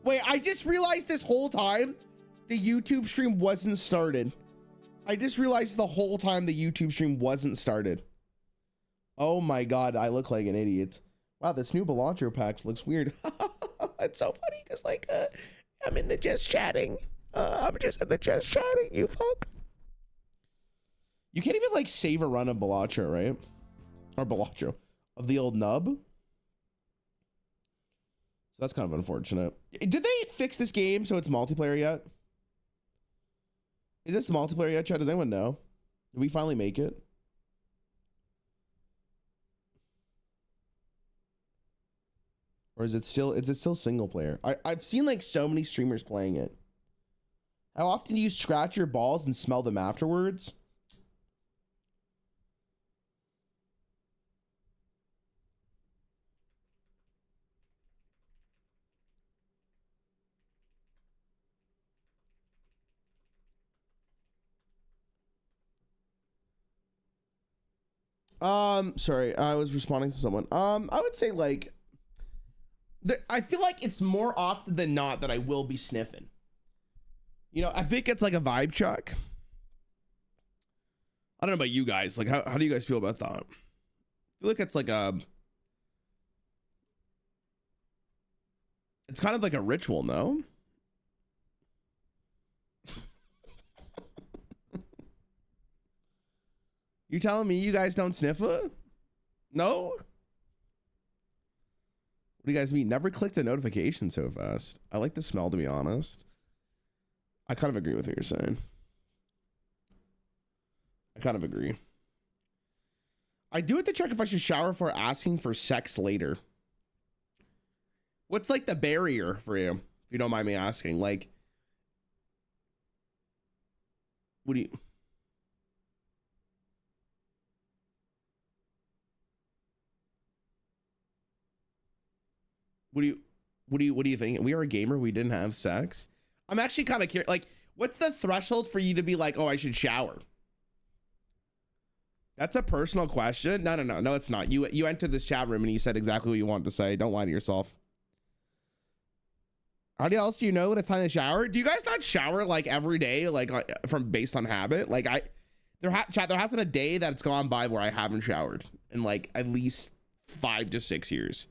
Wait, I just realized this whole time the YouTube stream wasn't started. I just realized the whole time the YouTube stream wasn't started. Oh my God, I look like an idiot. Wow, this new Balatro pack looks weird. It's so funny because like I'm in the just chatting. I'm just in the just chatting, you fuck. You can't even like save a run of Balatro, right? Or Balatro of the old nub. So that's kind of unfortunate. Did they fix this game so it's multiplayer yet? Is this multiplayer yet, Chad? Does anyone know? Did we finally make it? Or is it still single player? I've seen like so many streamers playing it. How often do you scratch your balls and smell them afterwards? Sorry, I was responding to someone. I would say like, I feel like it's more often than not that I will be sniffing. You know, I think it's like a vibe check. I don't know about you guys. Like, how do you guys feel about that? I feel like it's like it's kind of like a ritual, no? You telling me you guys don't sniff it? No? What do you guys mean? Never clicked a notification so fast. I like the smell, to be honest. I kind of agree with what you're saying. I kind of agree. I do have to check if I should shower before asking for sex later. What's like the barrier for you, if you don't mind me asking? Like, what do you... What do you think? We are a gamer. We didn't have sex. I'm actually kind of curious. Like, what's the threshold for you to be like, oh, I should shower? That's a personal question. No, it's not. You entered this chat room and you said exactly what you wanted to say. Don't lie to yourself. How else do you know when it's time to shower? Do you guys not shower like every day, like from based on habit? Like there hasn't a day that it's gone by where I haven't showered in like at least 5 to 6 years.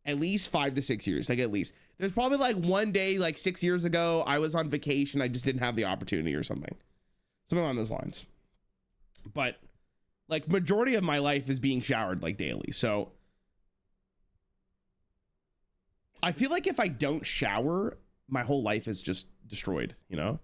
At least 5 to 6 years, like at least. There's probably like one day, like 6 years ago, I was on vacation. I just didn't have the opportunity or something along those lines. But like majority of my life is being showered like daily. So I feel like if I don't shower, my whole life is just destroyed, you know?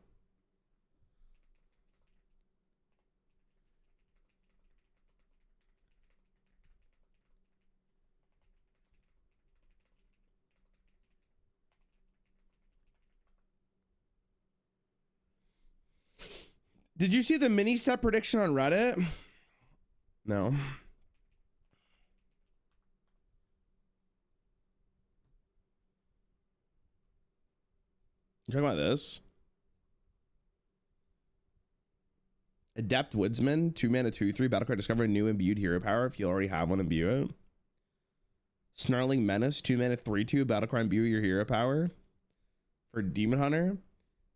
Did you see the mini set prediction on Reddit? No. You talking about this? Adept Woodsman, 2 mana, 2/3. Battlecry, discover a new imbued hero power if you already have one, imbue it. Snarling Menace, 2 mana, 3/2. Battlecry, imbue your hero power. For Demon Hunter.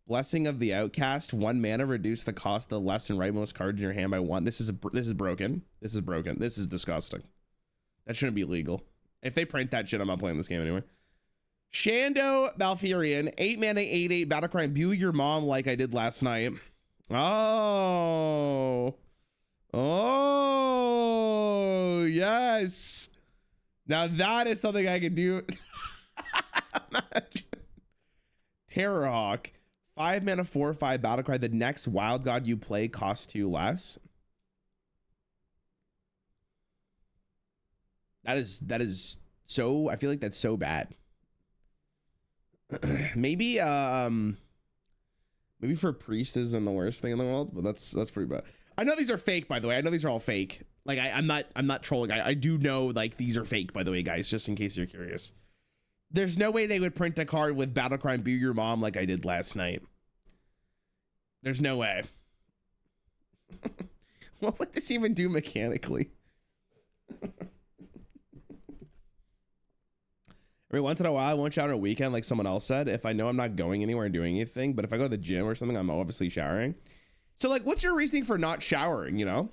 Blessing of the Outcast, 1 mana, reduce the cost of the left and rightmost cards in your hand by 1. This is broken. This is broken. This is disgusting. That shouldn't be legal. If they print that shit, I'm not playing this game anyway. Shando Malfurion, 8 mana, 8/8. Battlecry, imbue your mom like I did last night. Oh, yes. Now that is something I can do. Terrorhawk, 5 mana, 4/5. Battlecry. The next wild god you play costs 2 less. That is so. I feel like that's so bad. Maybe maybe for priest isn't the worst thing in the world, but that's pretty bad. I know these are fake, by the way. I know these are all fake. Like I'm not trolling. I do know like these are fake, by the way, guys, just in case you're curious. There's no way they would print a card with Battlecry imbue your mom like I did last night. There's no way. What would this even do mechanically? I mean, once in a while, I won't shower on a weekend, like someone else said, if I know I'm not going anywhere and doing anything. But if I go to the gym or something, I'm obviously showering. So, like, what's your reasoning for not showering? You know,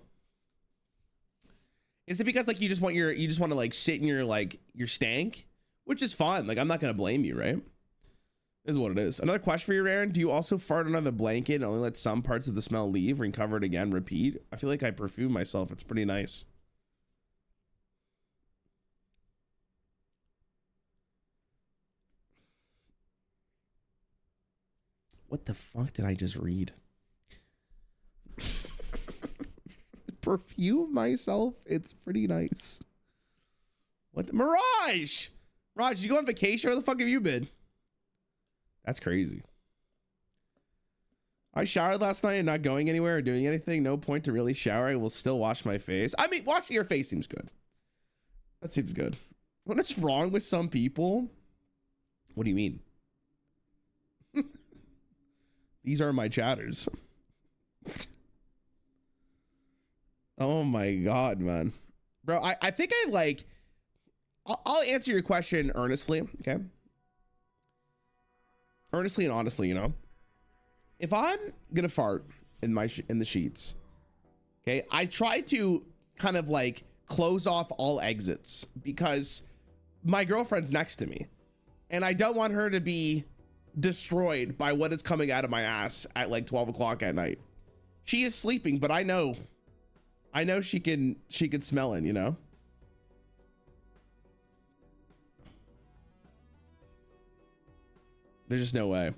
is it because like you just want to like sit in your stank, which is fine. Like, I'm not gonna blame you, right? This is what it is. Another question for you, Rarran. Do you also fart under the blanket and only let some parts of the smell leave, recover it again, repeat? I feel like I perfume myself. It's pretty nice. What the fuck did I just read? Perfume myself. It's pretty nice. What the Mirage? Mirage, did you go on vacation? Where the fuck have you been? That's crazy. I showered last night and not going anywhere or doing anything. No point to really shower. I will still wash my face. I mean, washing your face seems good. That seems good. What is wrong with some people? What do you mean? These are my chatters. Oh my God, man. Bro, I think I like... I'll answer your question earnestly, okay? Earnestly and honestly, you know? If I'm gonna fart in the sheets, okay, I try to kind of like close off all exits because my girlfriend's next to me and I don't want her to be destroyed by what is coming out of my ass at like 12 o'clock at night. She is sleeping, but I know she can smell it, you know? There's just no way.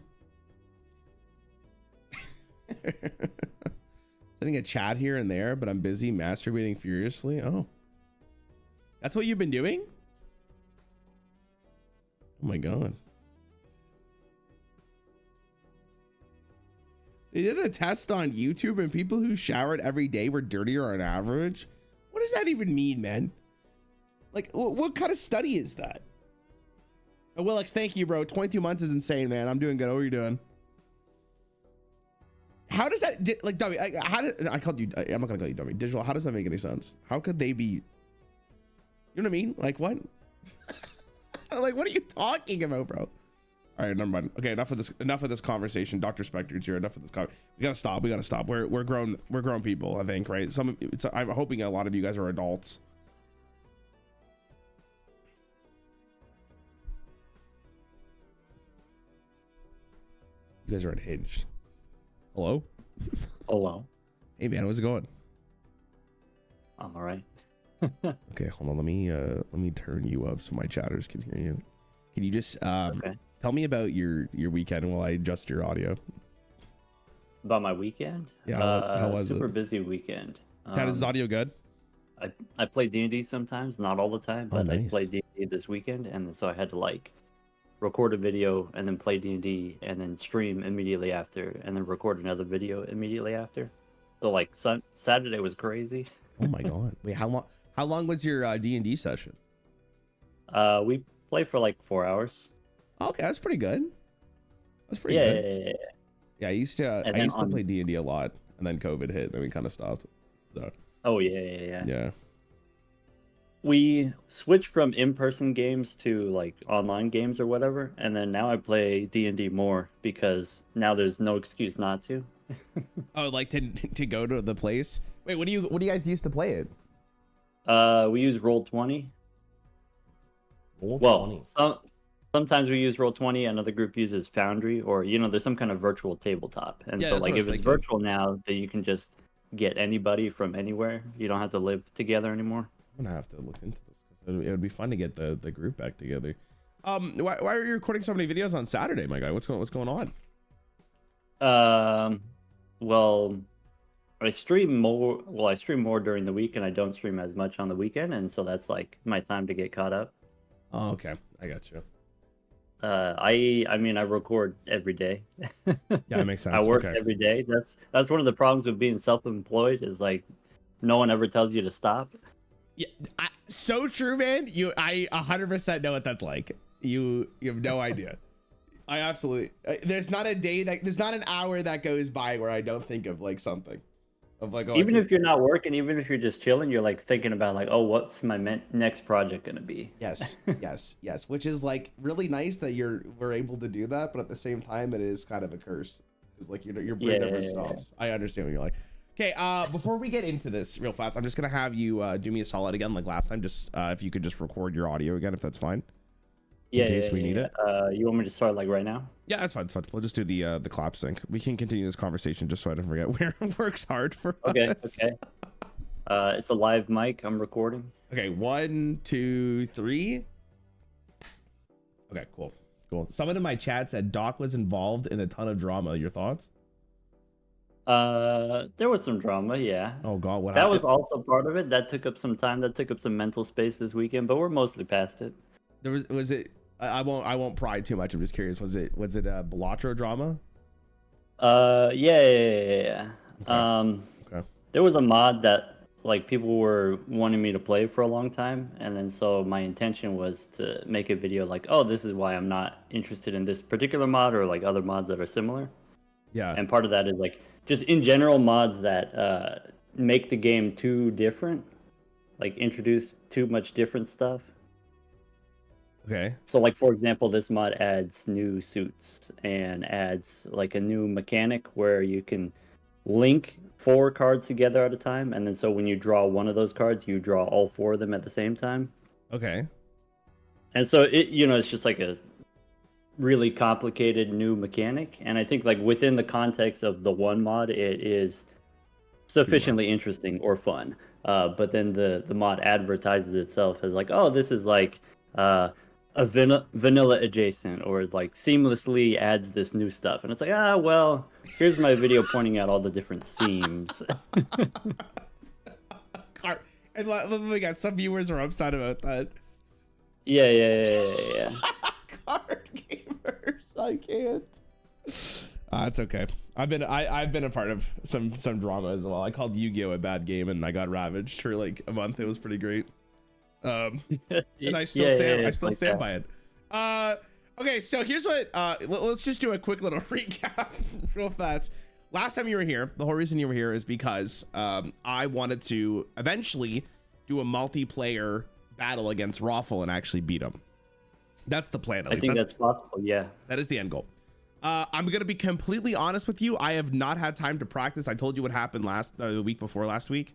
Sending a chat here and there, but I'm busy masturbating furiously. Oh, that's what you've been doing? Oh my God. They did a test on YouTube and people who showered every day were dirtier on average. What does that even mean, man? Like, what kind of study is that? Oh, Willix, thank you, bro. 22 months is insane, man. I'm doing good. What are you doing? How does that, like, dummy, I called you, I'm not gonna call you dummy. Digital, how does that make any sense? How could they be, you know what I mean? Like, what? Like, what are you talking about, bro? All right, never mind. Okay, enough of this conversation. Dr. Spectre's here. Enough of this. We gotta stop. We're grown people, I think, right? I'm hoping a lot of you guys are adults. You guys are unhinged. Hello? Hello. Hey man, how's it going? I'm all right. Okay, hold on. Let me turn you up so my chatters can hear you. Can you just tell me about your weekend while I adjust your audio? About my weekend? Yeah, how was super it? busy weekend. Chat, is audio good? I play D&D sometimes, not all the time, but nice. I played D&D this weekend, and so I had to like record a video and then play D&D and then stream immediately after and then record another video immediately after. So like Saturday was crazy. Oh my God. Wait, how long was your D&D session? We played for like 4 hours. Okay, that's pretty good. That's pretty good. Yeah. Yeah, I used to play D&D a lot, and then COVID hit, and then we kind of stopped. So. Oh yeah. Yeah. We switched from in-person games to like online games or whatever, and then now I play D&D more because now there's no excuse not to. Oh, like to go to the place? Wait, what do you guys use to play it? We use Roll20. Roll20. Well, sometimes we use Roll20. Another group uses Foundry, or there's some kind of virtual tabletop. And so like if it's virtual now, then you can just get anybody from anywhere. You don't have to live together anymore. I'm gonna have to look into this because it would be fun to get the group back together. Why are you recording so many videos on Saturday, my guy? What's going on? Well, I stream more. Well, I stream more during the week, and I don't stream as much on the weekend, and so that's like my time to get caught up. Oh, okay, I got you. I mean, I record every day. Yeah, that makes sense. I work every day. That's one of the problems with being self-employed is like no one ever tells you to stop. Yeah, so true, man. I 100% know what that's like. You have no idea. I absolutely. There's not an hour that goes by where I don't think of like something. of like, oh, even if you're not working, even if you're just chilling, you're like thinking about like, oh, what's my next project gonna be? Yes, yes, which is like really nice that we're able to do that, but at the same time, it is kind of a curse. It's like your brain never stops. I understand what you're like. Okay, before we get into this real fast, I'm just gonna have you do me a solid again, like last time. Just if you could just record your audio again, if that's fine. In case we need it. You want me to start like right now? Yeah, that's fine. That's fine. We'll just do the clap sync. We can continue this conversation just so I don't forget where it works hard for us. Okay. It's a live mic. I'm recording. Okay, 1, 2, 3. Okay, cool. Someone in my chat said Doc was involved in a ton of drama. Your thoughts? There was some drama, yeah. Oh God, what that happened? was also part of it. That took up some time. That took up some mental space this weekend, but we're mostly past it. Was it? I won't pry too much. I'm just curious. Was it a Balatro drama? Yeah. Okay. There was a mod that like people were wanting me to play for a long time, and then so my intention was to make a video like, oh, this is why I'm not interested in this particular mod or like other mods that are similar. Yeah. And part of that is like just in general mods that make the game too different, like introduce too much different stuff. Okay. So like, for example, this mod adds new suits and adds like a new mechanic where you can link 4 cards together at a time. And then so when you draw one of those cards, you draw all 4 of them at the same time. Okay. And so it's just like a really complicated new mechanic. And I think like within the context of the one mod, it is sufficiently interesting or fun. But then the mod advertises itself as like, oh, this is like a vanilla adjacent, or like seamlessly adds this new stuff, and it's like, well, here's my video pointing out all the different seams. And we got some viewers are upset about that. Yeah. Card gamers, I can't. It's okay. I've been a part of some drama as well. I called Yu-Gi-Oh a bad game, and I got ravaged for like a month. It was pretty great. And I still stand by it. Okay, so here's what let's just do a quick little recap real fast. Last time you were here, the whole reason you were here is because I wanted to eventually do a multiplayer battle against Raffle and actually beat him. That's the plan. I think that's possible. Yeah, that is the end goal. I'm gonna be completely honest with you. I have not had time to practice. I told you what happened the week before last week.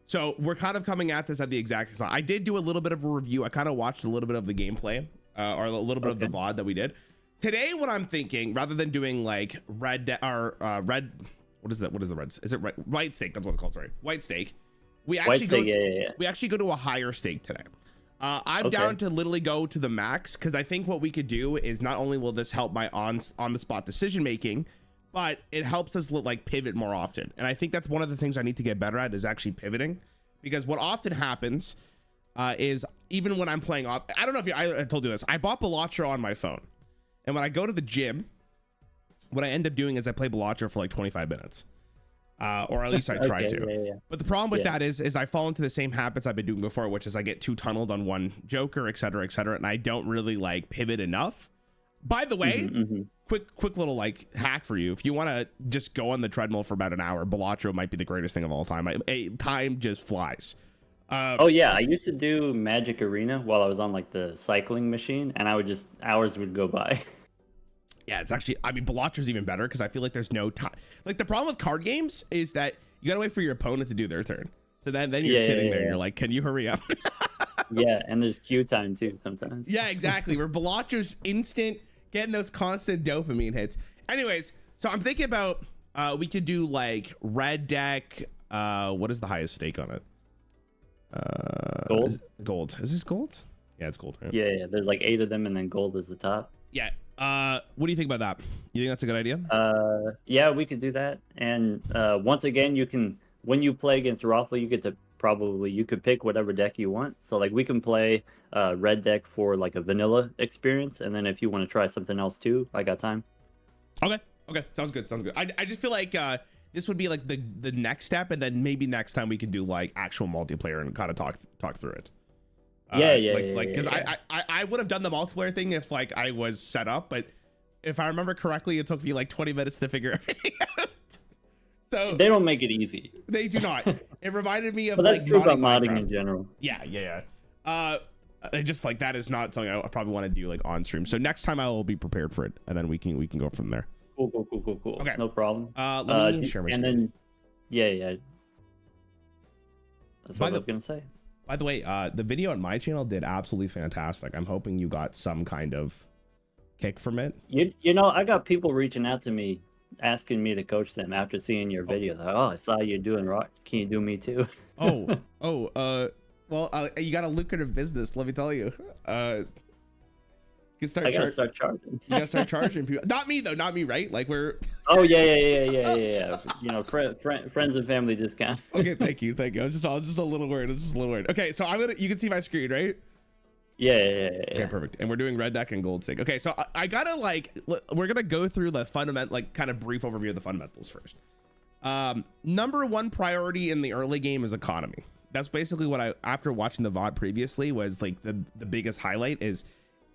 So we're kind of coming at this at the exact time. I did do a little bit of a review. I kind of watched a little bit of the gameplay, or a little bit of the VOD that we did. Today, what I'm thinking, rather than doing like what is that? What is the red? Is it white stake? That's what it's called. Sorry, white stake. We actually go to a higher stake today. I'm down to literally go to the max, because I think what we could do is not only will this help my on the spot decision making, but it helps us like pivot more often. And I think that's one of the things I need to get better at, is actually pivoting, because what often happens is even when I'm playing off, I don't know if I told you this, I bought Balatro on my phone, and when I go to the gym, what I end up doing is I play Balatro for like 25 minutes, or at least I try to. But the problem with that is I fall into the same habits I've been doing before, which is I get too tunneled on one joker, etc., and I don't really like pivot enough. By the way, quick little like hack for you. If you want to just go on the treadmill for about an hour, Balatro might be the greatest thing of all time. Time just flies. Oh yeah, I used to do Magic Arena while I was on like the cycling machine, and hours would go by. Yeah, it's actually, I mean, Balatro's even better, because I feel like there's no time. Like the problem with card games is that you gotta wait for your opponent to do their turn. So then you're sitting there, and you're like, can you hurry up? Yeah, and there's queue time too sometimes. Yeah, exactly. Where Balatro's instant, getting those constant dopamine hits. Anyways, so I'm thinking about we could do like red deck. What is the highest stake on it? Gold. Gold. Is this gold? Yeah, it's gold. Right? Yeah. There's like 8 of them, and then gold is the top. Yeah. What do you think about that? You think that's a good idea? Yeah, we could do that. And once again, you can, when you play against Raffle, you could pick whatever deck you want. So like we can play red deck for like a vanilla experience, and then if you want to try something else too, I got time. Okay, sounds good. I just feel like this would be like the next step, and then maybe next time we can do like actual multiplayer and kind of talk through it. Because I would have done the multiplayer thing if like I was set up, but if I remember correctly, it took me like 20 minutes to figure everything out. So they don't make it easy. They do not. It reminded me of but that's like true about modding modding in general. Yeah. Just like that is not something I probably want to do like on stream. So next time I will be prepared for it, and then we can go from there. Cool. Okay, no problem. Let me share my screen. Then yeah. That's what I was gonna say. By the way, the video on my channel did absolutely fantastic. I'm hoping you got some kind of kick from it. You know, I got people reaching out to me asking me to coach them after seeing your video. Like, oh, I saw you doing rock. Can you do me too? Well, you got a lucrative business, let me tell you. You I gotta start charging. You gotta start charging people. Not me though, not me, right? Like we're. Oh yeah. You know, friends and family discount. Okay, thank you. I'm just a little worried. Okay, so you can see my screen, right? Yeah. Okay, perfect. And we're doing red deck and gold stake. Okay, so I gotta we're gonna go through the fundamental, kind of brief overview of the fundamentals first. Number one priority in the early game is economy. That's basically what after watching the VOD previously was like the biggest highlight is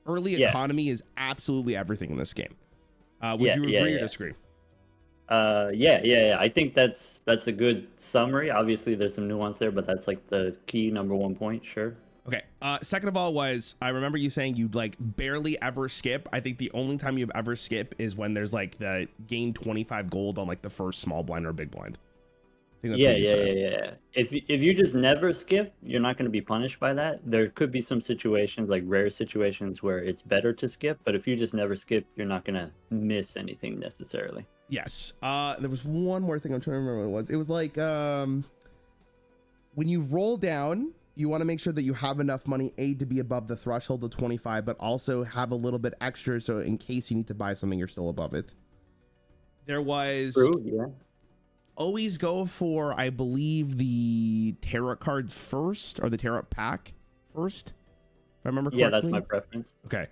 early economy is absolutely everything in this game. Would you agree or disagree? Yeah. I think that's a good summary. Obviously there's some nuance there, but that's like the key number one point. Sure. Okay. Second of all I remember you saying you'd like barely ever skip. I think the only time you've ever skip is when there's like the gain 25 gold on like the first small blind or big blind. Yeah. If you just never skip, you're not going to be punished by that. There could be some situations, like rare situations, where it's better to skip. But if you just never skip, you're not going to miss anything necessarily. Yes. There was one more thing I'm trying to remember what it was. It was like when you roll down, you want to make sure that you have enough money to be above the threshold of 25, but also have a little bit extra so in case you need to buy something, you're still above it. There was. True, yeah. Always go for, I believe, the tarot cards first, or the tarot pack first, if I remember correctly. Yeah, that's my preference. Okay.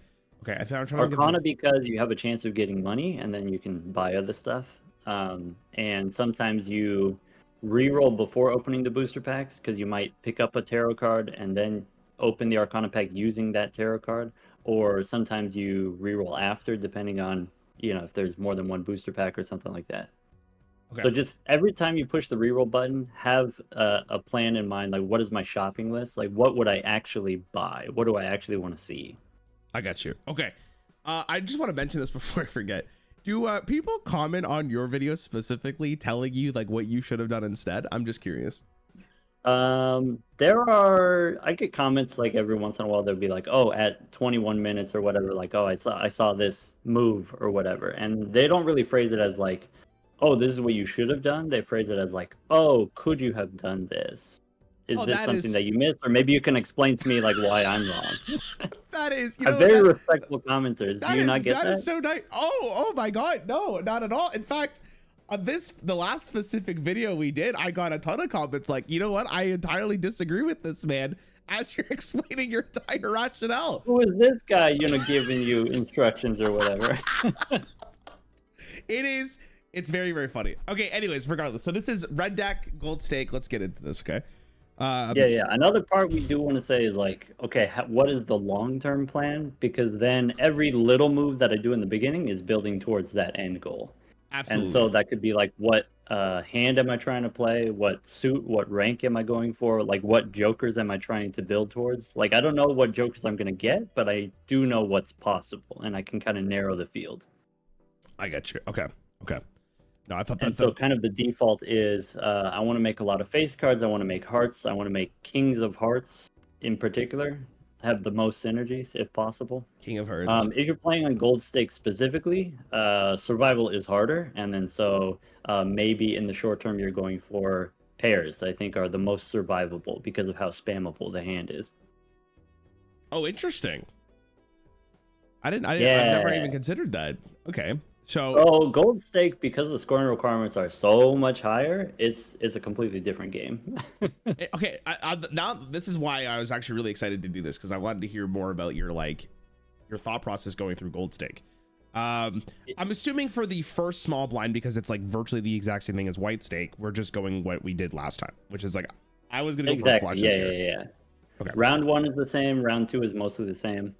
I found Arcana because you have a chance of getting money, and then you can buy other stuff. And sometimes you reroll before opening the booster packs because you might pick up a tarot card and then open the Arcana pack using that tarot card, or sometimes you reroll after, depending on if there's more than one booster pack or something like that. Okay. So just every time you push the reroll button, have a plan in mind. Like, what is my shopping list? Like, what would I actually buy? What do I actually want to see? I got you. Okay. I just want to mention this before I forget. Do people comment on your videos specifically telling you like what you should have done instead? I'm just curious. I get comments like every once in a while. They'll be like, oh, at 21 minutes or whatever, like, oh, I saw this move or whatever. And they don't really phrase it as like, oh, this is what you should have done. They phrase it as like, oh, could you have done this? Is this something that you missed? Or maybe you can explain to me like why I'm wrong. That is very respectful commenters. Do you not get that? That is so nice. Oh my God. No, not at all. In fact, on the last specific video we did, I got a ton of comments like, you know what? I entirely disagree with this, man. As you're explaining your entire rationale. Who is this guy, giving you instructions or whatever? It's very, very funny. Okay, anyways, regardless. So this is red deck, gold stake. Let's get into this, okay? Yeah. Another part we do want to say is like, okay, what is the long-term plan? Because then every little move that I do in the beginning is building towards that end goal. Absolutely. And so that could be like, what hand am I trying to play? What suit, what rank am I going for? Like, what jokers am I trying to build towards? Like, I don't know what jokers I'm going to get, but I do know what's possible, and I can kind of narrow the field. I get you. Okay. No, I thought that's so kind of the default is I want to make a lot of face cards. I want to make hearts. I want to make kings of hearts in particular. Have the most synergies if possible. King of hearts. If you're playing on gold stake specifically, survival is harder. And then maybe in the short term you're going for pairs, I think are the most survivable because of how spammable the hand is. Oh, interesting. I never even considered that. Okay. So gold stake, because the scoring requirements are so much higher, it's a completely different game. Okay, now this is why I was actually really excited to do this, because I wanted to hear more about your thought process going through gold stake. I'm assuming for the first small blind, because it's like virtually the exact same thing as white stake, we're just going what we did last time, which is like I was gonna go for flushes here. Yeah. Okay. Round 1 is the same. Round 2 is mostly the same.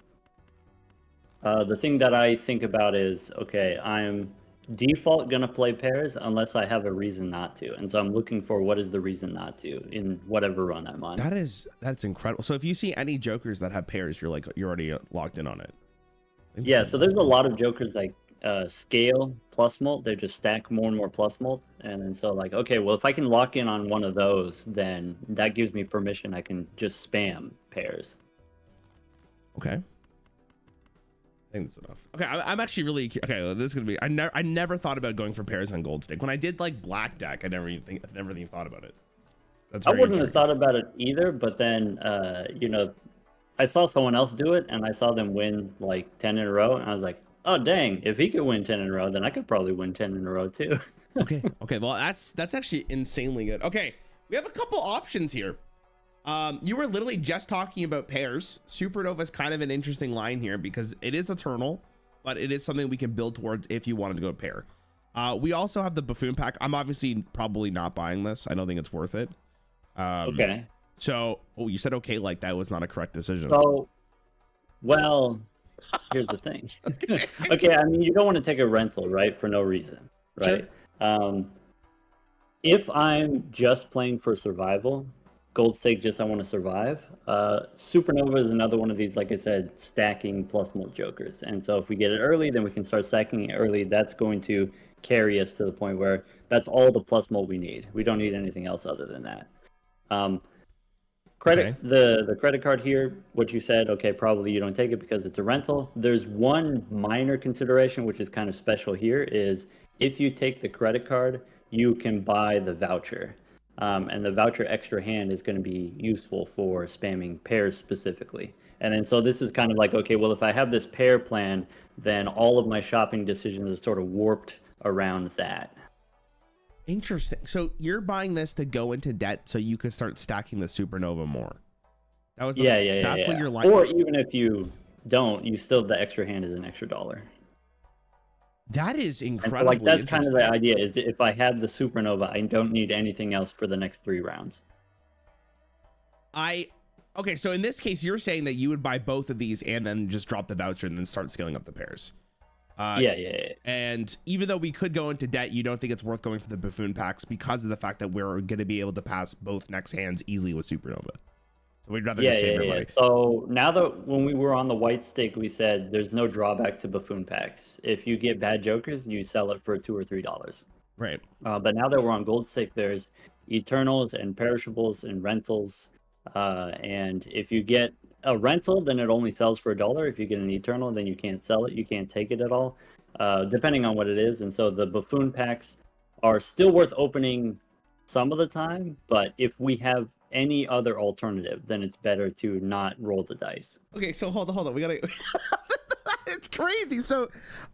The thing that I think about is, okay, I'm default gonna play pairs unless I have a reason not to, and so I'm looking for what is the reason not to in whatever run I'm on. That's incredible. So if you see any jokers that have pairs, you're already locked in on it. Yeah, so there's a lot of jokers like scale plus mult. They just stack more and more plus mult, and then so like, okay, well if I can lock in on one of those, then that gives me permission. I can just spam pairs. Okay. I think that's enough. Okay, I'm actually really okay. This is gonna be. I never thought about going for pairs on gold stake. When I did like black deck, I never even thought about it. I wouldn't have thought about it either, but then you know, I saw someone else do it, and I saw them win like 10 in a row, and I was like, oh dang, if he could win 10 in a row, then I could probably win 10 in a row too. Okay. Well, that's actually insanely good. Okay, we have a couple options here. You were literally just talking about pairs. Supernova is kind of an interesting line here because it is eternal, but it is something we can build towards if you wanted to go pair. We also have the buffoon pack. I'm obviously probably not buying this. I don't think it's worth it. Okay. So, you said okay, like that was not a correct decision. So, well, here's the thing. Okay, I mean, you don't want to take a rental, right, for no reason, right? Sure. If I'm just playing for survival, gold stake, just I want to survive. Supernova is another one of these, like I said, stacking plus mult jokers. And so if we get it early, then we can start stacking it early. That's going to carry us to the point where that's all the plus mult we need. We don't need anything else other than that. Credit okay. The credit card here, what you said, okay, probably you don't take it because it's a rental. There's one minor consideration, which is kind of special here, is if you take the credit card, you can buy the voucher. And the voucher extra hand is going to be useful for spamming pairs specifically. And then so this is kind of like, okay, well, if I have this pair plan, then all of my shopping decisions are sort of warped around that. Interesting. So you're buying this to go into debt so you could start stacking the Supernova more. That was that's what you're like. Or even if you don't, you still, the extra hand is an extra $1. That is incredible. So, like, that's kind of the idea, is if I have the Supernova, I don't need anything else for the next 3 rounds. Okay, so in this case, you're saying that you would buy both of these and then just drop the voucher and then start scaling up the pairs. Yeah. And even though we could go into debt, you don't think it's worth going for the buffoon packs because of the fact that we're going to be able to pass both next hands easily with Supernova. So we'd rather just save your money. So now that when we were on the white stake, we said there's no drawback to buffoon packs. If you get bad jokers, you sell it for $2 or $3. Right. But now that we're on gold stake, there's eternals and perishables and rentals. And if you get a rental, then it only sells for $1. If you get an eternal, then you can't sell it. You can't take it at all, depending on what it is. And so the buffoon packs are still worth opening some of the time, but if we have any other alternative, then it's better to not roll the dice. Okay, so hold on. We gotta. It's crazy. So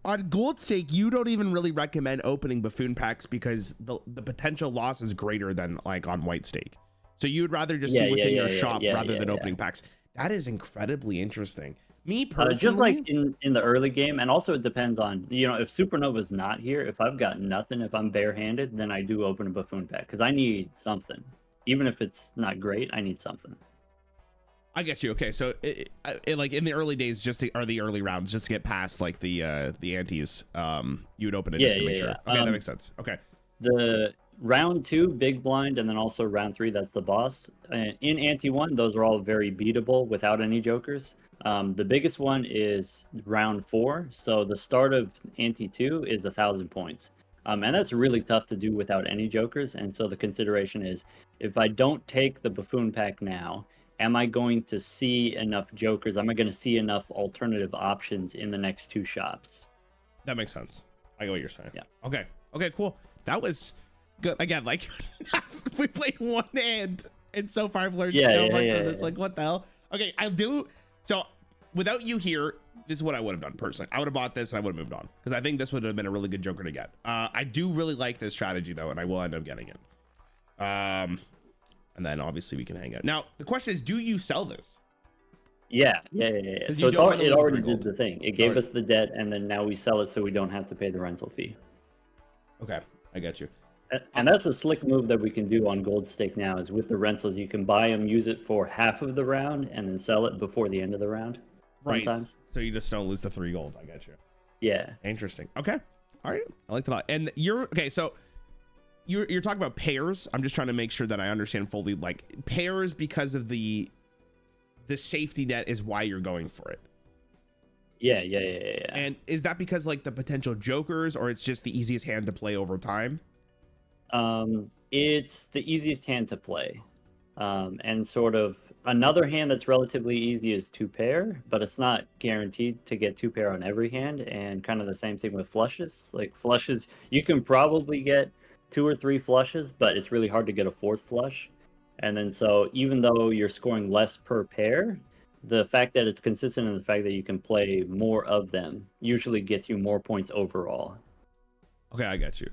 on gold stake, you don't even really recommend opening buffoon packs because the potential loss is greater than like on white stake. So you would rather just see what's in your shop rather than opening packs. That is incredibly interesting. Me personally, just like in the early game, and also it depends on, you know, if Supernova's not here, if I've got nothing, if I'm barehanded, then I do open a buffoon pack because I need something. Even if it's not great, I need something. I get you. Okay, so it, like in the early days, or the early rounds, just to get past like the antes, you would open it just to make sure. Okay, that makes sense. Okay. The round 2 big blind, and then also round 3, that's the boss. In ante 1, those are all very beatable without any jokers. The biggest one is round 4. So the start of ante 2 is 1,000 points. And that's really tough to do without any jokers. And so the consideration is, if I don't take the buffoon pack now, am I going to see enough jokers? Am I going to see enough alternative options in the next 2 shops? That makes sense. I get what you're saying. Yeah. Okay, cool. That was good. Again, like we played one hand, and so far I've learned so much from this. Like, what the hell? Okay, I'll do. So without you here, this is what I would have done personally. I would have bought this and I would have moved on because I think this would have been a really good joker to get. I do really like this strategy though, and I will end up getting it. And then obviously we can hang out. Now the question is, do you sell this? Yeah. So it already did the thing. It gave us the debt, and then now we sell it so we don't have to pay the rental fee. Okay, I get you. And that's a slick move that we can do on gold stake now, is with the rentals, you can buy them, use it for half of the round, and then sell it before the end of the round. Right. Sometimes. So you just don't lose the 3 gold. I get you. Yeah. Interesting. Okay. All right, I like that a lot. And you're okay. So you're talking about pairs. I'm just trying to make sure that I understand fully. Like pairs because of the safety net is why you're going for it. Yeah. And is that because like the potential jokers, or it's just the easiest hand to play over time? It's the easiest hand to play. And sort of another hand that's relatively easy is 2-pair, but it's not guaranteed to get 2-pair on every hand. And kind of the same thing with flushes. Like flushes, you can probably get 2 or 3 flushes, but it's really hard to get a 4th flush. And then so even though you're scoring less per pair, the fact that it's consistent and the fact that you can play more of them usually gets you more points overall. Okay, I got you.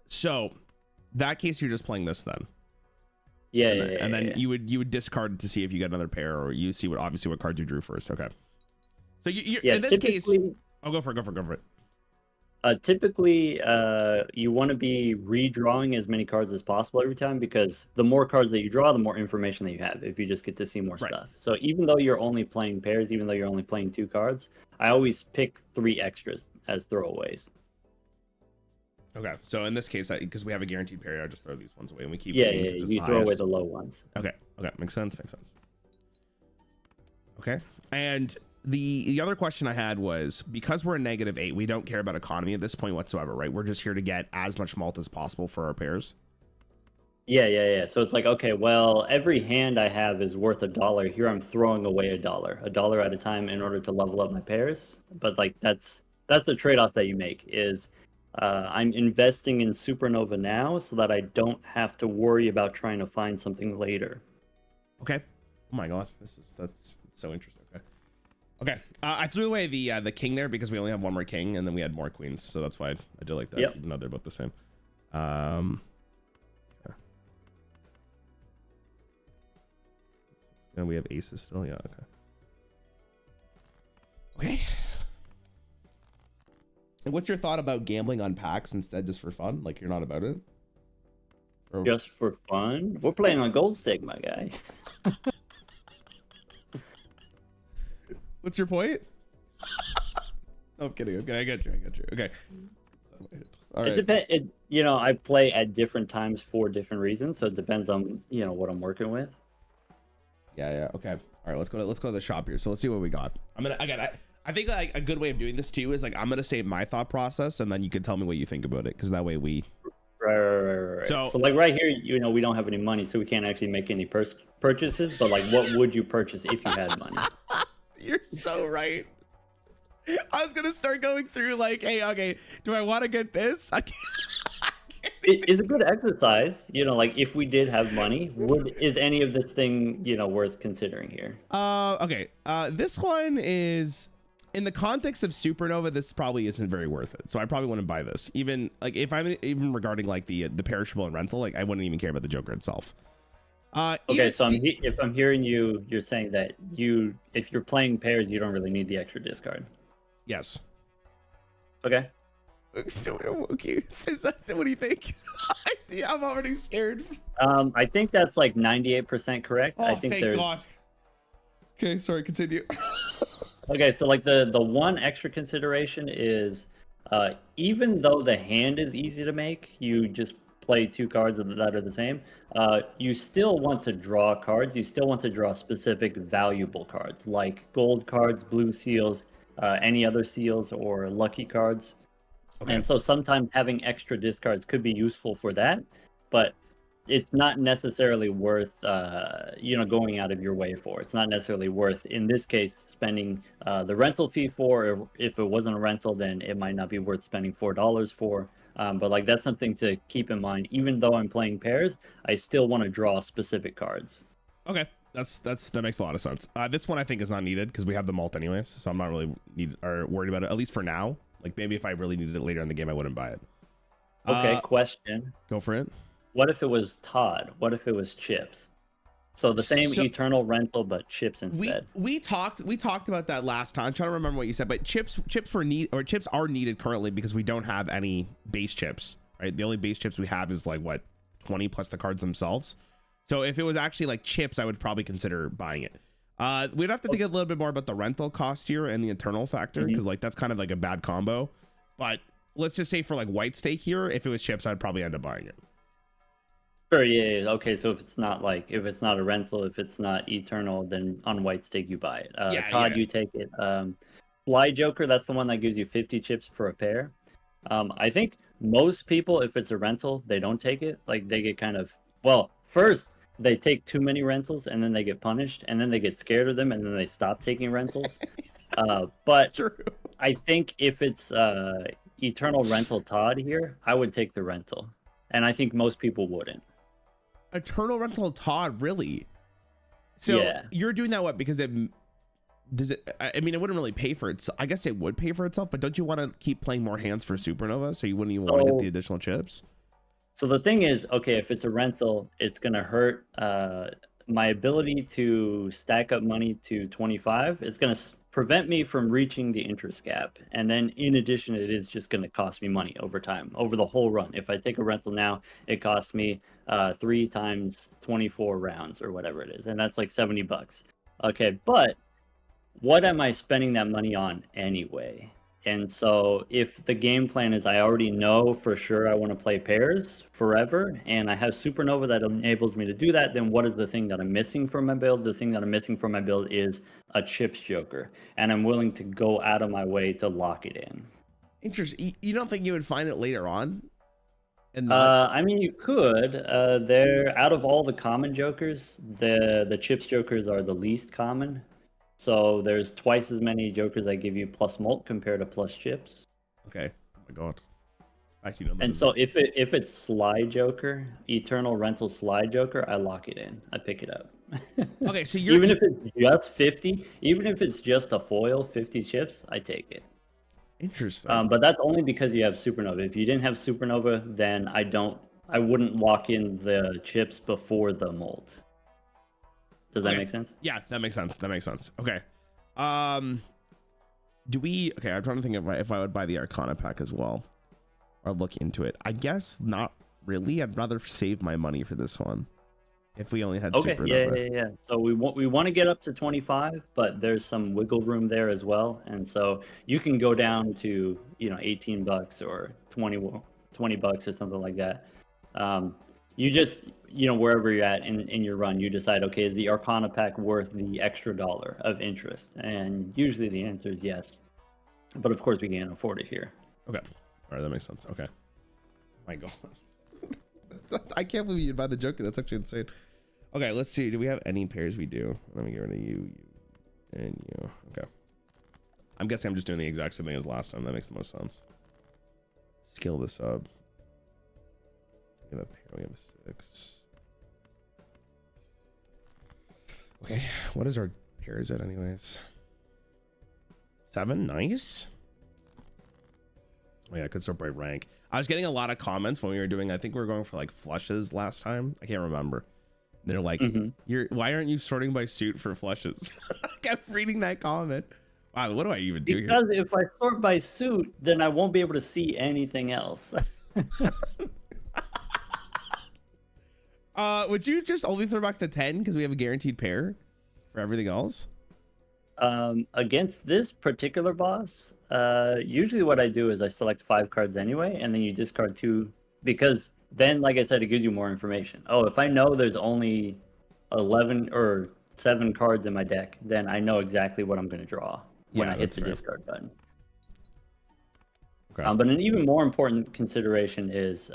So that case, you're just playing this then. Yeah, and then you would discard to see if you get another pair, or you see what cards you drew first. Okay. So you in this case, I'll go for it. Typically, you want to be redrawing as many cards as possible every time, because the more cards that you draw, the more information that you have if you just get to see more stuff. So even though you're only playing pairs, even though you're only playing 2 cards, I always pick 3 extras as throwaways. Okay, so in this case, because we have a guaranteed pair, I just throw these ones away and we keep. Yeah, you throw away the low ones. Okay, makes sense. Okay, and the other question I had was, because we're a -8, we don't care about economy at this point whatsoever, right? We're just here to get as much malt as possible for our pairs. Yeah. So it's like, okay, well, every hand I have is worth $1. Here I'm throwing away $1 at a time in order to level up my pairs. But like that's the trade-off that you make is. I'm investing in Supernova now so that I don't have to worry about trying to find something later. Okay. Oh my god, that's so interesting. Okay. I threw away the king there because we only have one more king and then we had more queens, so that's why I did like that. Even though they're both the same. And we have aces still. Yeah. Okay. And what's your thought about gambling on packs instead, just for fun? Like you're not about it? Or... Just for fun? We're playing on gold stake, my guy. What's your point? No, I'm kidding. Okay, I got you. Okay. All right. It depends. I play at different times for different reasons, so it depends on what I'm working with. Yeah. Okay. All right. Let's go to the shop here. So let's see what we got. I think like a good way of doing this too is like I'm gonna say my thought process and then you can tell me what you think about it, because that way we. Right. So like right here, we don't have any money, so we can't actually make any purchases. But like, what would you purchase if you had money? You're so right. I was gonna start going through like, hey, okay, do I want to get this? It is a good exercise, like if we did have money, is any of this thing, worth considering here? Okay. This one is, in the context of Supernova, this probably isn't very worth it. So I probably wouldn't buy this. Even like even regarding like the perishable and rental, like I wouldn't even care about the Joker itself. Okay, so if I'm hearing you're saying that if you're playing pairs, you don't really need the extra discard. Yes. Okay. Okay. What do you think? Yeah, I'm already scared. I think that's like 98% correct. Oh, I think thank God. Okay, sorry, continue. Okay, so like the one extra consideration is even though the hand is easy to make, you just play 2 cards that are the same. You still want to draw cards. You still want to draw specific valuable cards like gold cards, blue seals, any other seals, or lucky cards. Okay. And so sometimes having extra discards could be useful for that, but it's not necessarily worth going out of your way for. It's not necessarily worth, in this case, spending the rental fee for. Or if it wasn't a rental, then it might not be worth spending $4 for. But like that's something to keep in mind. Even though I'm playing pairs, I still want to draw specific cards. Okay, that makes a lot of sense. This one I think is not needed because we have the malt anyways, so I'm not really worried about it, at least for now. Like maybe if I really needed it later in the game, I wouldn't buy it. Okay, question. Go for it. What if it was Todd? What if it was chips? So the same eternal rental, but chips instead. We talked about that last time. I'm trying to remember what you said, but chips are needed currently because we don't have any base chips, right? The only base chips we have is like what, 20 plus the cards themselves. So if it was actually like chips, I would probably consider buying it. We'd have to think a little bit more about the rental cost here and the eternal factor, because like that's kind of like a bad combo. But let's just say for like white stake here, if it was chips, I'd probably end up buying it. Sure, yeah. Okay, so if it's not a rental, if it's not eternal, then on white stake you buy it. Todd, you take it. Fly Joker, that's the one that gives you 50 chips for a pair. I think most people, if it's a rental, they don't take it. Like they get kind of, well, first they take too many rentals and then they get punished and then they get scared of them and then they stop taking rentals. But True. I think if it's eternal rental Todd here, I would take the rental. And I think most people wouldn't. Eternal rental Todd, really? So yeah. You're doing that because it I mean, it wouldn't really pay for it. I guess it would pay for itself, but don't you want to keep playing more hands for Supernova? So you wouldn't even want to get the additional chips? So the thing is, okay, if it's a rental, it's going to hurt my ability to stack up money to 25. It's going to prevent me from reaching the interest cap. And then in addition, it is just going to cost me money over time, over the whole run. If I take a rental now, it costs me 3 times 24 rounds or whatever it is. And that's like $70. Okay, but what am I spending that money on anyway? And so if the game plan is I already know for sure I want to play pairs forever and I have Supernova that enables me to do that, then what is the thing that I'm missing from my build? The thing that I'm missing from my build is a chips joker, and I'm willing to go out of my way to lock it in. Interesting. You don't think you would find it later on? I mean, you could. They're out of all the common jokers, the chips jokers are the least common. So there's twice as many jokers that give you plus mult compared to plus chips. Okay. Oh my god. And so if it's slide joker, eternal rental slide joker, I lock it in. I pick it up. Okay, so you're even if it's just 50, even if it's just a foil 50 chips, I take it. Interesting. But that's only because you have Supernova. If you didn't have Supernova, then I wouldn't lock in the chips before the mold. Does that make sense? Yeah, that makes sense. Okay. I'm trying to think if I would buy the Arcana pack as well or look into it. I guess not really. I'd rather save my money for this one if we only had Supernova. Yeah. So we want to get up to 25, but there's some wiggle room there as well. And so you can go down to, $18 or $20 or something like that. You just, wherever you're at in your run, you decide, okay, is the Arcana pack worth the extra $1 of interest? And usually the answer is yes. But of course we can't afford it here. Okay. All right, that makes sense. Okay. My God. I can't believe you'd buy the Joker. That's actually insane. Okay, let's see. Do we have any pairs we do? Let me get rid of you, and you. Okay. I'm guessing I'm just doing the exact same thing as last time. That makes the most sense. Scale this up. We have 6. Okay, what is our pairs at anyways? 7, nice. Oh yeah, I could sort by rank. I was getting a lot of comments when we were doing, I think we were going for like flushes last time. I can't remember. They're like, why aren't you sorting by suit for flushes? I kept reading that comment. Wow, what do I even do here? Because if I sort by suit, then I won't be able to see anything else. Would you just only throw back the 10 because we have a guaranteed pair for everything else? Against this particular boss, usually what I do is I select 5 cards anyway, and then you discard 2, because then, like I said, it gives you more information. Oh, if I know there's only 11 or 7 cards in my deck, then I know exactly what I'm going to draw when I hit the discard button. Okay. But an even more important consideration is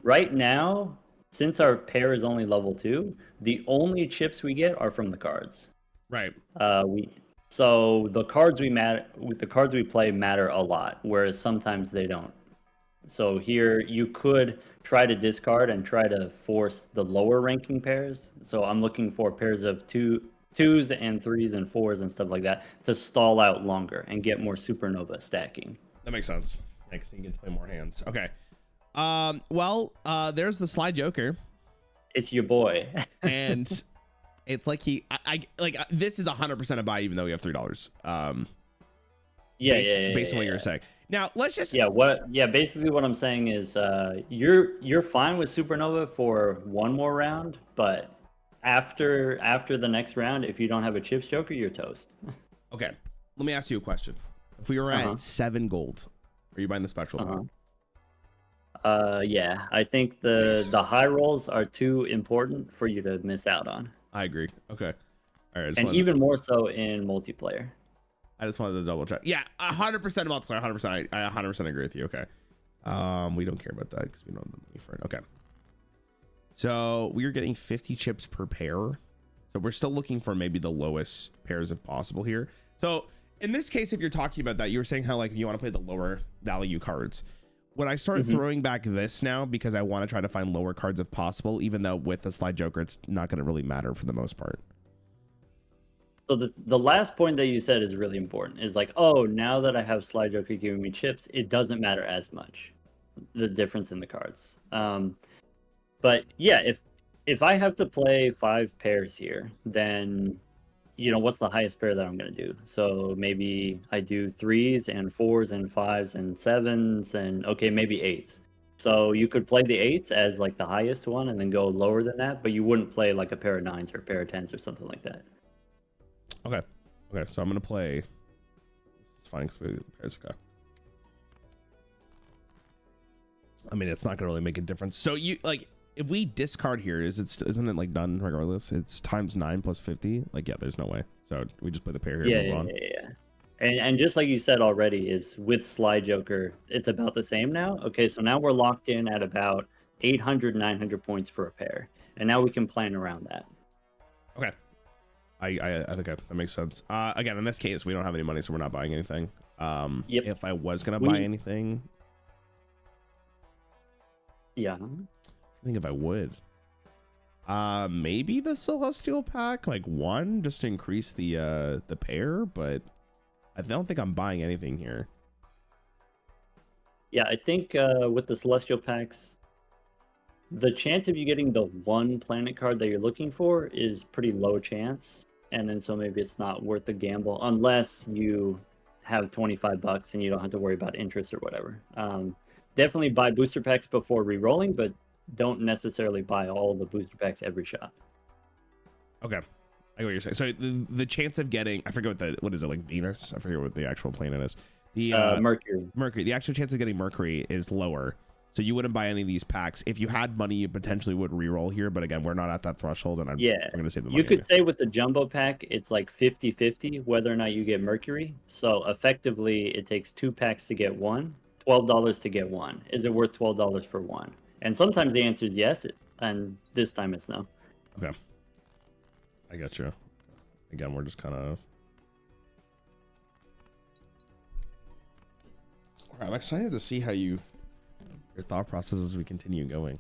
right now, since our pair is only level 2, the only chips we get are from the cards. Right. So the cards we play matter a lot, whereas sometimes they don't. So here you could try to discard and try to force the lower ranking pairs. So I'm looking for pairs of 2s and 3s and 4s and stuff like that to stall out longer and get more Supernova stacking. That makes sense. Next thing you get to play more hands. Okay. There's the slide joker. It's your boy. And it's like this is 100% a buy, even though we have $3. Based on what you're saying. Now let's just basically what I'm saying is you're fine with Supernova for one more round, but after the next round, if you don't have a chips joker, you're toast. Okay, let me ask you a question. If we were at 7 gold Are you buying the special pack? Yeah, I think the high rolls are too important for you to miss out on. I agree. Okay. All right. And even more so in multiplayer. I just wanted to double check. Yeah, 100% multiplayer. 100%. I 100% agree with you. Okay. We don't care about that because we don't have the money for it. Okay. So we are getting 50 chips per pair. So we're still looking for maybe the lowest pairs if possible here. So in this case, if you're talking about that, you were saying how like you want to play the lower value cards. When I start throwing back this now, because I want to try to find lower cards if possible, even though with the slide joker, it's not going to really matter for the most part. So the last point that you said is really important. Is like, oh, now that I have slide joker giving me chips, it doesn't matter as much, the difference in the cards. But yeah, if I have to play 5 pairs here, then what's the highest pair that I'm gonna do? So maybe I do 3s and 4s and 5s and 7s and okay, maybe 8s. So you could play the 8s as like the highest one and then go lower than that, but you wouldn't play like a pair of 9s or a pair of 10s or something like that. Okay. So I'm gonna play. It's fine because pairs. Okay. I mean, it's not gonna really make a difference. So you like. If we discard here, isn't it like done regardless? It's times 9 plus 50. Like, yeah, there's no way. So we just play the pair here. Yeah. And just like you said already, is with slide joker, it's about the same now. Okay, so now we're locked in at about 800, 900 points for a pair, and now we can plan around that. Okay, I think that makes sense. Again, in this case, we don't have any money, so we're not buying anything. Yep. If I was gonna buy anything, yeah. I think if I would, maybe the celestial pack, like 1, just to increase the pair, but I don't think I'm buying anything here. Yeah, I think with the celestial packs, the chance of you getting the 1 planet card that you're looking for is pretty low chance, and then so maybe it's not worth the gamble unless you have $25 and you don't have to worry about interest or whatever. Definitely buy booster packs before re-rolling, but don't necessarily buy all the booster packs every shot. Okay, I get what you're saying. So the chance of getting, I forget what is it, like Venus? I forget what the actual planet is. The Mercury. The actual chance of getting Mercury is lower. So you wouldn't buy any of these packs. If you had money, you potentially would re-roll here. But again, we're not at that threshold, and I'm going to save the money. You could say with the jumbo pack, it's like 50-50 whether or not you get Mercury. So effectively, it takes 2 packs to get 1, $12 to get 1. Is it worth $12 for 1? And sometimes the answer is yes, and this time it's no. Okay. I got you. Again, we're just kind of... All right, I'm excited to see how your thought process as we continue going.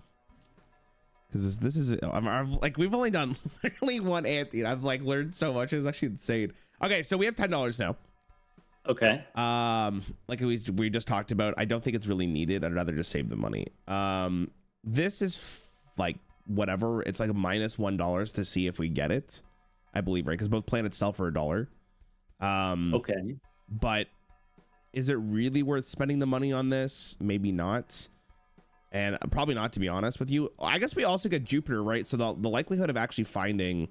Because this is... I'm like, we've only done literally 1 ante, and I've like learned so much. It's actually insane. Okay, so we have $10 now. Okay. Like we just talked about, I don't think it's really needed. I'd rather just save the money. This is like whatever. It's like a -$1 to see if we get it, I believe, right? Because both planets sell for $1. Okay. But is it really worth spending the money on this? Maybe not. And probably not, to be honest with you. I guess we also get Jupiter, right? So the likelihood of actually finding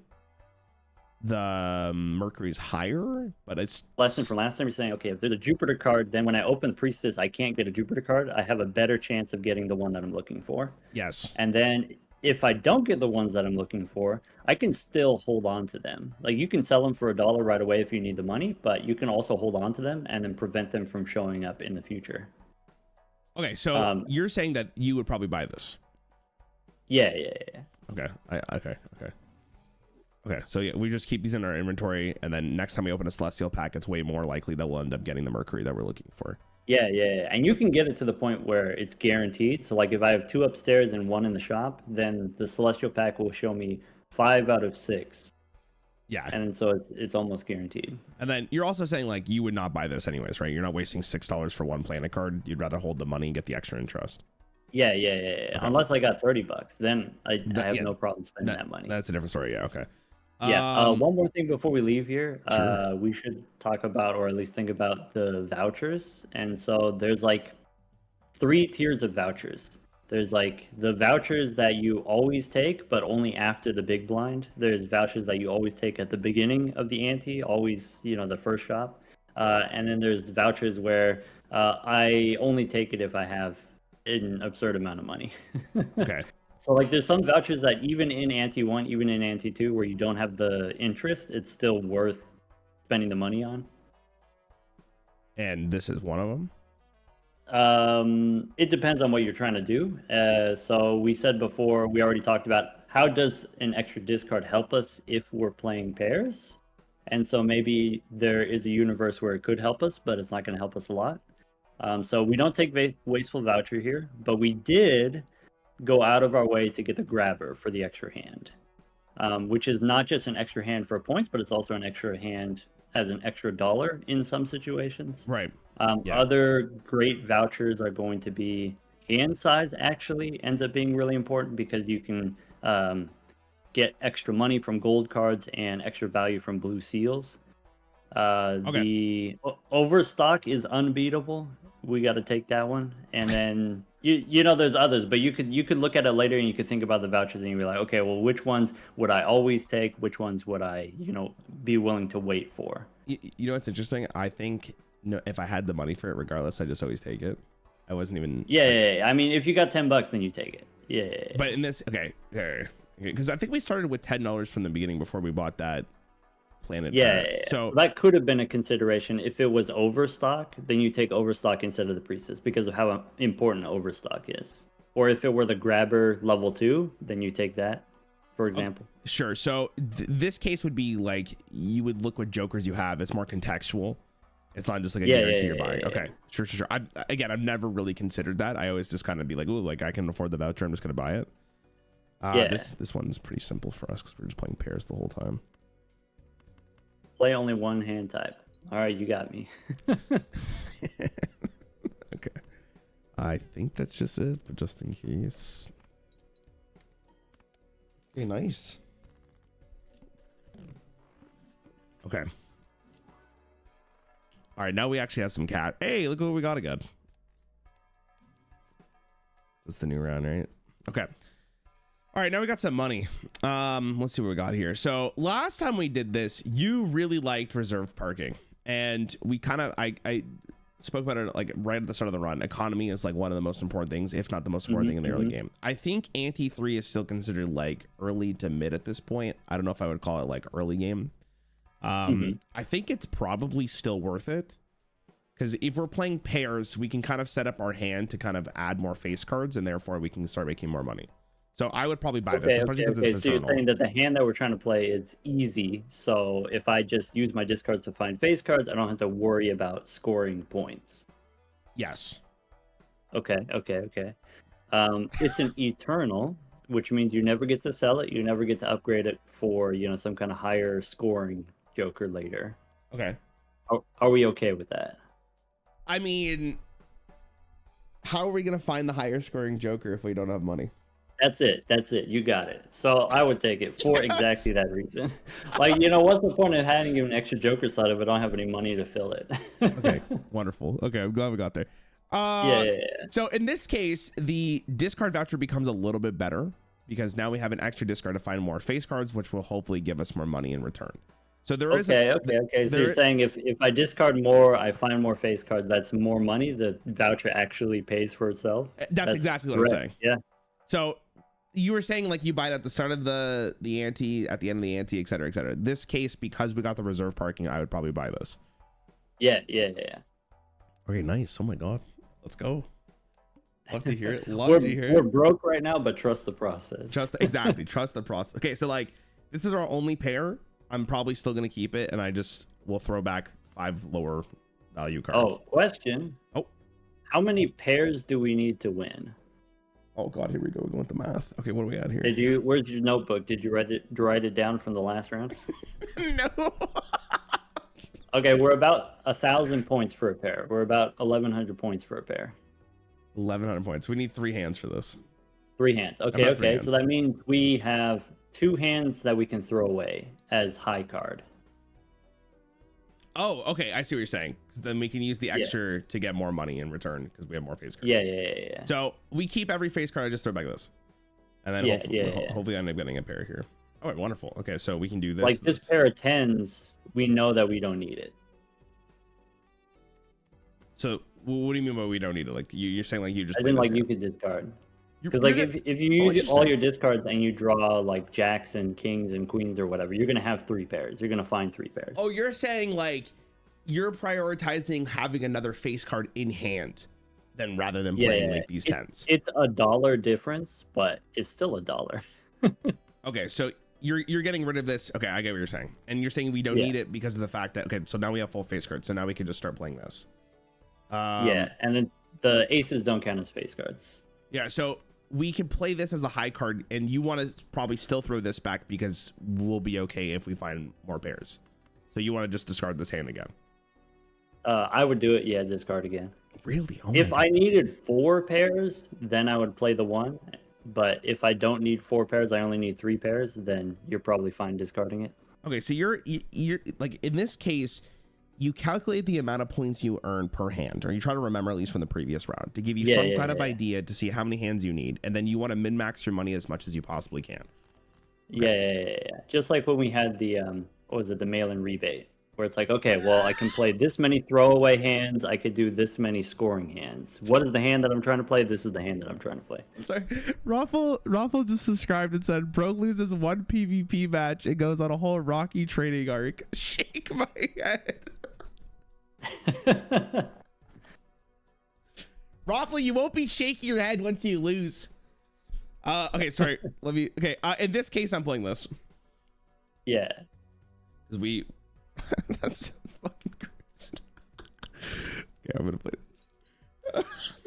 the Mercury's higher, but it's lesson from last time. You're saying, okay, if there's a Jupiter card, then when I open Priestess, I can't get a Jupiter card. I have a better chance of getting the one that I'm looking for. Yes. And then if I don't get the ones that I'm looking for, I can still hold on to them. Like you can sell them for $1 right away if you need the money, but you can also hold on to them and then prevent them from showing up in the future. Okay, so you're saying that you would probably buy this? Yeah. Okay. Okay, so yeah, we just keep these in our inventory, and then next time we open a celestial pack, it's way more likely that we'll end up getting the Mercury that we're looking for. Yeah. And you can get it to the point where it's guaranteed. So like if I have 2 upstairs and 1 in the shop, then the celestial pack will show me 5 out of 6. Yeah. And so it's almost guaranteed. And then you're also saying like you would not buy this anyways, right? You're not wasting $6 for 1 planet card. You'd rather hold the money and get the extra interest. Yeah. Okay. Unless I got $30, then I have no problem spending that money. That's a different story. Yeah. Okay. Yeah. One more thing before we leave here. Sure. We should talk about, or at least think about, the vouchers. And so there's like 3 tiers of vouchers. There's like the vouchers that you always take, but only after the big blind. There's vouchers that you always take at the beginning of the ante, always, the first shop. And then there's vouchers where I only take it if I have an absurd amount of money. Okay. So like there's some vouchers that even in Ante 1, even in Ante 2, where you don't have the interest, it's still worth spending the money on. And this is one of them? It depends on what you're trying to do. So we said before, we already talked about how does an extra discard help us if we're playing pairs? And so maybe there is a universe where it could help us, but it's not going to help us a lot. So we don't take wasteful voucher here, but we did go out of our way to get the grabber for the extra hand, which is not just an extra hand for points, but it's also an extra hand as an extra dollar in some situations. Right. Other great vouchers are going to be hand size. Actually ends up being really important because you can get extra money from gold cards and extra value from blue seals. The overstock is unbeatable. We got to take that one. And then you know there's others, but you could look at it later and you could think about the vouchers and you'd be like, okay, well, which ones would I always take? Which ones would I be willing to wait for? You know what's interesting? I think if I had the money for it, regardless, I just always take it. I wasn't even. Yeah. I mean, if you got $10, then you take it. Yeah. But in this, okay, because I think we started with $10 from the beginning before we bought that planet. Yeah. So that could have been a consideration. If it was overstock, then you take overstock instead of the priestess because of how important overstock is. Or if it were the grabber level 2, then you take that, for example. Sure. So this case would be like you would look what jokers you have. It's more contextual. It's not just like a guarantee you're buying. Okay. Sure. I've never really considered that. I always just kind of be like, oh, like I can afford the voucher. I'm just going to buy it. This one's pretty simple for us because we're just playing pairs the whole time. Play only one hand type. All right, you got me. Okay. I think that's just it, but just in case. Okay, nice. Okay. All right, now we actually have some cat. Hey, look what we got again. That's the new round, right? Okay. All right, now we got some money. Let's see what we got here. So last time we did this, you really liked reserve parking, and we kind of I spoke about it like right at the start of the run. Economy is like one of the most important things, if not the most important thing in the early game. I think Ante 3 is still considered like early to mid at this point. I don't know if I would call it like early game. I think it's probably still worth it because if we're playing pairs, we can kind of set up our hand to kind of add more face cards, and therefore we can start making more money. So I would probably buy this. Okay. So you're saying that the hand that we're trying to play is easy. So if I just use my discards to find face cards, I don't have to worry about scoring points. Yes. Okay. It's an eternal, which means you never get to sell it. You never get to upgrade it for, some kind of higher scoring joker later. Okay. Are we okay with that? I mean, how are we going to find the higher scoring joker if we don't have money? That's it. You got it. So I would take it for exactly that reason. Like, what's the point of having an extra joker slot if I don't have any money to fill it? Okay, wonderful. Okay, I'm glad we got there. Yeah. So in this case, the discard voucher becomes a little bit better because now we have an extra discard to find more face cards, which will hopefully give us more money in return. So there is okay. So you're saying if I discard more, I find more face cards, that's more money. The voucher actually pays for itself. That's exactly what I'm saying. Yeah. So you were saying like you buy it at the start of the ante, at the end of the ante, et cetera, et cetera. This case, because we got the reserve parking, I would probably buy this. Yeah. Okay, nice. Oh my god, let's go. Love to hear it. We're broke right now, but trust the process. Trust the process. Okay, so like this is our only pair. I'm probably still gonna keep it, and we'll throw back 5 lower value cards. Oh, question. How many pairs do we need to win? Oh god, here we go. We're going with the math. Okay, what do we got here? Where's your notebook? Did you write it down from the last round? No. Okay, we're about 1,000 points for a pair. We're about 1,100 points for a pair. 1,100 points. We need 3 hands for this. 3 hands. Okay. So that means we have 2 hands that we can throw away as high card. Oh, okay. I see what you're saying. Then we can use the extra to get more money in return because we have more face cards. Yeah. So we keep every face card. I just throw back this, and then hopefully I end up getting a pair here. All right, wonderful. Okay, so we can do this. Like this pair of 10s, we know that we don't need it. So what do you mean by we don't need it? Like you're saying like you just. I didn't like you could discard. Because like if you use all your discards and you draw like jacks and kings and queens or whatever, you're gonna have 3 pairs. You're gonna find 3 pairs. Oh, you're saying like you're prioritizing having another face card in hand, then rather than playing like these 10s. It's $1 difference, but it's still $1. Okay, so you're getting rid of this. Okay, I get what you're saying, and you're saying we don't need it because of the fact that so now we have full face cards, so now we can just start playing this. Yeah, and then the aces don't count as face cards. Yeah, so we can play this as a high card, and you want to probably still throw this back because we'll be okay if we find more pairs. So you want to just discard this hand again. I would do it. Yeah, discard again. Really? Oh if I needed 4 pairs, then I would play the 1. But if I don't need 4 pairs, I only need 3 pairs, then you're probably fine discarding it. Okay, so you're like in this case, you calculate the amount of points you earn per hand, or you try to remember at least from the previous round to give you some kind of idea to see how many hands you need, and then you want to min-max your money as much as you possibly can. Okay. Yeah. Just like when we had the what was it, the mail-in rebate, where it's like, okay, well, I can play this many throwaway hands, I could do this many scoring hands. What is the hand that I'm trying to play? This is the hand that I'm trying to play. Sorry, Raffle just subscribed and said, "Bro loses 1 PvP match and goes on a whole rocky training arc." Shake my head. Raffle, you won't be shaking your head once you lose. Okay, sorry. Let me. Okay, in this case, I'm playing this. Yeah. Because we. That's fucking crazy. Okay, I'm gonna play this.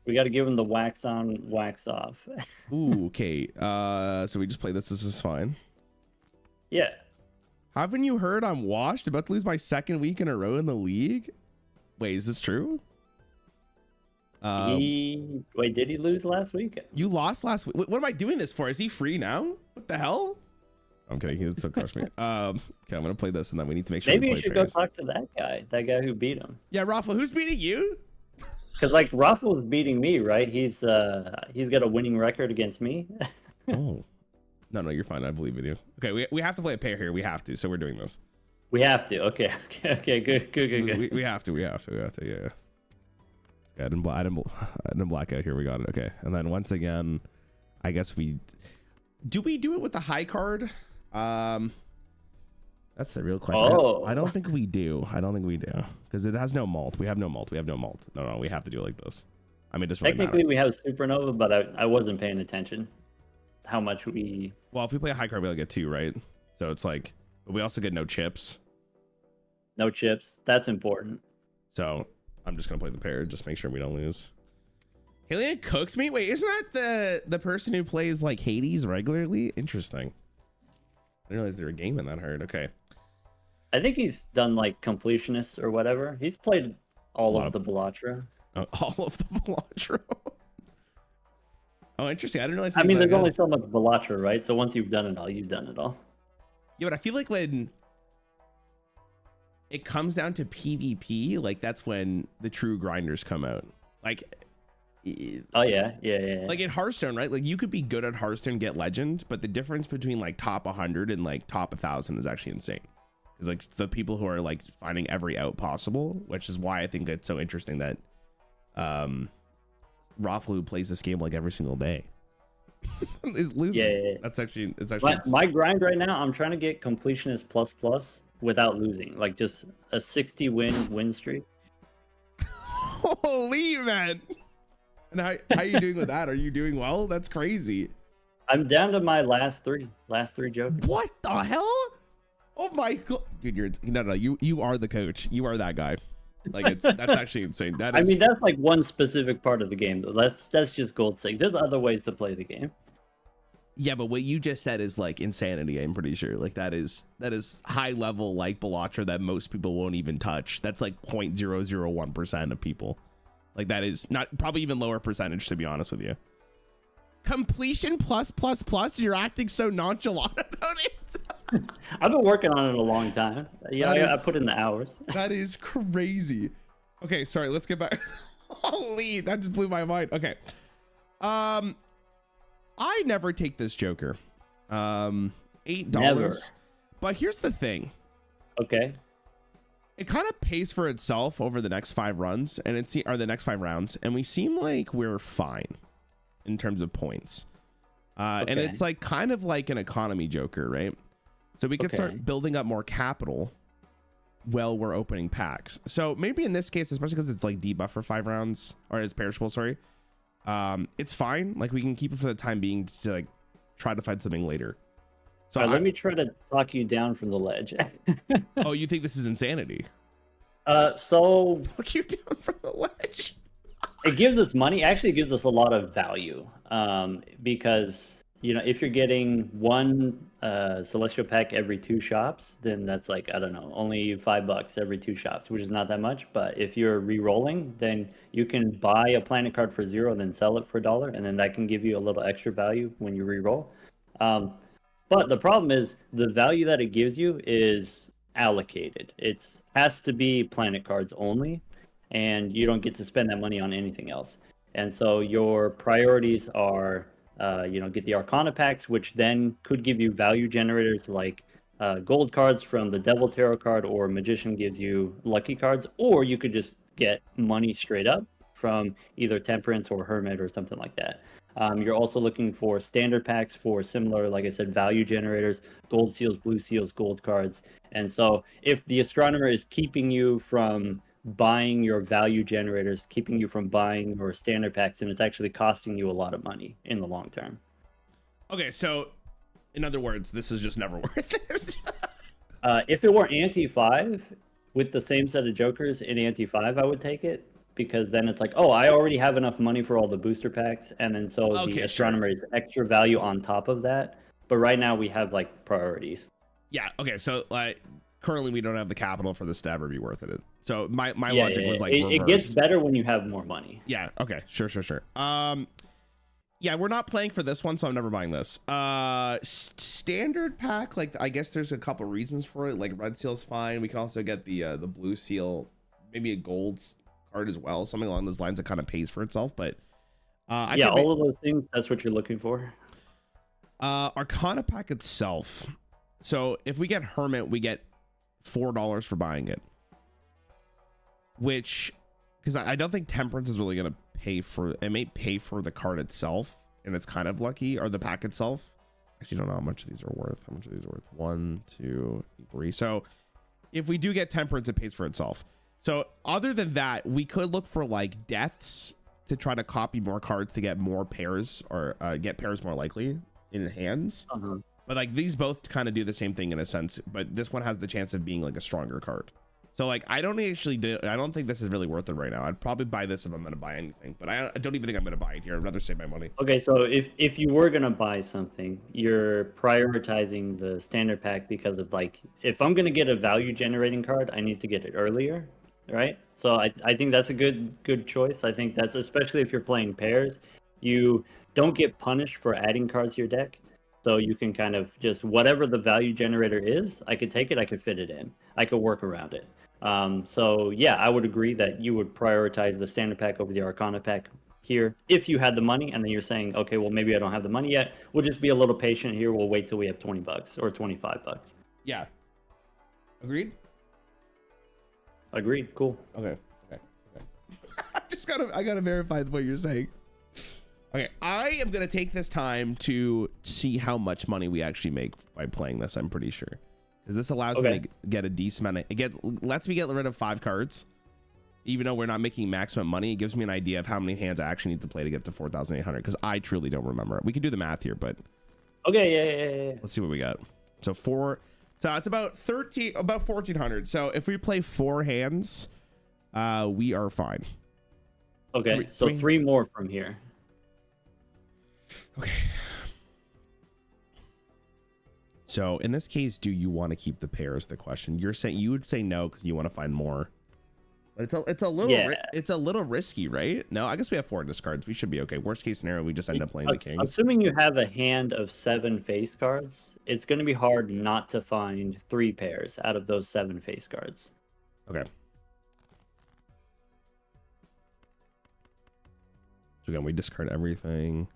We got to give him the wax on, wax off. Ooh, okay. So we just play this. This is fine. Yeah. Haven't you heard I'm washed? About to lose my 2nd week in a row in the league? Wait, is this true? Wait, did he lose last week? You lost last week. What am I doing this for? Is he free now? What the hell? I'm kidding. He would still crush me. Okay, I'm gonna play this, and then we need to make sure. Maybe you should go talk to that guy who beat him. Yeah, Raffle, who's beating you? Because like Raffle's beating me, right? He's got a winning record against me. Oh. No, you're fine. I believe in you. Okay, we have to play a pair here. We have to, so we're doing this. We have to. Okay. Good. We have to. Yeah. I didn't black out here. We got it. Okay, and then once again, I guess we do it with the high card. That's the real question. Oh. I don't think we do. Because it has no malt. We have no malt. No, we have to do it like this. I mean, just really technically we have supernova, but I wasn't paying attention how much we. Well, if we play a high card, we'll get 2, right? So it's like, but we also get no chips. No chips. That's important. So I'm just gonna play the pair, just make sure we don't lose. Haley cooked me. Wait, isn't that the person who plays like Hades regularly? Interesting. I didn't realize they were gaming that hard. Okay. I think he's done like completionist or whatever. He's played all of the Balatro. All of the Balatro. Oh, interesting. I didn't realize. I mean, there's only so much Balatro, right? So once you've done it all, you've done it all. Yeah, but I feel like when it comes down to PvP, like that's when the true grinders come out. Like, oh yeah. Like in Hearthstone, right? Like you could be good at Hearthstone, get legend, but the difference between like top 100 and like top 1,000 is actually insane. Because like the people who are like finding every out possible, which is why I think it's so interesting that Raffle, who plays this game like every single day, is losing. Yeah. It's actually my grind right now. I'm trying to get completionist plus without losing, like just a 60 win streak. Holy man! And how are you doing with that? Are you doing well? That's crazy. I'm down to my last three jokers. What the hell? Oh my god, dude! You are the coach. You are that guy. Like that's actually insane. That is... I mean, that's like one specific part of the game, though. That's just gold sake. There's other ways to play the game. Yeah, but what you just said is like insanity. I'm pretty sure. Like that is high level like Balatro that most people won't even touch. That's like 0.001% of people. Like that is not probably even lower percentage, to be honest with you. Completion plus. You're acting so nonchalant about it. I've been working on it a long time. Yeah, I put in the hours. That is crazy. Okay, sorry. Let's get back. Holy, that just blew my mind. Okay. I never take this Joker. $8. Never. But here's the thing. Okay. it kind of pays for itself over the next 5 runs, and the next 5 rounds, and we seem like we're fine in terms of points. And it's like kind of like an economy joker, right? So we could start building up more capital while we're opening packs. So maybe in this case, especially because it's like debuff for 5 rounds, or it's perishable, sorry. It's fine. Like we can keep it for the time being to like try to find something later. So let me try to talk you down from the ledge. Oh, you think this is insanity? So talk you down from the ledge. It gives us money. Actually, it gives us a lot of value. Because if you're getting one celestial pack every 2 shops, then that's like, I don't know, only $5 every 2 shops, which is not that much. But if you're re-rolling, then you can buy a planet card for 0 and then sell it for $1, and then that can give you a little extra value when you re-roll. But the problem is the value that it gives you is allocated. It has to be planet cards only, and you don't get to spend that money on anything else. And so your priorities are, get the Arcana packs, which then could give you value generators like gold cards from the Devil Tarot card, or Magician gives you lucky cards, or you could just get money straight up from either Temperance or Hermit or something like that. You're also looking for standard packs for similar, like I said, value generators, gold seals, blue seals, gold cards. And so if the astronomer is keeping you from buying your value generators, keeping you from buying your standard packs, and it's actually costing you a lot of money in the long term. Okay, so in other words, this is just never worth it. If it were anti-5 with the same set of jokers in anti-5, I would take it. Because then it's like, oh, I already have enough money for all the booster packs, and then so the astronomer is extra value on top of that. But right now we have like priorities. Yeah. Okay. So like currently we don't have the capital for this to ever be worth it. So my logic was like it gets better when you have more money. Yeah. Okay. Sure. Yeah, we're not playing for this one, so I'm never buying this. Standard pack, like I guess there's a couple reasons for it. Like red seal's fine. We can also get the blue seal, maybe a gold card as well, something along those lines that kind of pays for itself. But all of those things, that's what you're looking for. Arcana pack itself, so if we get Hermit, we get $4 for buying it, which, because I don't think Temperance is really going to pay for it. May pay for the card itself, and it's kind of lucky, or the pack itself. Actually, don't know how much these are worth. How much are these worth? 1, 2, 3. So if we do get Temperance, it pays for itself. So other than that, we could look for like deaths to try to copy more cards to get more pairs, or get pairs more likely in hands. But like these both kind of do the same thing in a sense, but this one has the chance of being like a stronger card. So like I don't think this is really worth it right now. I'd probably buy this if I'm gonna buy anything, but I don't even think I'm gonna buy it here. I'd rather save my money. Okay, so if you were gonna buy something, you're prioritizing the standard pack because of like, if I'm gonna get a value generating card, I need to get it earlier. Right, so I think that's a good choice. I think that's, especially if you're playing pairs, you don't get punished for adding cards to your deck, so you can kind of just, whatever the value generator is, I could take it, I could fit it in, I could work around it. So yeah, I would agree that you would prioritize the standard pack over the Arcana pack here if you had the money, and then you're saying, okay, well maybe I don't have the money yet, we'll just be a little patient here, we'll wait till we have $20 or $25. Yeah, agreed. Agreed. Cool. Okay. I gotta verify what you're saying. Okay, I am gonna take this time to see how much money we actually make by playing this. I'm pretty sure, because this allows me to get a decent amount. Lets me get rid of 5 cards, even though we're not making maximum money. It gives me an idea of how many hands I actually need to play to get to 4,800. Because I truly don't remember. We can do the math here, but okay, yeah. Let's see what we got. So it's about 1,400. So if we play 4 hands, we are fine. Okay, so 3 more from here. Okay. So in this case, do you want to keep the pair is the question. You're saying you would say no because you want to find more. But it's a little risky, right? No, I guess we have 4 discards. We should be okay. Worst case scenario, we just end up playing the king. Assuming you have a hand of 7 face cards, it's going to be hard not to find 3 pairs out of those 7 face cards. Okay. So again, we discard everything.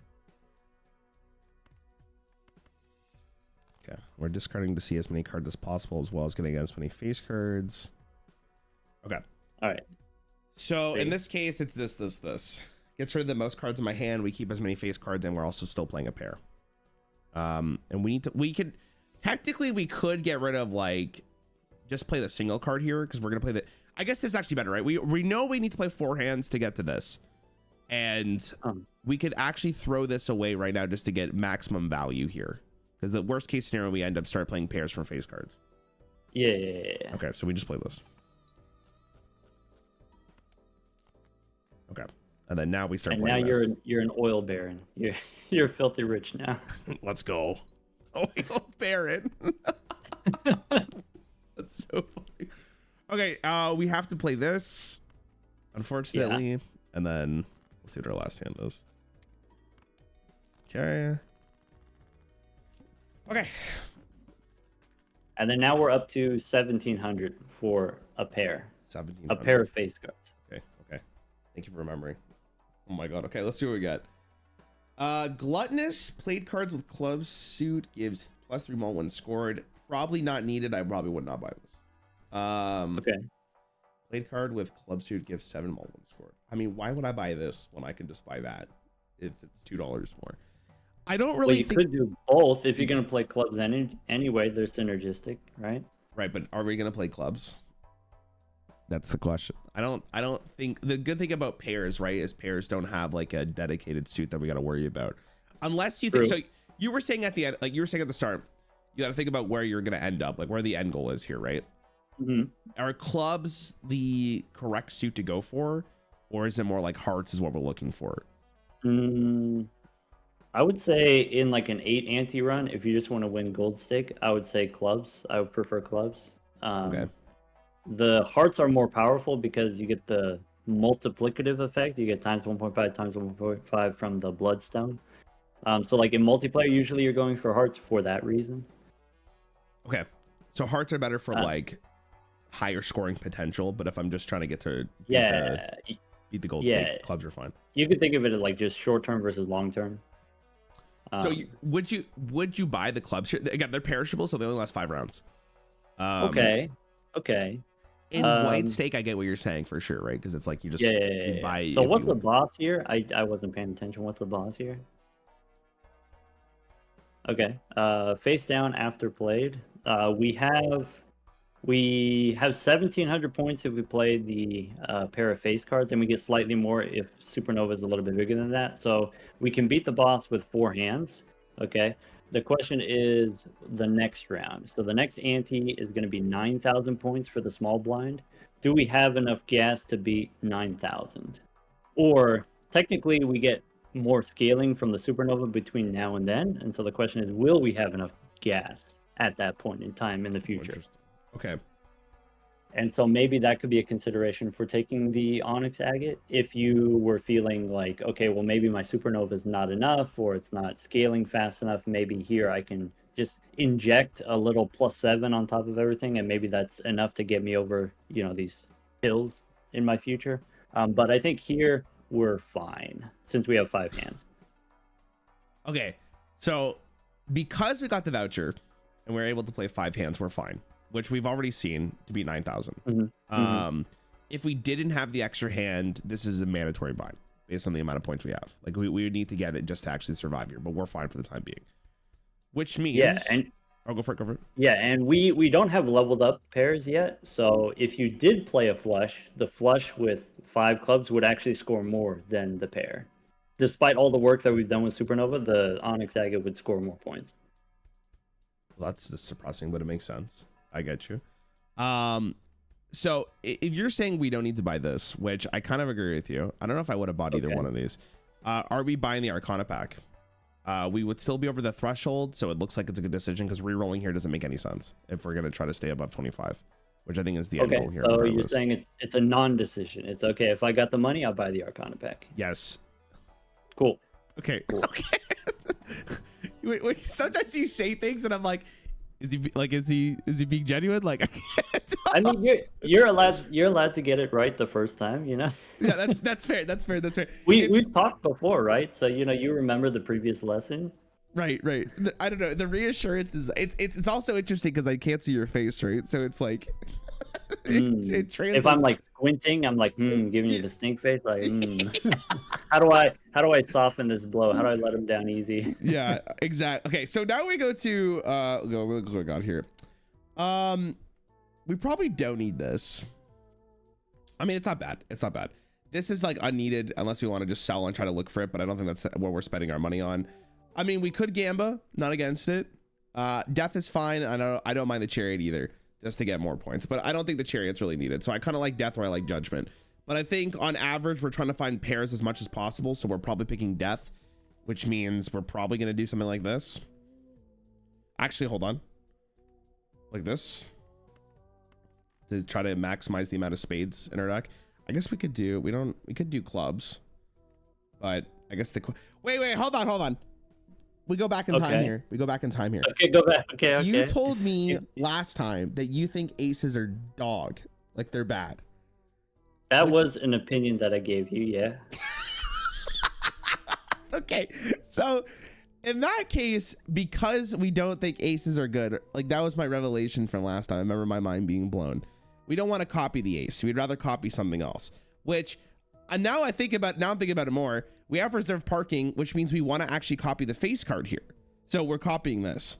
Okay, we're discarding to see as many cards as possible, as well as getting as many face cards. Okay. All right. So in this case, it's this. Gets rid of the most cards in my hand. We keep as many face cards, and we're also still playing a pair. And we could get rid of like just play the single card here because we're gonna play the. I guess this is actually better, right? We know we need to play 4 hands to get to this, and we could actually throw this away right now just to get maximum value here. Because the worst case scenario, we end up start playing pairs from face cards. Yeah. Okay, so we just play this. Okay. And then now we start and playing now this. you're an oil baron. You're filthy rich now. Let's go. Oil baron. That's so funny. Okay, we have to play this, unfortunately. Yeah. And then let's see what our last hand is. Okay. And then now we're up to 1,700 for a pair. 1,700. A pair of face cards. Okay. Thank you for remembering. Oh my god. Okay, let's see what we got. Gluttonous played cards with club suit gives +3 mult when scored. Probably not needed. I probably would not buy this. Okay. Played card with club suit gives 7 mult when scored. I mean, why would I buy this when I can just buy that if it's $2 more? I don't really. Well, you could do both if you're gonna play clubs anyway. They're synergistic, right? Right, but are we gonna play clubs? That's the question. I don't think the good thing about pairs, right, is pairs don't have like a dedicated suit that we got to worry about, unless you think. So you were saying at the end, like you were saying at the start, you got to think about where you're gonna end up, like where the end goal is here, right? Mm-hmm. Are clubs the correct suit to go for, or is it more like hearts is what we're looking for? I would say in like an 8 ante run, if you just want to win gold stake, I would say clubs. I would prefer clubs. Okay. The hearts are more powerful because you get the multiplicative effect. You get times 1.5 times 1.5 from the bloodstone. So like in multiplayer, usually you're going for hearts for that reason. Okay. So hearts are better for like higher scoring potential, but if I'm just trying to get to beat the gold stake, clubs are fine. You could think of it as like just short term versus long term. So would you buy the clubs here? Again, they're perishable, so they only last 5 rounds. Okay. In white stake, I get what you're saying for sure, right? Because it's like you just you buy. So what's the boss here? I wasn't paying attention. What's the boss here? Okay. Face down after played. We have 1,700 points if we play the pair of face cards, and we get slightly more if Supernova is a little bit bigger than that. So we can beat the boss with 4 hands. Okay. The question is the next round. So the next ante is going to be 9,000 points for the small blind. Do we have enough gas to beat 9,000? Or technically we get more scaling from the Supernova between now and then. And so the question is, will we have enough gas at that point in time in the future? Okay. And so maybe that could be a consideration for taking the Onyx Agate if you were feeling like, okay, well, maybe my Supernova is not enough or it's not scaling fast enough. Maybe here I can just inject a little +7 on top of everything, and maybe that's enough to get me over, these hills in my future. But I think here we're fine since we have 5 hands. Okay, so because we got the voucher and we're able to play 5 hands, we're fine. Which we've already seen to be 9,000. Mm-hmm. If we didn't have the extra hand, this is a mandatory buy based on the amount of points we have. Like we would need to get it just to actually survive here, but we're fine for the time being. Which means, I'll go for it. Yeah, and we don't have leveled up pairs yet. So if you did play a flush, the flush with 5 clubs would actually score more than the pair. Despite all the work that we've done with Supernova, the Onyx Agate would score more points. Well, that's just surprising, but it makes sense. I get you. So if you're saying we don't need to buy this, which I kind of agree with you, I don't know if I would have bought either one of these. Are we buying the Arcana pack? We would still be over the threshold, so it looks like it's a good decision because re-rolling here doesn't make any sense if we're going to try to stay above 25, which I think is the end goal here. So you're saying it's a non-decision. It's okay if I got the money, I'll buy the Arcana pack. Yes. Cool. Okay. Wait, sometimes you say things and I'm like, is he being genuine? Like, I mean, you're allowed to get it right the first time, Yeah, that's fair. That's fair. We've talked before, right? So you remember the previous lesson. Right. I don't know. The reassurance is it's also interesting because I can't see your face, right? So it's like it translates. If I'm like squinting, I'm like, giving you the stink face. Like, how do I soften this blow? How do I let him down easy? Yeah, exactly. Okay, so now we go to what we got here. We probably don't need this. I mean, it's not bad. It's not bad. This is like unneeded unless we want to just sell and try to look for it, but I don't think that's what we're spending our money on. I mean, we could Gamba, not against it. Death is fine. I don't mind the Chariot either, just to get more points, but I don't think the Chariot's really needed. So I kind of like Death or I like Judgment. But I think on average, we're trying to find pairs as much as possible. So we're probably picking Death, which means we're probably going to do something like this. Actually, hold on. Like this. To try to maximize the amount of spades in our deck. I guess we could do, we could do clubs. But I guess wait, hold on. We go back in time here. Okay, go back. Okay. You told me last time that you think aces are dog. Like they're bad. That was an opinion that I gave you, yeah. Okay, so in that case, because we don't think aces are good, like that was my revelation from last time. I remember my mind being blown. We don't want to copy the ace. We'd rather copy something else, which now I'm thinking about it more. We have reserved parking, which means we want to actually copy the face card here. So we're copying this.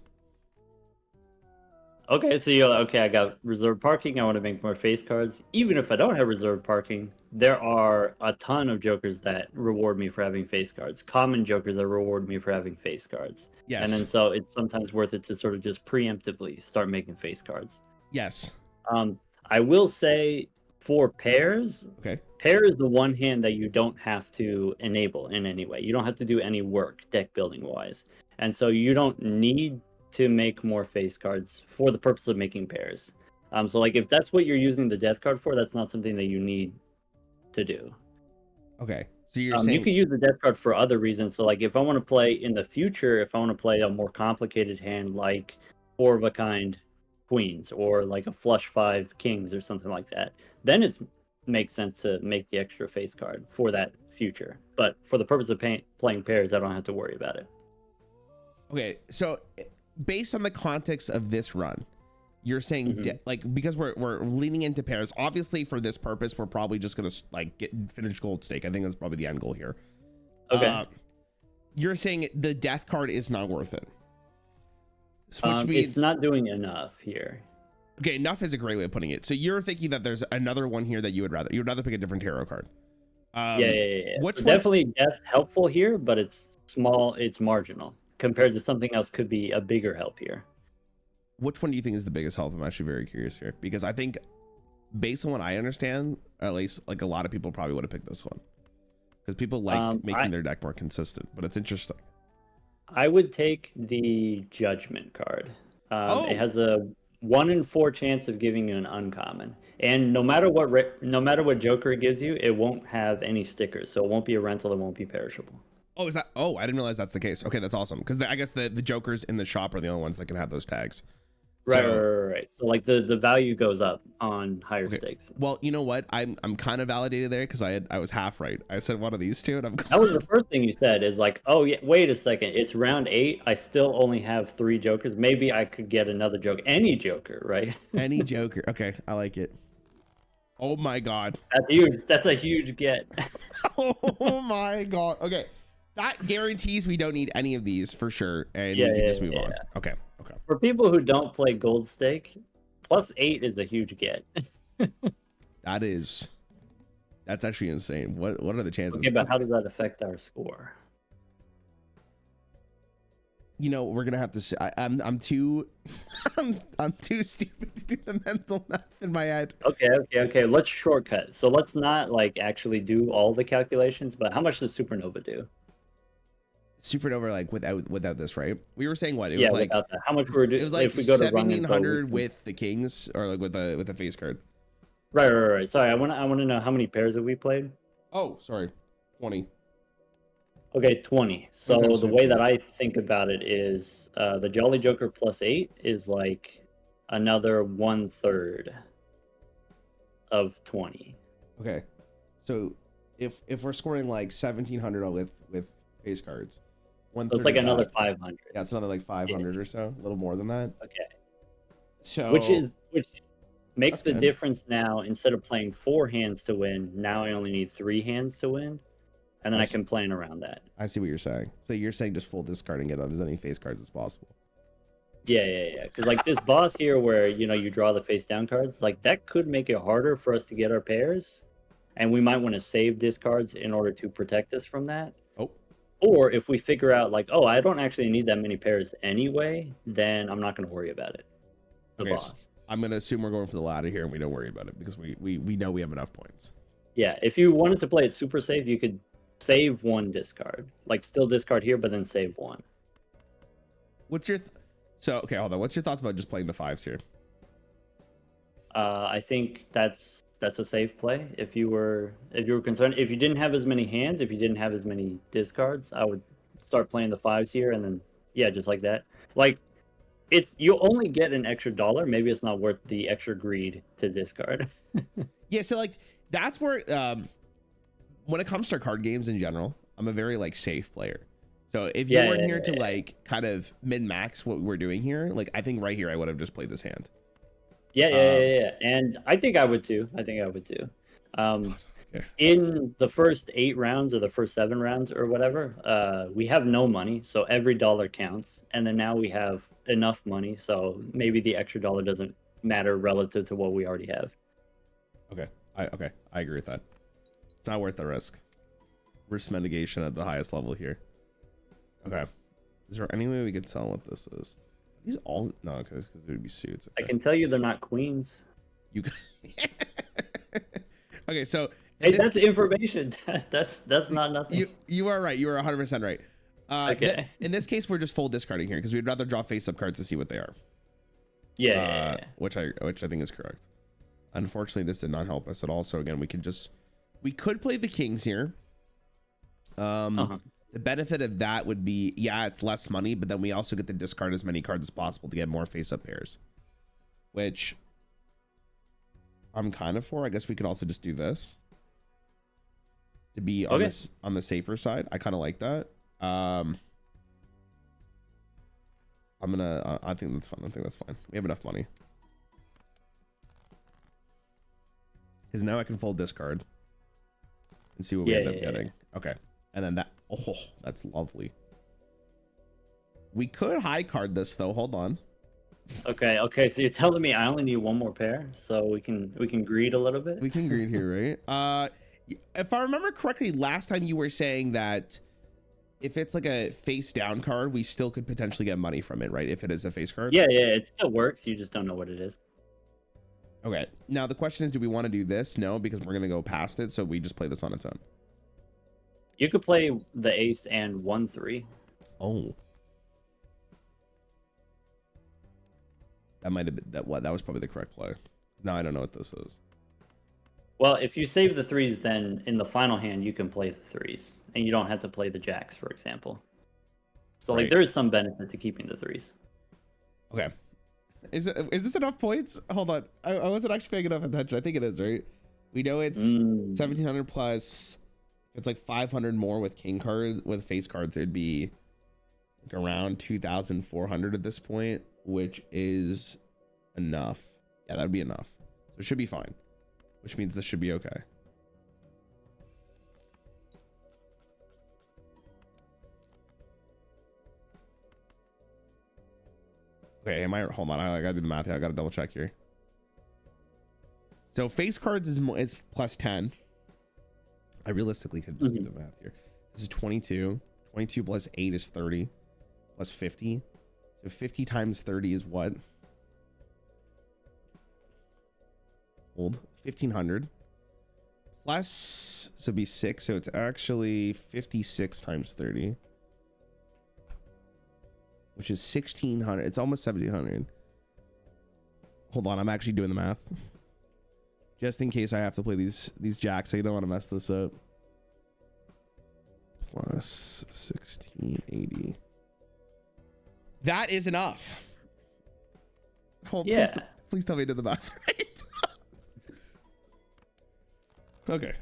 Okay, so you're okay. I got reserved parking. I want to make more face cards. Even if I don't have reserved parking, there are a ton of jokers that reward me for having face cards. Common jokers that reward me for having face cards. Yes. And then so it's sometimes worth it to sort of just preemptively start making face cards. Yes. I will say for pairs, okay, pair is the one hand that you don't have to enable in any way. You don't have to do any work deck building wise. And so you don't need to make more face cards for the purpose of making pairs. So like if that's what you're using the death card for, that's not something that you need to do. Okay. So you're saying you can use the death card for other reasons. So like if I want to play in the future, if I want to play a more complicated hand like 4 of a kind queens or like a flush 5 kings or something like that, then it makes sense to make the extra face card for that future. But for the purpose of playing pairs, I don't have to worry about it. Okay, so based on the context of this run, you're saying like because we're leaning into pairs. Obviously, for this purpose, we're probably just gonna like finish gold stake. I think that's probably the end goal here. Okay. You're saying the death card is not worth it. Which means it's not doing enough here. Okay, enough is a great way of putting it. So you're thinking that there's another one here that you'd rather pick a different tarot card. Yeah. So definitely death helpful here, but it's small. It's marginal compared to something else. Could be a bigger help here. Which one do you think is the biggest help? I'm actually very curious here because I think, based on what I understand, at least like a lot of people probably would have picked this one because people like making their deck more consistent. But it's interesting. I would take the Judgment card. It has a 1 in 4 chance of giving you an uncommon, and no matter what Joker it gives you, it won't have any stickers, so it won't be a rental. It won't be perishable. Oh, is that? Oh, I didn't realize that's the case. Okay, that's awesome because I guess the Jokers in the shop are the only ones that can have those tags. Right. So like the value goes up on higher stakes. Well, you know what? I'm kind of validated there because I was half right. I said one of these two, and that was the first thing you said is like, oh yeah, wait a second, it's round 8. I still only have 3 jokers. Maybe I could get another joker. Any joker, right? Any joker. Okay, I like it. Oh my god. That's huge. That's a huge get. Oh my god. Okay. That guarantees we don't need any of these for sure, and we can just move on. Okay. For people who don't play gold stake, +8 is a huge get. That's actually insane. What are the chances? Okay, but how does that affect our score? You know, we're gonna have to see. I'm too I'm too stupid to do the mental math in my head. Okay. Let's shortcut. So let's not like actually do all the calculations. But how much does Supernova do? Supernova, like without this, right? We were saying what it was like. Without that. How much we're doing? It was like if we go to 1,700 with the kings, or like with the face card. Right. Sorry, I want to know how many pairs have we played? Oh, sorry, 20. Okay, 20. So the way that I think about it is the Jolly Joker +8 is like another 1/3 of 20. Okay, so if we're scoring like 1,700 with face cards, 1 So it's like another 500. Yeah, it's another like 500 or so, a little more than that. Okay. So Which makes the good. difference now. Instead of playing 4 hands to win, now I only need 3 hands to win, and then I can plan around that. I see what you're saying. So you're saying just full discard and get as many face cards as possible. Yeah. Because like this boss here, where you draw the face down cards, like that could make it harder for us to get our pairs, and we might want to save discards in order to protect us from that. Oh. Or if we figure out like, oh, I don't actually need that many pairs anyway, then I'm not going to worry about it. The boss. So I'm going to assume we're going for the ladder here and we don't worry about it because we know we have enough points. Yeah, if you wanted to play it super safe, you could save 1 discard. Like still discard here, but then save 1. What's your okay, hold on. What's your thoughts about just playing the 5s here? I think that's a safe play. If you were concerned, if you didn't have as many hands, if you didn't have as many discards, I would start playing the 5s here, and then just like that. Like you'll only get an extra $1. Maybe it's not worth the extra greed to discard. Yeah, so like that's where when it comes to card games in general, I'm a very like safe player. So if you weren't here to like kind of min-max what we're doing here, like I think right here I would have just played this hand. Yeah. And I think I would too. In the first 8 rounds or the first 7 rounds or whatever, we have no money, so every $1 counts. And then now we have enough money, so maybe the extra $1 doesn't matter relative to what we already have. Okay, I agree with that. It's not worth the risk. Risk mitigation at the highest level here. Okay, is there any way we could tell what this is? These all no, because it would be suits. Okay. I can tell you they're not queens. You okay? So hey, that's information. That's not nothing. You are right. You are 100% right. Okay. In this case, we're just full discarding here because we'd rather draw face-up cards to see what they are. Yeah. Which I think is correct. Unfortunately, this did not help us at all. So again, we could play the kings here. The benefit of that would be, it's less money, but then we also get to discard as many cards as possible to get more face-up pairs, which I'm kind of for. I guess we could also just do this to be on the safer side. I kind of like that. I think that's fun. I think that's fine. We have enough money. Because now I can full discard and see what we end up getting. Okay. And then that's lovely. We could high card this though. Hold on. Okay. So you're telling me I only need 1 more pair, so we can greed a little bit. We can greed here, right? If I remember correctly, last time you were saying that if it's like a face down card, we still could potentially get money from it, right? If it is a face card. Yeah, it still works. You just don't know what it is. Okay. Now the question is, do we want to do this? No, because we're gonna go past it, so we just play this on its own. You could play the ace and 1-3. Oh. That might have been that was probably the correct play. Now I don't know what this is. Well, if you save the 3s, then in the final hand you can play the 3s, and you don't have to play the jacks, for example. So like there is some benefit to keeping the 3s. Okay. Is this enough points? Hold on. I wasn't actually paying enough attention. I think it is, right? We know it's 1,700 plus. It's like 500 more with king cards. With face cards, it'd be like around 2,400 at this point, which is enough. Yeah, that would be enough. So it should be fine, which means this should be okay. Okay, hold on. I gotta do the math here. I gotta double check here. So face cards is plus 10. I realistically could just do the math here. This is 22. 22 plus 8 is 30. Plus 50. So 50 times 30 is what? Hold. 1,500. Plus, so it'd be 6. So it's actually 56 times 30. Which is 1,600. It's almost 1,700. Hold on, I'm actually doing the math. Just in case I have to play these jacks, so you don't want to mess this up. Plus 1,680. That is enough. Please tell me I did the math right. Okay.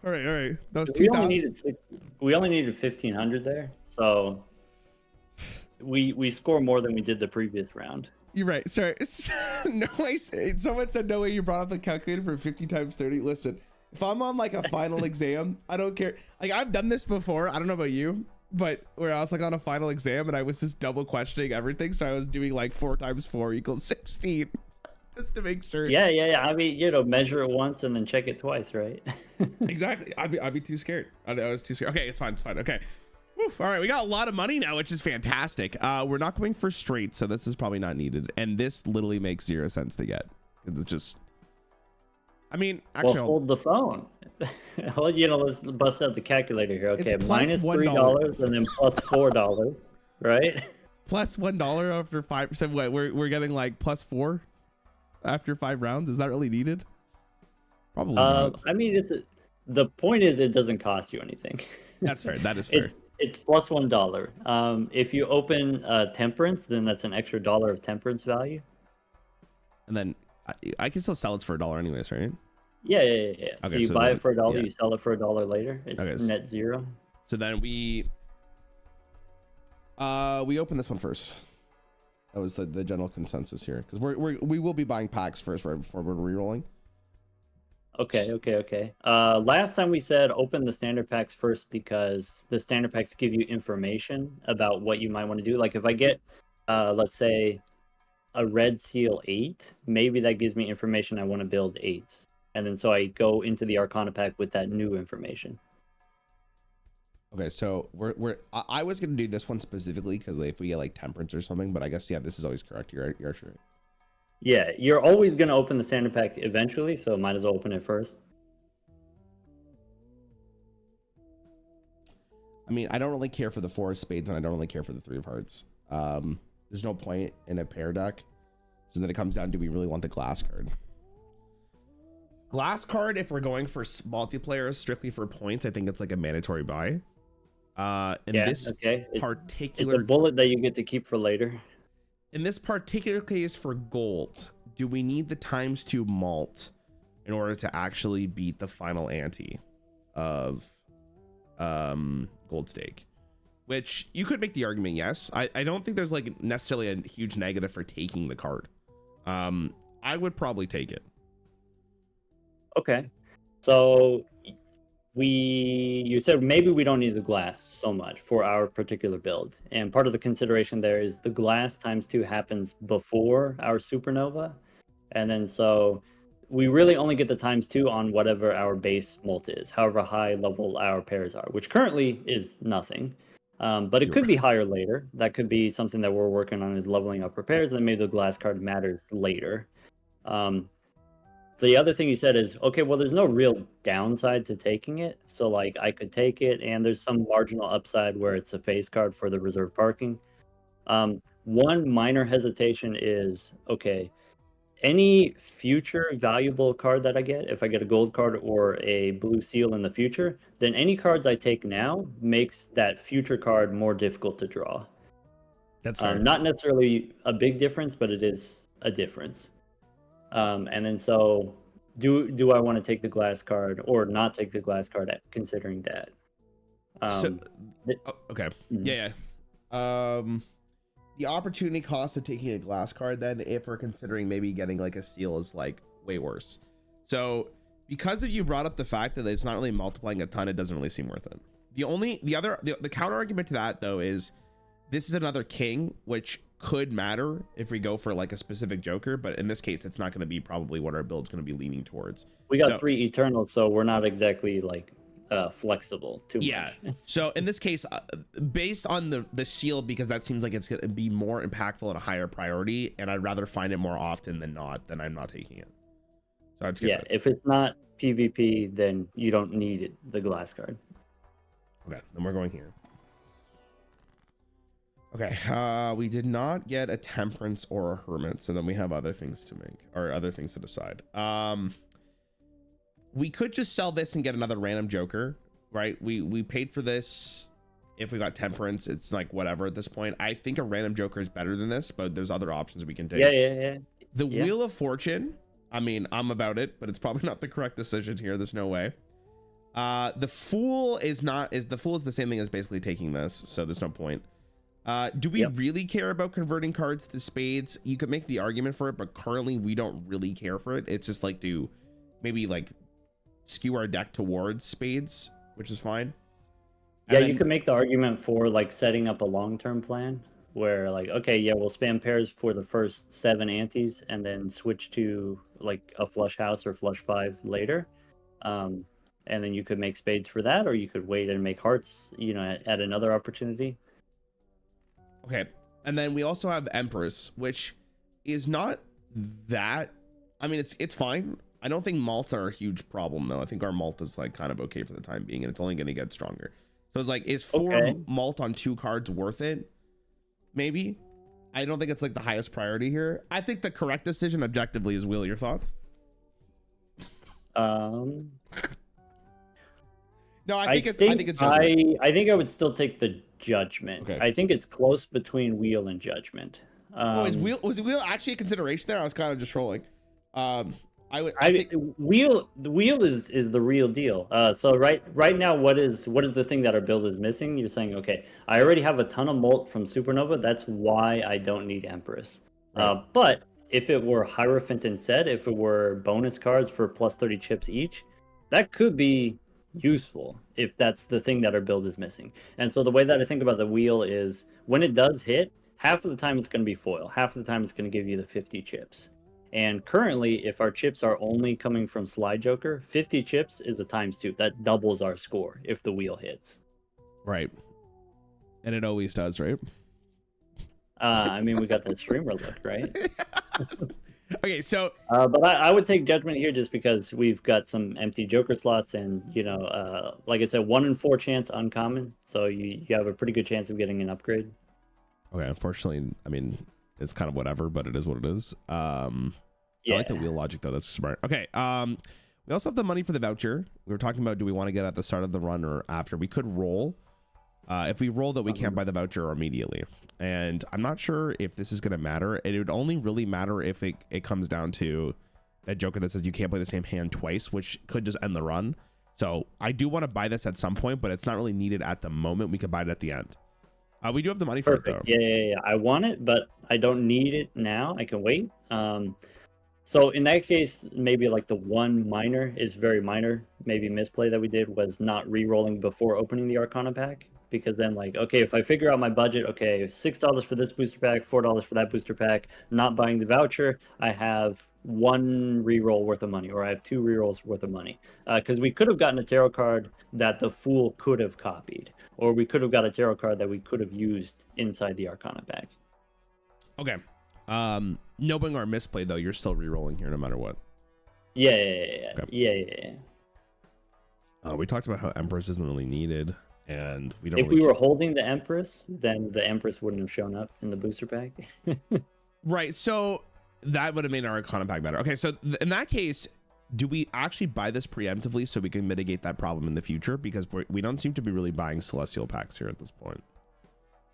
All right. That was 2,000. We only needed 1,500 there, so we score more than we did the previous round. You're right. Sorry. No way. Someone said no way you brought up the calculator for 50 times 30. Listen, if I'm on like a final exam, I don't care. Like I've done this before. I don't know about you, but where I was like on a final exam and I was just double questioning everything. So I was doing like 4 times 4 equals 16 just to make sure. Yeah. I mean, measure it once and then check it twice, right? Exactly. I'd be too scared. I was too scared. Okay, it's fine. Okay. Oof, all right, we got a lot of money now, which is fantastic. We're not going for straight, so this is probably not needed. And this literally makes 0 sense to get. It's just, I mean, actually, well, hold the phone. Well, let's bust out the calculator here. Okay, it's minus $3 and then plus $4, right? Plus $1 after 5. So what? We're getting like plus 4 after 5 rounds. Is that really needed? Probably not. I mean, the point is it doesn't cost you anything. That's fair. That is fair. It's plus $1. If you open temperance, then that's an extra $1 of temperance value. And then I can still sell it for $1 anyways, right? Yeah. Okay, so you buy it for $1, you sell it for $1 later. It's net 0. So then we open this one first. That was the general consensus here, because we will be buying packs first right before we're re-rolling. Okay. Last time we said open the standard packs first because the standard packs give you information about what you might want to do. Like if I get, let's say, a red seal 8, maybe that gives me information I want to build 8s. And then so I go into the Arcana pack with that new information. Okay, so I was going to do this one specifically because if we get like temperance or something, but I guess, yeah, this is always correct. You're sure. Yeah, you're always going to open the standard pack eventually, so might as well open it first. I mean, I don't really care for the 4 of spades, and I don't really care for the 3 of hearts. There's no point in a pair deck. So then it comes down to, do we really want the glass card? Glass card, if we're going for multiplayer strictly for points, I think it's like a mandatory buy. It's a bullet that you get to keep for later. In this particular case for gold, do we need the ×2 malt in order to actually beat the final ante of gold stake? Which you could make the argument, yes. I don't think there's like necessarily a huge negative for taking the card. I would probably take it. Okay. So you said maybe we don't need the glass so much for our particular build, and part of the consideration there is the glass ×2 happens before our supernova, and then so we really only get the ×2 on whatever our base mult is, however high level our pairs are, which currently is nothing, but it could be higher later. That could be something that we're working on, is leveling up our pairs, and maybe the glass card matters later. The other thing you said is, okay, well, there's no real downside to taking it. So, like, I could take it, and there's some marginal upside where it's a face card for the reserve parking. One minor hesitation is, okay, any future valuable card that I get, if I get a gold card or a blue seal in the future, then any cards I take now makes that future card more difficult to draw. That's fair. Not necessarily a big difference, but it is a difference. And then so do I want to take the glass card or not take the glass card considering that? Okay. Mm-hmm. Yeah. The opportunity cost of taking a glass card, then, if we're considering maybe getting like a seal, is like way worse. So because you brought up the fact that it's not really multiplying a ton, it doesn't really seem worth it. The counter argument to that though is this is another king, which could matter if we go for like a specific joker, but in this case it's not going to be probably what our build's going to be leaning towards. We got 3 eternals, so we're not exactly like flexible too much. So in this case, based on the seal, because that seems like it's going to be more impactful and a higher priority, and I'd rather find it more often than not, then I'm not taking it. So that's good. Yeah, if it's not PvP, then you don't need the glass card. Okay, then we're going here. Okay, we did not get a temperance or a hermit, so then we have other things to make, or other things to decide. We could just sell this and get another random joker, right? We paid for this. If we got temperance, it's like whatever at this point. I think a random joker is better than this, but there's other options we can take. Yeah. The Wheel of Fortune, I mean, I'm about it, but it's probably not the correct decision here. There's no way. The Fool is the same thing as basically taking this, so there's no point. Do we really care about converting cards to spades? You could make the argument for it, but currently we don't really care for it. It's just like to maybe like skew our deck towards spades, which is fine. Yeah, you could make the argument for like setting up a long-term plan where like, okay, yeah, we'll spam pairs for the first 7 antes and then switch to like a flush house or flush 5 later. And then you could make spades for that, or you could wait and make hearts, at another opportunity. Okay. And then we also have Empress, which is not that, I mean, it's fine. I don't think malts are a huge problem though. I think our malt is like kind of okay for the time being, and it's only going to get stronger. So it's like, is 4 malt on 2 cards worth it? Maybe. I don't think it's like the highest priority here. I think the correct decision objectively is Will. Your thoughts? No, I think it's judgment. I think I would still take the judgment. Okay. I think it's close between wheel and judgment. Was wheel actually a consideration there? I was kind of just trolling. The wheel is the real deal. So right now, what is the thing that our build is missing? You're saying, okay, I already have a ton of molt from Supernova. That's why I don't need Empress. Right. But if it were Hierophant instead, if it were bonus cards for plus 30 chips each, that could be useful if that's the thing that our build is missing. And so the way that I think about the wheel is when it does hit, half of the time it's going to be foil. Half of the time it's going to give you the 50 chips. And currently, if our chips are only coming from Slide Joker, 50 chips is a ×2. That doubles our score if the wheel hits. Right. And it always does, right? I mean, we got that streamer look, right? Okay, so but I would take judgment here just because we've got some empty Joker slots, and like I said, 1 in 4 chance uncommon, so you have a pretty good chance of getting an upgrade. Okay, unfortunately, I mean, it's kind of whatever, but it is what it is. Yeah. I like the wheel logic though. That's smart. Okay. We also have the money for the voucher. We were talking about, do we want to get at the start of the run or after? We could roll. If we roll that, we can't buy the voucher immediately. And I'm not sure if this is going to matter. It would only really matter if it comes down to a Joker that says you can't play the same hand twice, which could just end the run. So I do want to buy this at some point, but it's not really needed at the moment. We could buy it at the end. We do have the money for it though. Yeah. I want it, but I don't need it now. I can wait. So in that case, maybe like the one minor is very minor. Maybe misplay that we did was not re-rolling before opening the Arcana pack. Because then like, okay, if I figure out my budget, okay, $6 for this booster pack, $4 for that booster pack, not buying the voucher, I have 1 re-roll worth of money, or I have 2 re-rolls worth of money. Because we could have gotten a tarot card that the Fool could have copied, or we could have got a tarot card that we could have used inside the Arcana pack. Okay. Knowing our misplay though, you're still re-rolling here no matter what. Yeah. Okay. Yeah. We talked about how Empress isn't really needed, and we don't. If we were holding the Empress, then the Empress wouldn't have shown up in the booster pack. Right. So that would have made our Arcana pack better. Okay. So in that case, do we actually buy this preemptively so we can mitigate that problem in the future? Because we don't seem to be really buying Celestial packs here at this point.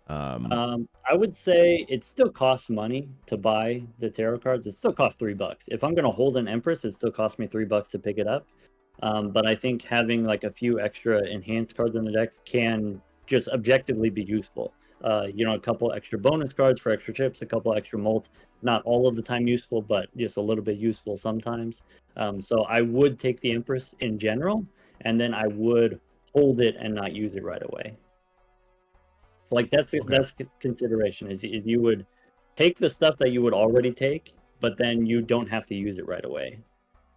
I would say it still costs money to buy the tarot cards. It still costs $3. If I'm going to hold an Empress, it still costs me $3 to pick it up. But I think having like a few extra enhanced cards in the deck can just objectively be useful. A couple extra bonus cards for extra chips, a couple extra molt, not all of the time useful, but just a little bit useful sometimes. So I would take the Empress in general, and then I would hold it and not use it right away. So like that's consideration is you would take the stuff that you would already take, but then you don't have to use it right away.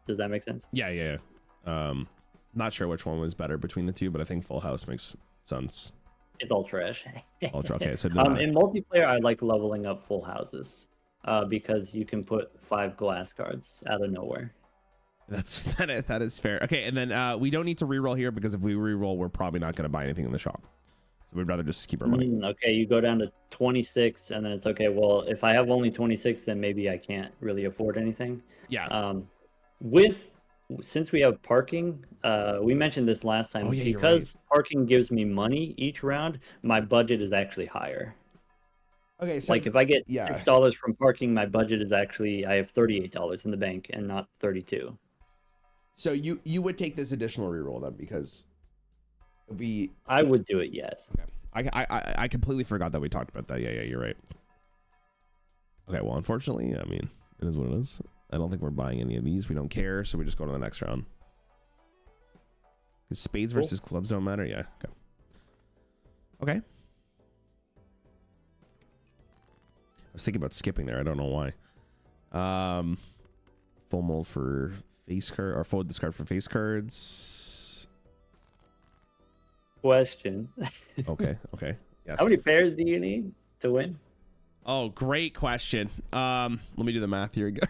Does that make sense? Yeah. Not sure which one was better between the two, but I think Full House makes sense. It's all trash. Ultra. Okay, so in multiplayer, I like leveling up full houses because you can put 5 glass cards out of nowhere. That is fair. Okay, and then we don't need to reroll here because if we reroll, we're probably not going to buy anything in the shop. So we'd rather just keep our money. Okay, you go down to 26, and then it's okay. Well, if I have only 26, then maybe I can't really afford anything. Yeah. Since we have parking, we mentioned this last time, because parking gives me money each round, my budget is actually higher. Okay, so like if I get $6 from parking, my budget is actually, I have $38 in the bank and not 32. So you would take this additional reroll then, because I would do it, yes. Okay. I completely forgot that we talked about that. Yeah, you're right. Okay, well, unfortunately, I mean, it is what it is. I don't think we're buying any of these. We don't care, so we just go to the next round. Because spades versus clubs don't matter. Yeah. Okay. I was thinking about skipping there. I don't know why. Full mold for face card, or full discard for face cards. Question. Okay. Yes. How many pairs do you need to win? Oh, great question. Let me do the math here again.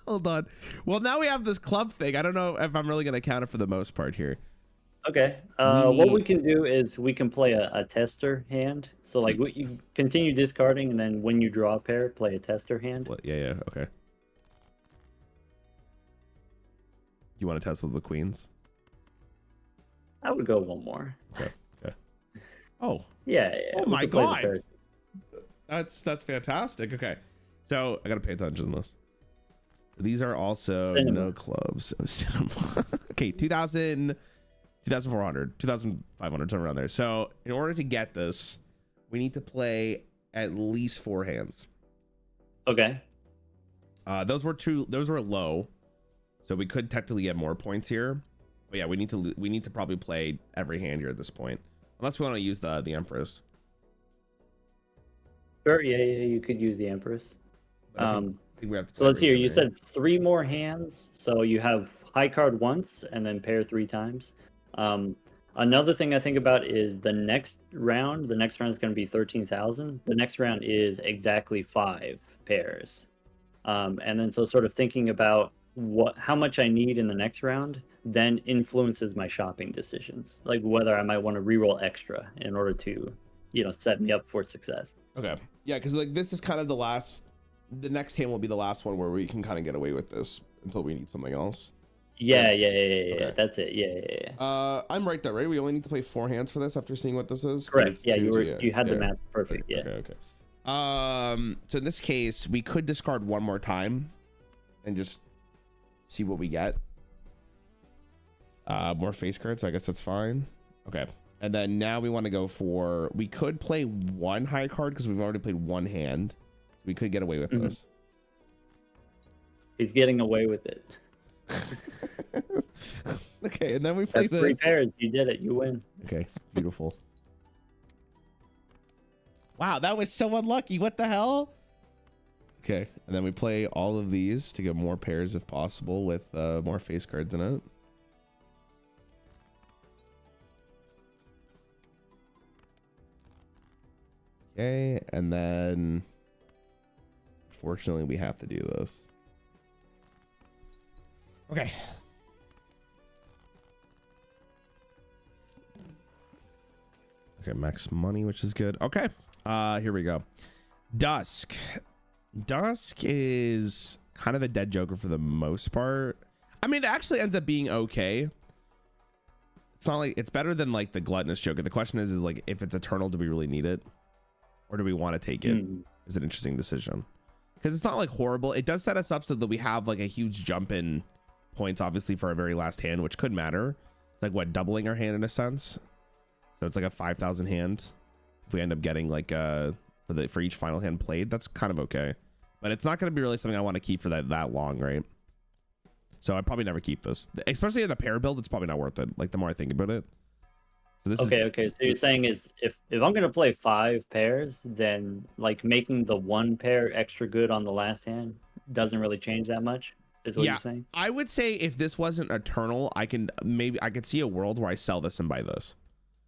Hold on. Well, now we have this club thing. I don't know if I'm really going to count it for the most part here. Okay. What we can do is we can play a tester hand. So like you continue discarding, and then when you draw a pair, play a tester hand. Yeah. Okay. You want to test with the queens? I would go one more. Okay. Oh. Yeah. Oh my god. That's fantastic. Okay. So I gotta pay attention to this. These are also no clubs. Okay, 2,000, 2,400, 2,500, somewhere around there. So in order to get this, we need to play at least 4 hands. Okay. Those were low, so we could technically get more points here. But yeah, we need to probably play every hand here at this point, unless we want to use the Empress. Sure. Yeah. You could use the Empress. I think we have to so let's hear. You said 3 more hands, so you have high card once and then pair 3 times. Another thing I think about is the next round. The next round is going to be 13,000. The next round is exactly 5 pairs. And then so sort of thinking about how much I need in the next round then influences my shopping decisions, like whether I might want to reroll extra in order to, set me up for success. Okay. Yeah, because like this is kind of the next hand will be the last one where we can kind of get away with this until we need something else. Yeah. Okay. That's it. Yeah. I'm right though, right? We only need to play 4 hands for this after seeing what this is. Correct. Yeah, you had the math perfect. Yeah. Okay. So in this case, we could discard one more time and just see what we get. More face cards, so I guess that's fine. Okay. And then now we want to go for, we could play 1 high card because we've already played 1 hand. We could get away with this. He's getting away with it. Okay, and then we play this. 3 pairs. You did it. You win. Okay, beautiful. Wow, that was so unlucky. What the hell? Okay, and then we play all of these to get more pairs if possible with more face cards in it. Okay, and then fortunately we have to do this. Okay. Okay, max money, which is good. Okay, here we go. Dusk is kind of a dead joker for the most part. I mean, it actually ends up being okay. It's not like, it's better than like the gluttonous joker. The question is like, if it's eternal, do we really need it, or do we want to take it? Is an interesting decision, because it's not like horrible. It does set us up so that we have like a huge jump in points, obviously, for our very last hand, which could matter. It's like what, doubling our hand in a sense. So it's like a 5,000 hand if we end up getting like for each final hand played. That's kind of okay, but it's not going to be really something I want to keep for that long, right? So I probably never keep this, especially in a pair build. It's probably not worth it. Like the more I think about it. So this okay. So you're saying is if I'm going to play 5 pairs, then like making the 1 pair extra good on the last hand doesn't really change that much. Is what you're saying? I would say if this wasn't eternal, I could see a world where I sell this and buy this.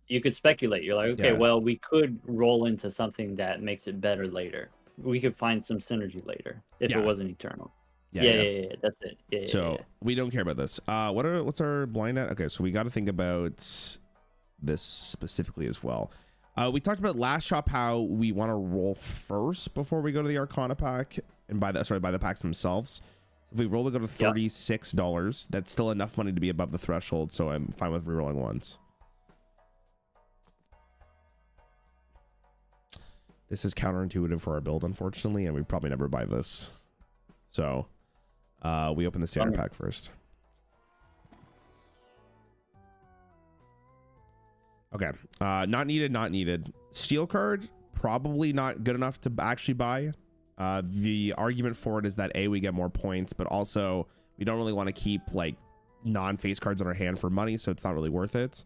You could speculate. You're like, okay, well, we could roll into something that makes it better later. We could find some synergy later if it wasn't eternal. Yeah, that's it. So we don't care about this. What's our blind at? Okay, so we got to think about this specifically as well. We talked about last shop how we want to roll first before we go to the Arcana pack and buy the packs themselves. If we roll, we go to $36. That's still enough money to be above the threshold, so I'm fine with rerolling once. This is counterintuitive for our build, unfortunately, and we probably never buy this. So we open the standard pack first. Okay. Not needed, not needed. Steel card, probably not good enough to actually buy. The argument for it is that A, we get more points, but also we don't really want to keep like non-face cards in our hand for money, so it's not really worth it.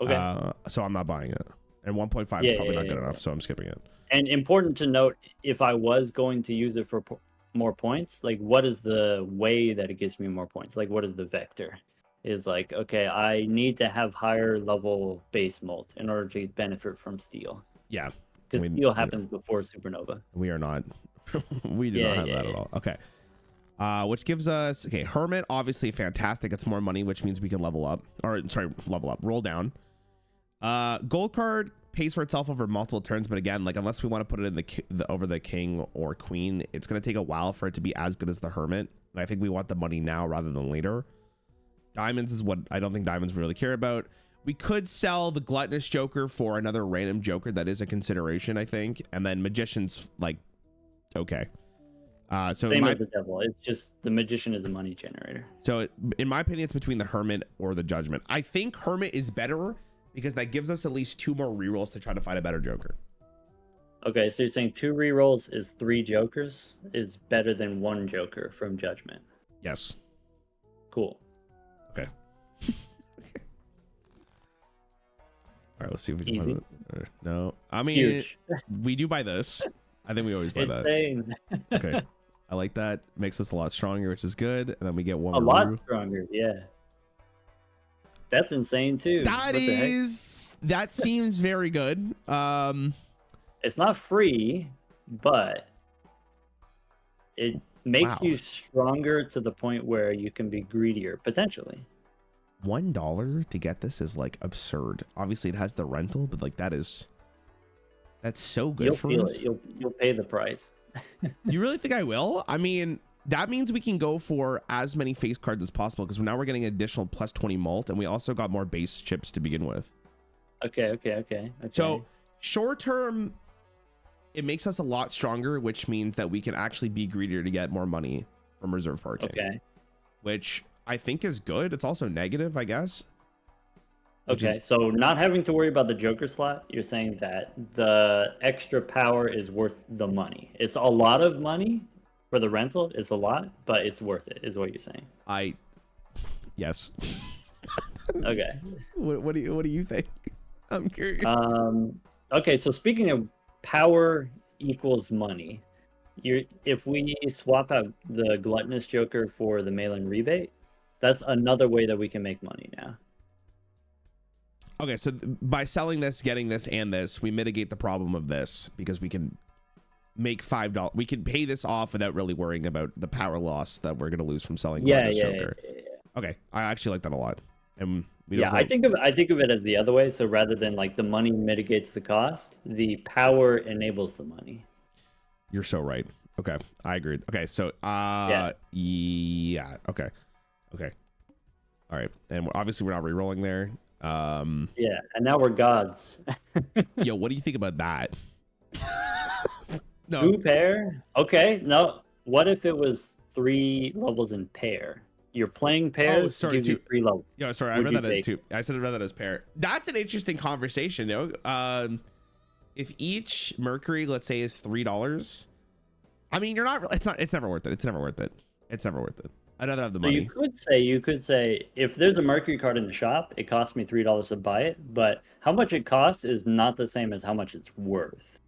Okay. So I'm not buying it. And 1.5 is probably not good enough, so I'm skipping it. And important to note, if I was going to use it for more points, like what is the way that it gives me more points? Like what is the vector? Is like, okay, I need to have higher level base molt in order to benefit from steel. Yeah. Because steel happens before supernova. We are not. We do not have that at all. Okay. Which gives us, okay, Hermit, obviously fantastic. It's more money, which means we can level up. Or, sorry, level up. Roll down. Gold card pays for itself over multiple turns, but again, like unless we want to put it in the over the king or queen, it's going to take a while for it to be as good as the Hermit. And I think we want the money now rather than later. Diamonds is what I don't think diamonds really care about. We could sell the gluttonous joker for another random joker. That is a consideration, I think. And then magician's like, okay. So same as the devil. It's just the magician is a money generator. So in my opinion, it's between the Hermit or the Judgment. I think Hermit is better because that gives us at least 2 more rerolls to try to find a better joker. Okay, so you're saying 2 rerolls is 3 jokers is better than 1 joker from Judgment. Yes. Cool. Okay. All right, let's see if we can Easy. find it. No, I mean, Huge. We do buy this. I think we always buy Insane. that. Okay. I like that. Makes us a lot stronger, which is good. And then we get one a more lot reroo. stronger, yeah. That's insane too. That seems very good. It's not free, but it makes you stronger to the point where you can be greedier potentially. $1 to get this is like absurd. Obviously it has the rental, but like that's so good for us. You'll pay the price. You really think I will? I mean, that means we can go for as many face cards as possible because now we're getting an additional plus 20 mult, and we also got more base chips to begin with. Okay. So short term, it makes us a lot stronger, which means that we can actually be greedier to get more money from reserve parking. Okay. Which I think is good. It's also negative, I guess. Okay, so not having to worry about the Joker slot, you're saying that the extra power is worth the money. It's a lot of money for the rental. It's a lot, but it's worth it, is what you're saying. Yes. Okay. What do you think? I'm curious. Okay, so speaking of power equals money, if we swap out the gluttonous Joker for the mail-in rebate, that's another way that we can make money now. Okay, so by selling this, getting this, and this, we mitigate the problem of this because we can make $5. We can pay this off without really worrying about the power loss that we're going to lose from selling this Joker. Yeah. Okay, I actually like that a lot. And I think of it as the other way. So rather than like the money mitigates the cost, the power enables the money. You're so right. Okay, I agree. Okay, so yeah. Okay. All right, and obviously we're not re-rolling there. And now we're gods. Yo, what do you think about that? No. 2 pair? Okay, no. What if it was 3 levels in pair? You're playing pairs, gives you 3 levels. Yeah, sorry, I read that as 2. I said I read that as pair. That's an interesting conversation, if each Mercury, let's say, is $3, I mean, it's never worth it. It's never worth it. I'd rather have the money. You could say if there's a Mercury card in the shop, it costs me $3 to buy it, but how much it costs is not the same as how much it's worth.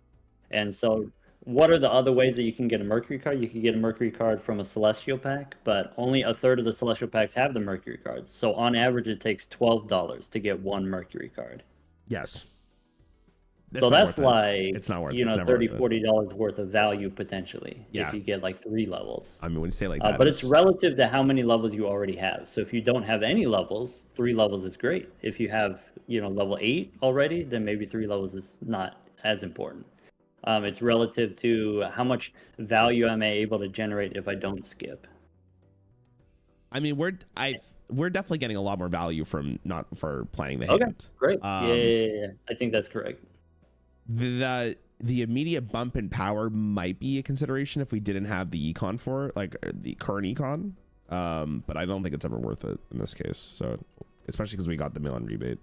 And so what are the other ways that you can get a Mercury card? You can get a Mercury card from a Celestial pack, but only a third of the Celestial packs have the Mercury cards. So on average, it takes $12 to get 1 Mercury card. Yes. So that's like, it's not worth it. $30, $40 worth of value potentially if you get like 3 levels. I mean, when you say like that, but it's relative to how many levels you already have. So if you don't have any levels, 3 levels is great. If you have, level 8 already, then maybe 3 levels is not as important. It's relative to how much value am I able to generate if I don't skip. I mean, we're definitely getting a lot more value from playing the hand. Okay, great. Yeah. I think that's correct. The immediate bump in power might be a consideration if we didn't have the econ for it, like the current econ, but I don't think it's ever worth it in this case. So especially because we got the mail-in rebate.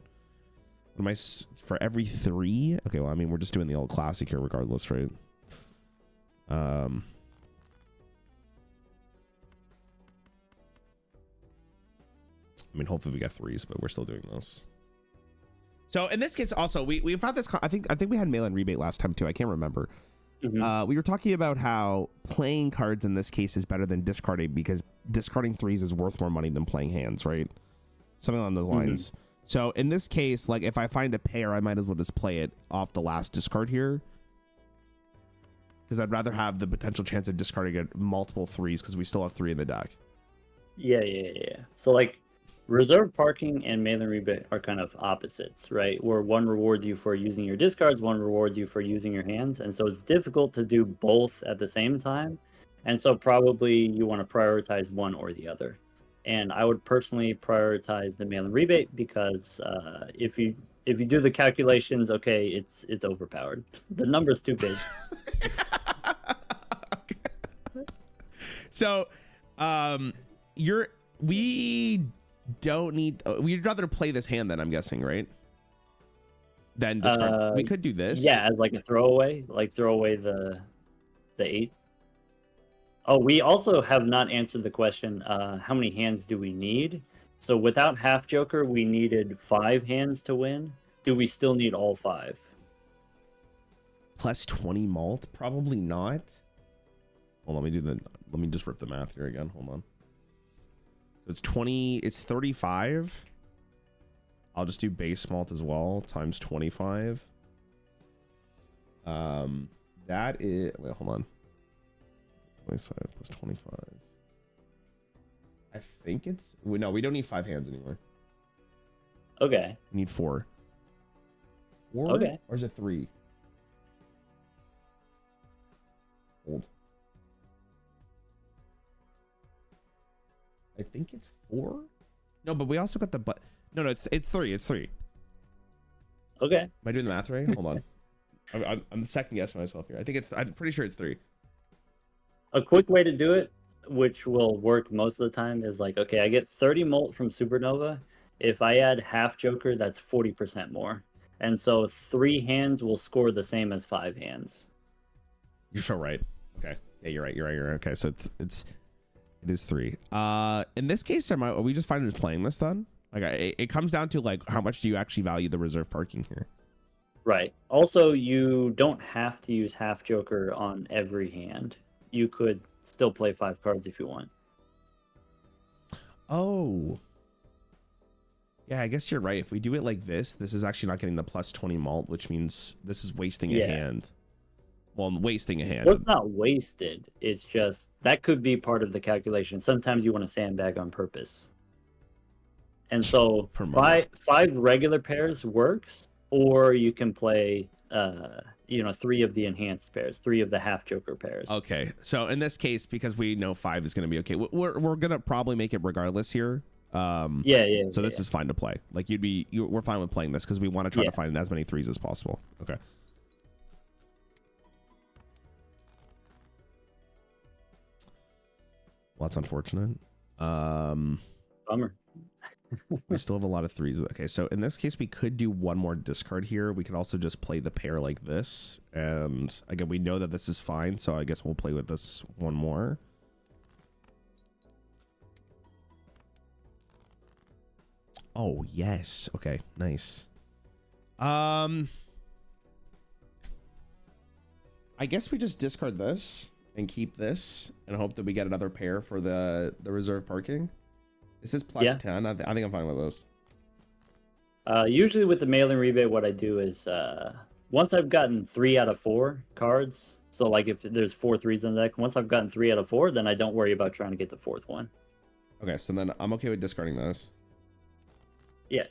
What am I for every 3? Okay, well, I mean, we're just doing the old classic here regardless, right? I mean, hopefully we get 3s, but we're still doing this. So in this case, also we found this. I think we had mail-in rebate last time too. I can't remember. We were talking about how playing cards in this case is better than discarding because discarding 3s is worth more money than playing hands, right? Something along those lines. So in this case, like if I find a pair, I might as well just play it off the last discard here. Because I'd rather have the potential chance of discarding multiple 3s because we still have 3 in the deck. Yeah. So like reserve parking and mail-in rebate are kind of opposites, right? Where one rewards you for using your discards, one rewards you for using your hands. And so it's difficult to do both at the same time. And so probably you want to prioritize one or the other. And I would personally prioritize the mail-in rebate because if you do the calculations, okay, it's overpowered. The number's too big. So, we don't need. We'd rather play this hand then, I'm guessing, right? Then discard. We could do this. Yeah, as like a throwaway, like throw away the 8. Oh, we also have not answered the question, how many hands do we need? So without half joker, we needed 5 hands to win. Do we still need all 5? Plus 20 malt? Probably not. Well, let me just rip the math here again. Hold on. So it's 20, it's 35. I'll just do base malt as well, times 25. That is, wait, hold on. 25 plus 25. I think it's, no, we don't need 5 hands anymore. Okay. We need 4. 4? Okay. Or is it 3? Hold. I think it's 4. No, but we also got the no, it's 3. It's 3. Okay. Am I doing the math right? Hold on. I'm second guessing myself here. I'm pretty sure it's 3. A quick way to do it, which will work most of the time, is like, okay, I get 30 mult from Supernova. If I add half joker, that's 40% more. And so 3 hands will score the same as 5 hands. You're so right. Okay. Yeah, you're right. Okay, so it is 3. In this case, are we just fine with playing this then? Like, it comes down to like how much do you actually value the reserve parking here? Right. Also, you don't have to use half joker on every hand. You could still play 5 cards if you want. Oh. Yeah, I guess you're right. If we do it like this is actually not getting the plus 20 malt, which means this is wasting a hand. Well, I'm wasting a hand. Well, it's not wasted. It's just that could be part of the calculation. Sometimes you want to sandbag on purpose. And so 5 regular pairs works, or you can play 3 of the enhanced pairs, 3 of the half joker pairs. Okay, so in this case, because we know 5 is going to be okay, we're gonna probably make it regardless here. So this is fine to play. Like we're fine with playing this because we want to try to find as many 3s as possible. Okay. Well, that's unfortunate. Bummer. We still have a lot of 3s. Okay, so in this case, we could do one more discard here. We could also just play the pair like this. And again, we know that this is fine, so I guess we'll play with this one more. Oh, yes. Okay, nice. I guess we just discard this and keep this and hope that we get another pair for the reserve parking. This is plus 10. I think I'm fine with this. Usually with the mail-in rebate, what I do is once I've gotten 3 out of 4 cards, so like if there's 4 3s in the deck, once I've gotten 3 out of 4, then I don't worry about trying to get the 4th one. Okay, so then I'm okay with discarding this. Yeah.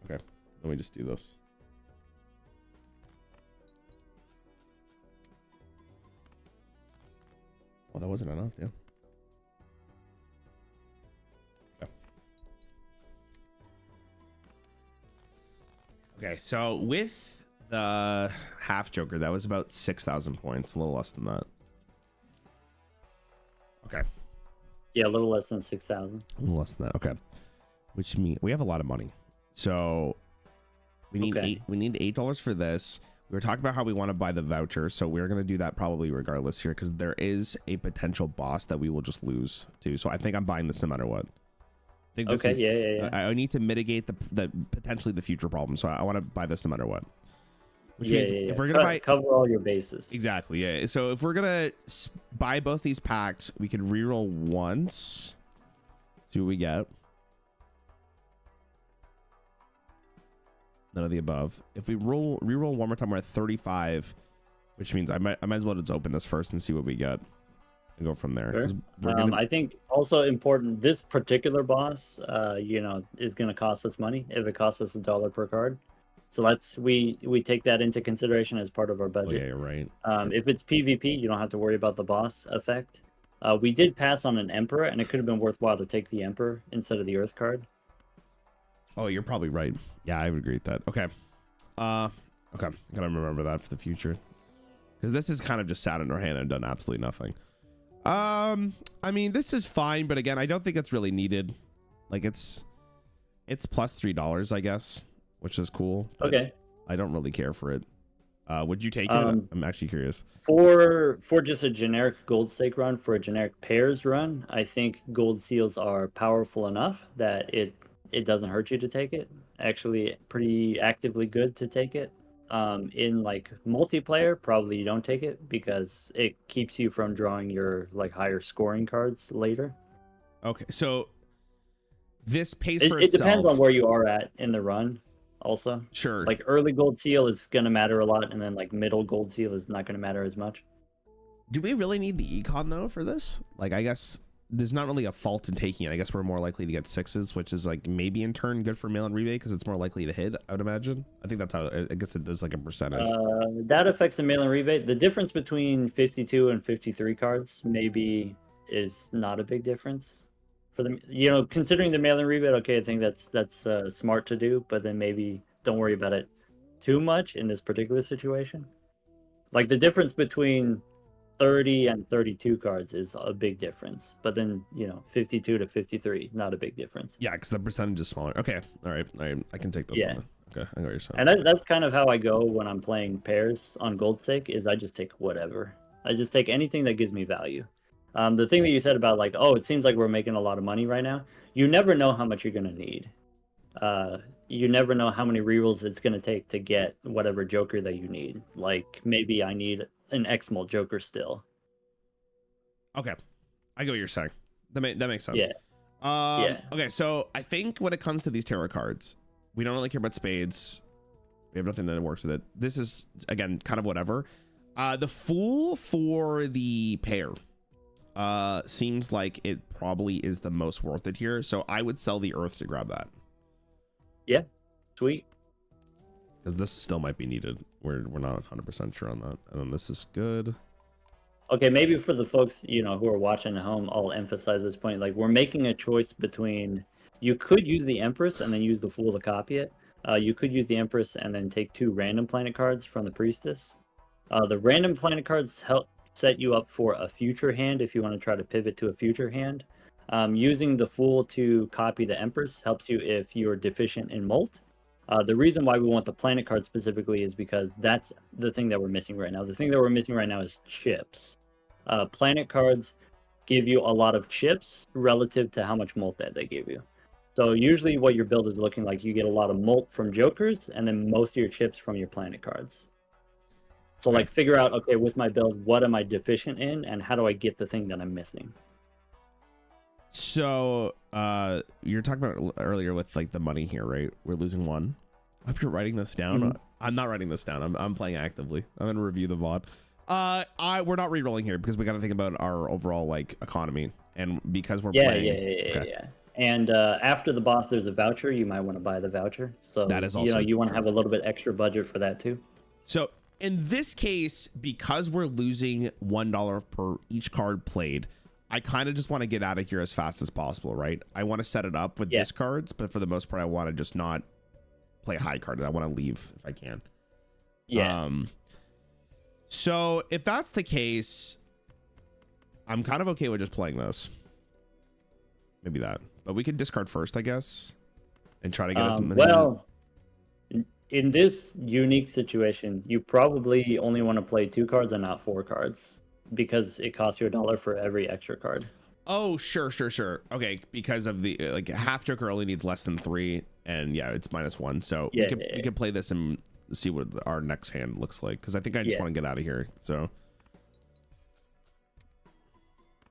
Okay, let me just do this. Well, that wasn't enough, yeah. Okay, so with the half joker, that was about 6,000 points, a little less than that. Okay. Yeah, a little less than 6,000. A little less than that. Okay. Which means we have a lot of money. So We need $8 for this. We were talking about how we want to buy the voucher, so we're going to do that probably regardless here, because there is a potential boss that we will just lose to. So I think I'm buying this no matter what. I think this is, yeah. I need to mitigate the potentially the future problem, so I want to buy this no matter what. Which means if we're gonna cover all your bases. Exactly, yeah. So if we're gonna buy both these packs, we could reroll once. See what we get. None of the above. If we reroll one more time, we're at 35, which means I might as well just open this first and see what we get and go from there. Sure. I think also important, this particular boss, is going to cost us money if it costs us $1 per card. So we take that into consideration as part of our budget. Oh, yeah, you're right. If it's PvP, you don't have to worry about the boss effect. We did pass on an Emperor, and it could have been worthwhile to take the Emperor instead of the Earth card. Oh, you're probably right. Yeah, I would agree with that. Okay. Okay. Gotta remember that for the future. Because this is kind of just sat in our hand and done absolutely nothing. I mean, this is fine, but again, I don't think it's really needed. Like, it's plus $3, I guess, which is cool. Okay. I don't really care for it. Would you take it? I'm actually curious. For just a generic gold stake run, for a generic pairs run, I think gold seals are powerful enough that it doesn't hurt you to take it. Actually, pretty actively good to take it. In like multiplayer, probably you don't take it because it keeps you from drawing your like higher scoring cards later. Okay, so this pays for itself. It depends on where you are at in the run. Also, sure. Like early gold seal is going to matter a lot, and then like middle gold seal is not going to matter as much. Do we really need the econ though for this? Like, I guess there's not really a fault in taking it. I guess we're more likely to get 6s, which is like maybe in turn good for mail and rebate because it's more likely to hit, I would imagine. I think that's how I guess there's like a percentage. That affects the mail and rebate. The difference between 52 and 53 cards maybe is not a big difference for them. Considering the mail and rebate, okay, I think that's smart to do, but then maybe don't worry about it too much in this particular situation. Like the difference between 30 and 32 cards is a big difference, but then 52 to 53, not a big difference. Yeah, because the percentage is smaller. Okay, all right, I can take this one. Okay, I got your side. And that's kind of how I go when I'm playing pairs on gold stake. Is I just take whatever. I just take anything that gives me value. The thing that you said about like, oh, it seems like we're making a lot of money right now. You never know how much you're gonna need. You never know how many rerolls it's gonna take to get whatever Joker that you need. Like maybe I need an X-Mol Joker still. Okay, I get what you're saying. That makes sense. Yeah. Okay, so I think when it comes to these tarot cards, we don't really care about spades. We have nothing that works with it. This is again kind of whatever. The Fool for the pair seems like it probably is the most worth it here. So I would sell the Earth to grab that. Yeah, sweet. Because this still might be needed. We're not 100% sure on that. And then this is good. Okay, maybe for the folks who are watching at home, I'll emphasize this point. Like we're making a choice between, you could use the Empress and then use the Fool to copy it. You could use the Empress and then take 2 random planet cards from the Priestess. The random planet cards help set you up for a future hand if you want to try to pivot to a future hand. Using the Fool to copy the Empress helps you if you're deficient in Molt. The reason why we want the planet card specifically is because that's the thing that we're missing right now. The thing that we're missing right now is chips. Planet cards give you a lot of chips relative to how much Molt that they give you. So usually what your build is looking like, you get a lot of Molt from Jokers and then most of your chips from your planet cards. So like figure out, okay, with my build, what am I deficient in and how do I get the thing that I'm missing? So you're talking about earlier with like the money here, right? We're losing 1. I hope you're writing this down. Mm-hmm. I'm not writing this down. I'm playing actively. I'm gonna review the VOD. We're not re-rolling here because we got to think about our overall like economy, and because we're playing. Yeah. And after the boss, there's a voucher. You might want to buy the voucher. So that is also you want to have a little bit extra budget for that too. So in this case, because we're losing $1 per each card played, I kind of just want to get out of here as fast as possible, right? I want to set it up with discards, but for the most part, I want to just not play high card. I want to leave if I can. Yeah. So if that's the case, I'm kind of okay with just playing this. Maybe that, but we could discard first, I guess, and try to get as many. Well, in this unique situation, you probably only want to play 2 cards and not 4 cards because it costs you $1 for every extra card. Oh, sure. Okay, because of the like half Joker only needs less than 3, and yeah, it's -1. So we could play this and see what our next hand looks like, because I think I just want to get out of here. So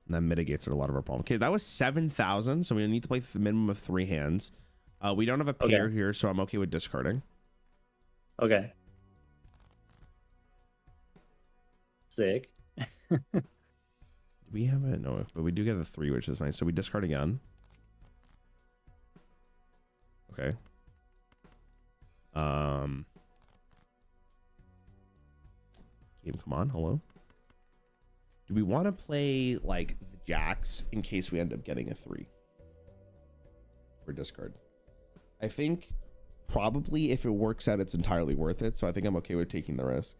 that mitigates a lot of our problem. Okay, that was 7,000, so we need to play the minimum of 3 hands. We don't have a pair here, so I'm okay with discarding. Okay. Sick. We have it, no, but we do get a 3, which is nice. So we discard again. Okay. Game, come on, hello. Do we want to play like the jacks in case we end up getting a 3 or discard? I think probably if it works out, it's entirely worth it. So I think I'm okay with taking the risk.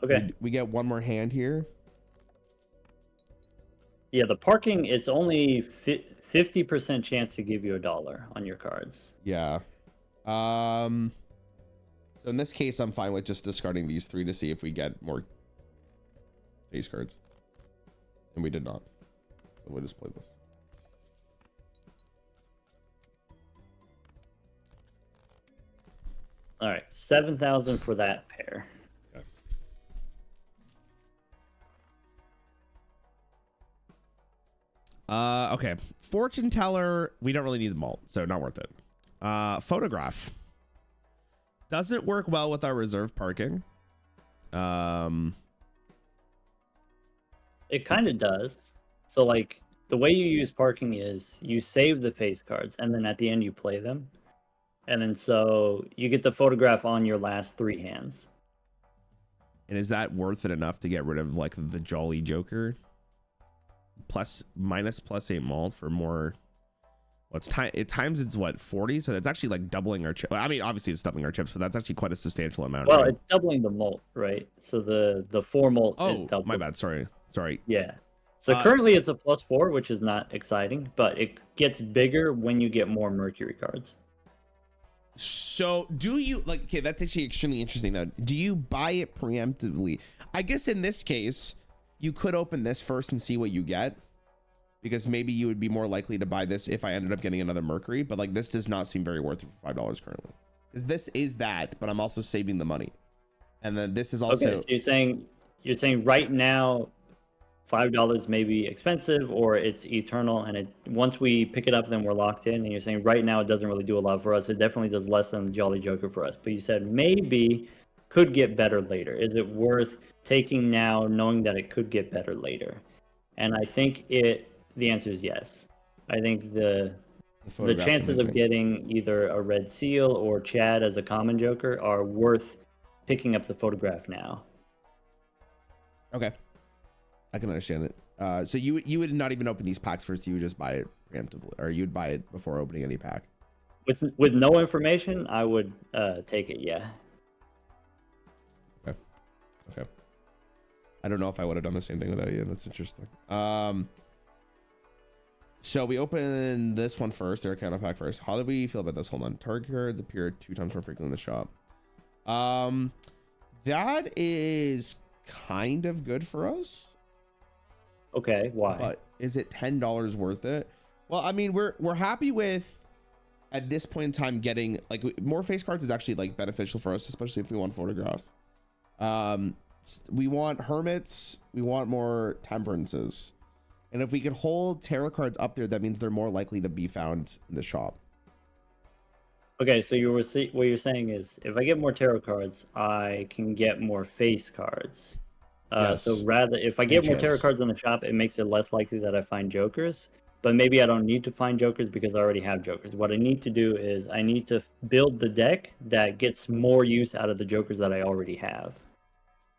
Okay. We get one more hand here. Yeah, the parking is only 50% chance to give you $1 on your cards. Yeah. So in this case, I'm fine with just discarding these 3 to see if we get more face cards. And we did not. So we'll just play this. All right, 7,000 for that pair. Okay. Fortune teller, we don't really need the malt, so not worth it. Photograph doesn't work well with our reserve parking. It kind of does. So like the way you use parking is you save the face cards and then at the end you play them. And then so you get the photograph on your last 3 hands. And is that worth it enough to get rid of like the Jolly Joker? +8 malt for more. Well, times it's what, 40, so that's actually like doubling our chip. I mean, obviously it's doubling our chips, but that's actually quite a substantial amount. Well, right? It's doubling the malt, right? So the 4 malt is double. My bad, sorry. Yeah, so currently it's a +4, which is not exciting, but it gets bigger when you get more Mercury cards. So do you like, okay, that's actually extremely interesting though. Do you buy it preemptively? I guess in this case you could open this first and see what you get, because maybe you would be more likely to buy this if I ended up getting another Mercury, but like this does not seem very worth it for $5 currently, because this is that, but I'm also saving the money. And then this is also, okay, so you're saying right now $5 may be expensive or it's eternal, and once we pick it up then we're locked in, and you're saying right now it doesn't really do a lot for us. It definitely does less than the Jolly Joker for us, but you said maybe could get better later. Is it worth taking now knowing that it could get better later? And I think the answer is yes. I think the chances of getting either a red seal or Chad as a common Joker are worth picking up the photograph now. Okay, I can understand it. So you would not even open these packs first, you would just buy it preemptively, or you'd buy it before opening any pack? With no information, I would take it, yeah. Okay. I don't know if I would have done the same thing without you. That's interesting. So we open this one first, their counter pack first. How do we feel about this? Hold on. Target cards appear 2 times more frequently in the shop. That is kind of good for us. Okay, why? But is it $10 worth it? Well, I mean, we're happy with, at this point in time, getting like more face cards is actually like beneficial for us, especially if we want photograph. We want hermits, we want more temperances, and if we can hold tarot cards up there, that means they're more likely to be found in the shop. Okay, so what you're saying is if I get more tarot cards, I can get more face cards. Yes. So rather, if I get more tarot cards in the shop, it makes it less likely that I find Jokers. But maybe I don't need to find Jokers because I already have Jokers. What I need to do is I need to build the deck that gets more use out of the Jokers that I already have.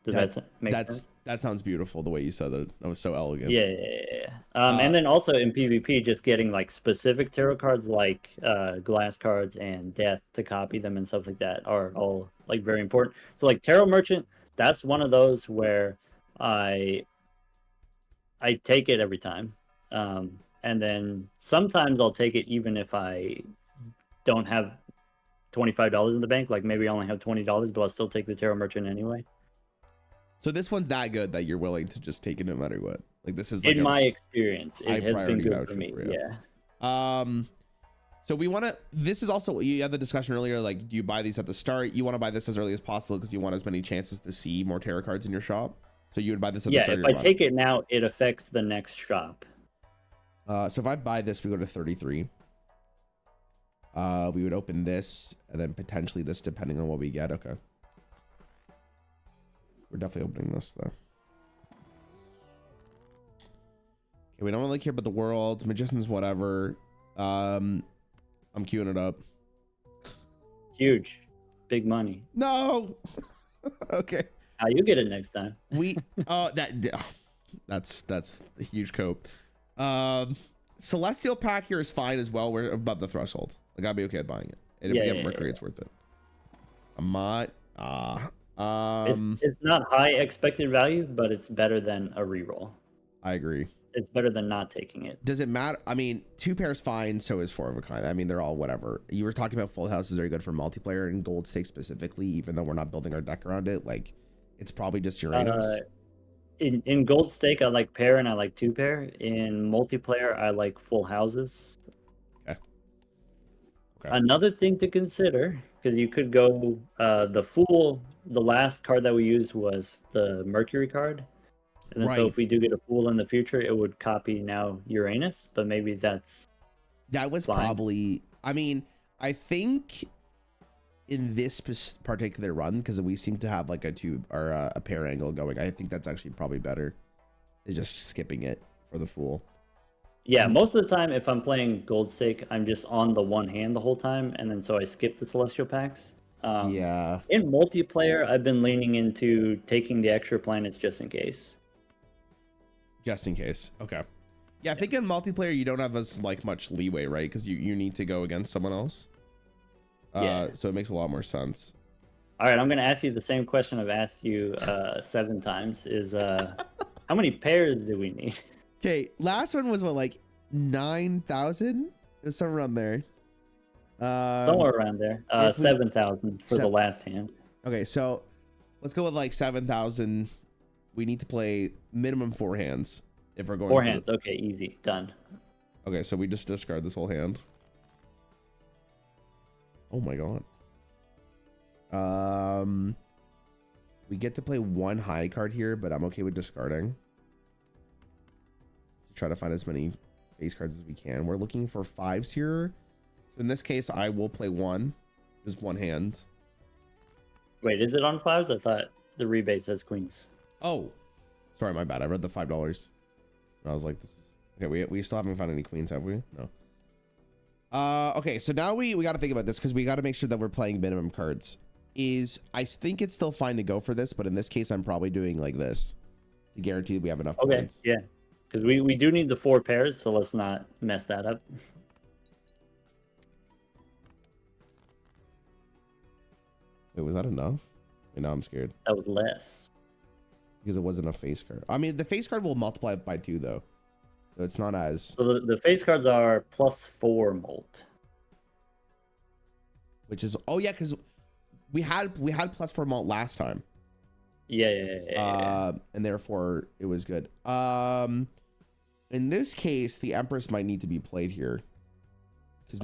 Does that make sense? That sounds beautiful the way you said it. That was so elegant. Yeah. And then also in PvP, just getting like specific tarot cards like glass cards and death to copy them and stuff like that are all like very important. So like Tarot Merchant, that's one of those where I take it every time. And then sometimes I'll take it even if I don't have $25 in the bank. Like maybe I only have $20, but I'll still take the tarot merchant anyway. So this one's that good that you're willing to just take it no matter what. Like this is like in my experience, it has been good for me. Yeah. So we want to. This is also, you had the discussion earlier. Like, do you buy these at the start? You want to buy this as early as possible because you want as many chances to see more tarot cards in your shop. So you would buy this at the start. Yeah, if I take it now, it affects the next shop. So if I buy this, we go to 33. We would open this and then potentially this, depending on what we get. Okay. We're definitely opening this though. Okay, we don't really care about the world, magicians, whatever. I'm queuing it up. Huge, big money. No. Okay. You get it next time. That's a huge cope. Celestial pack here is fine as well. We're above the threshold. Like I'd be okay with buying it. And if we get Mercury, it's worth it. I'm not. It's not high expected value, but it's better than a reroll. I agree. It's better than not taking it. Does it matter? I mean, 2 pairs fine, so is 4 of a kind. I mean, they're all whatever. You were talking about full houses are good for multiplayer and gold stake specifically, even though we're not building our deck around it. Like, it's probably just Uranus. In gold stake, I like pair and I like 2 pair. In multiplayer, I like full houses. Okay. Another thing to consider, because you could go the Fool. The last card that we used was the Mercury card. And then so if we do get a Fool in the future, it would copy now Uranus, but maybe that was fine. Probably, I mean, I think in this particular run, because we seem to have like a 2 or a pair angle going, I think that's actually probably better is just skipping it for the Fool. Yeah, most of the time if I'm playing gold stake, I'm just on the one hand the whole time, and then so I skip the celestial packs. Yeah. In multiplayer, I've been leaning into taking the extra planets just in case. Just in case. Okay. Yeah, I think in multiplayer you don't have as like much leeway, right? Because you need to go against someone else. So it makes a lot more sense. All right, I'm going to ask you the same question I've asked you 7 times. Is how many pairs do we need? Okay, last one was what, like 9,000? It was somewhere around there. Somewhere around there. 7,000 for the last hand. Okay, so let's go with like 7,000. We need to play minimum 4 hands if we're going 4 hands. Okay, easy. Done. Okay, so we just discard this whole hand. Oh my god. We get to play 1 high card here, but I'm okay with discarding. Try to find as many face cards as we can. We're looking for 5s here. So in this case, I will play 1. Just 1 hand. Wait, is it on 5s? I thought the rebate says queens. Oh, sorry, my bad. I read the $5. I was like, this is okay. We still haven't found any queens, have we? No. Okay, so now we got to think about this because we got to make sure that we're playing minimum cards. I think it's still fine to go for this, but in this case, I'm probably doing like this to guarantee that we have enough points. Yeah, because we do need the 4 pairs, so let's not mess that up. Wait, was that enough? Wait, now I'm scared. That was less. Because it wasn't a face card. I mean, the face card will multiply by 2 though, so it's not as. So the face cards are +4 molt, which is because we had +4 molt last time. Yeah. And therefore it was good. In this case, the Empress might need to be played here because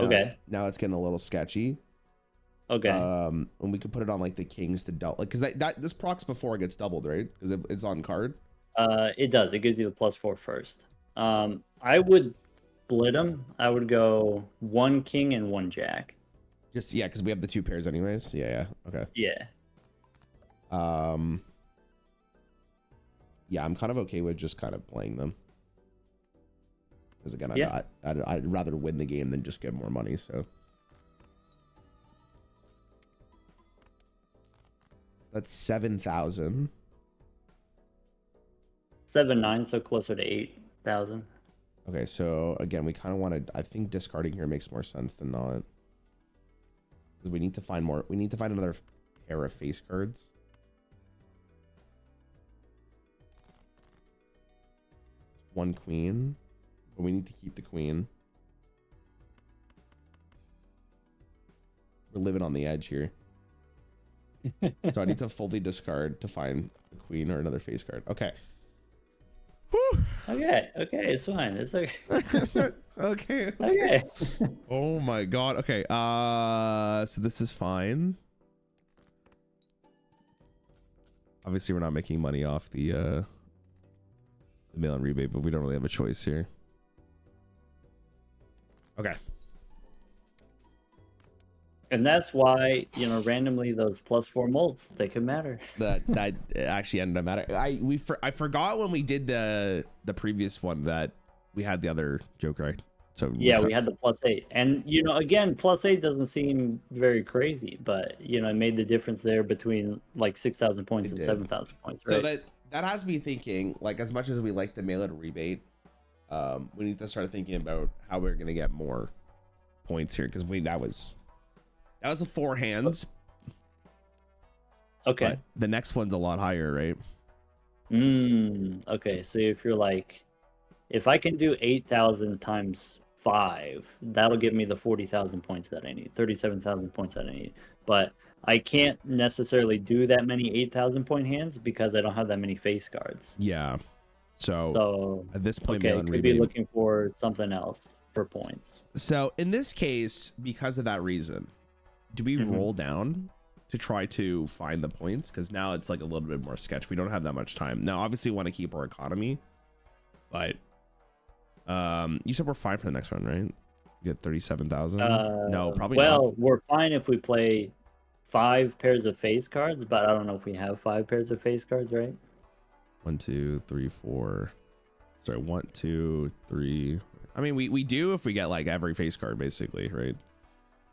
now it's getting a little sketchy. Okay. And we could put it on like the Kings to double, like because that this procs before it gets doubled, right? Because it's on card. It does. It gives you the +4 first. I would split them. I would go 1 king and 1 jack. Just because we have the 2 pairs anyways. Yeah. Okay. Yeah. I'm kind of okay with just kind of playing them. Because again, I'd rather win the game than just get more money. So. That's 7,000. 7,900, so closer to 8,000. Okay, so again, we kind of want to. I think discarding here makes more sense than not. Because we need to find more. We need to find another pair of face cards. One queen, but we need to keep the queen. We're living on the edge here. So I need to fully discard to find a queen or another face card. Okay. Whew. Okay, it's fine. It's okay. Okay. Oh my god. Okay. So this is fine. Obviously, we're not making money off the mail-in rebate, but we don't really have a choice here. Okay. And that's why, you know, randomly those +4 molts, they can matter. That actually ended up mattering. I forgot when we did the previous one that we had the other joker. So yeah, we had the +8, and you know, again, +8 doesn't seem very crazy, but you know, it made the difference there between like 6,000 points and 7,000 points. Right? So that has me thinking, like, as much as we like the mail-in rebate, we need to start thinking about how we're gonna get more points here, because that was a 4 hands. Okay. But the next one's a lot higher, right? Okay. So if you're like, if I can do 8,000 times 5, that'll give me the 40,000 points that I need, 37,000 points that I need. But I can't necessarily do that many 8,000 point hands because I don't have that many face cards. Yeah. So at this point, okay, could be looking for something else for points. So in this case, because of that reason, do we roll down to try to find the points? Because now it's like a little bit more sketch. We don't have that much time. Now, obviously, we want to keep our economy, but you said we're fine for the next one, right? You get 37,000. No, probably not. Well, we're fine if we play 5 pairs of face cards, but I don't know if we have 5 pairs of face cards, right? 1, 2, 3, 4. Sorry, 1, 2, 3. I mean, we do if we get like every face card, basically, right?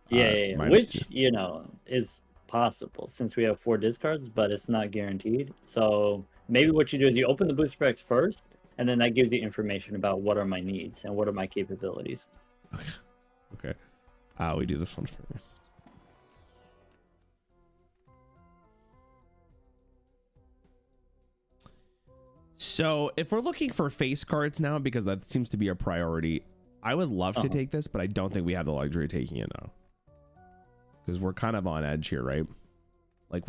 Yeah. Which, you know, is possible since we have 4 discards, but it's not guaranteed. So maybe what you do is you open the booster packs first, and then that gives you information about what are my needs and what are my capabilities. Okay. We do this one first. So if we're looking for face cards now, because that seems to be a priority, I would love to take this, but I don't think we have the luxury of taking it now. Because we're kind of on edge here, right? Like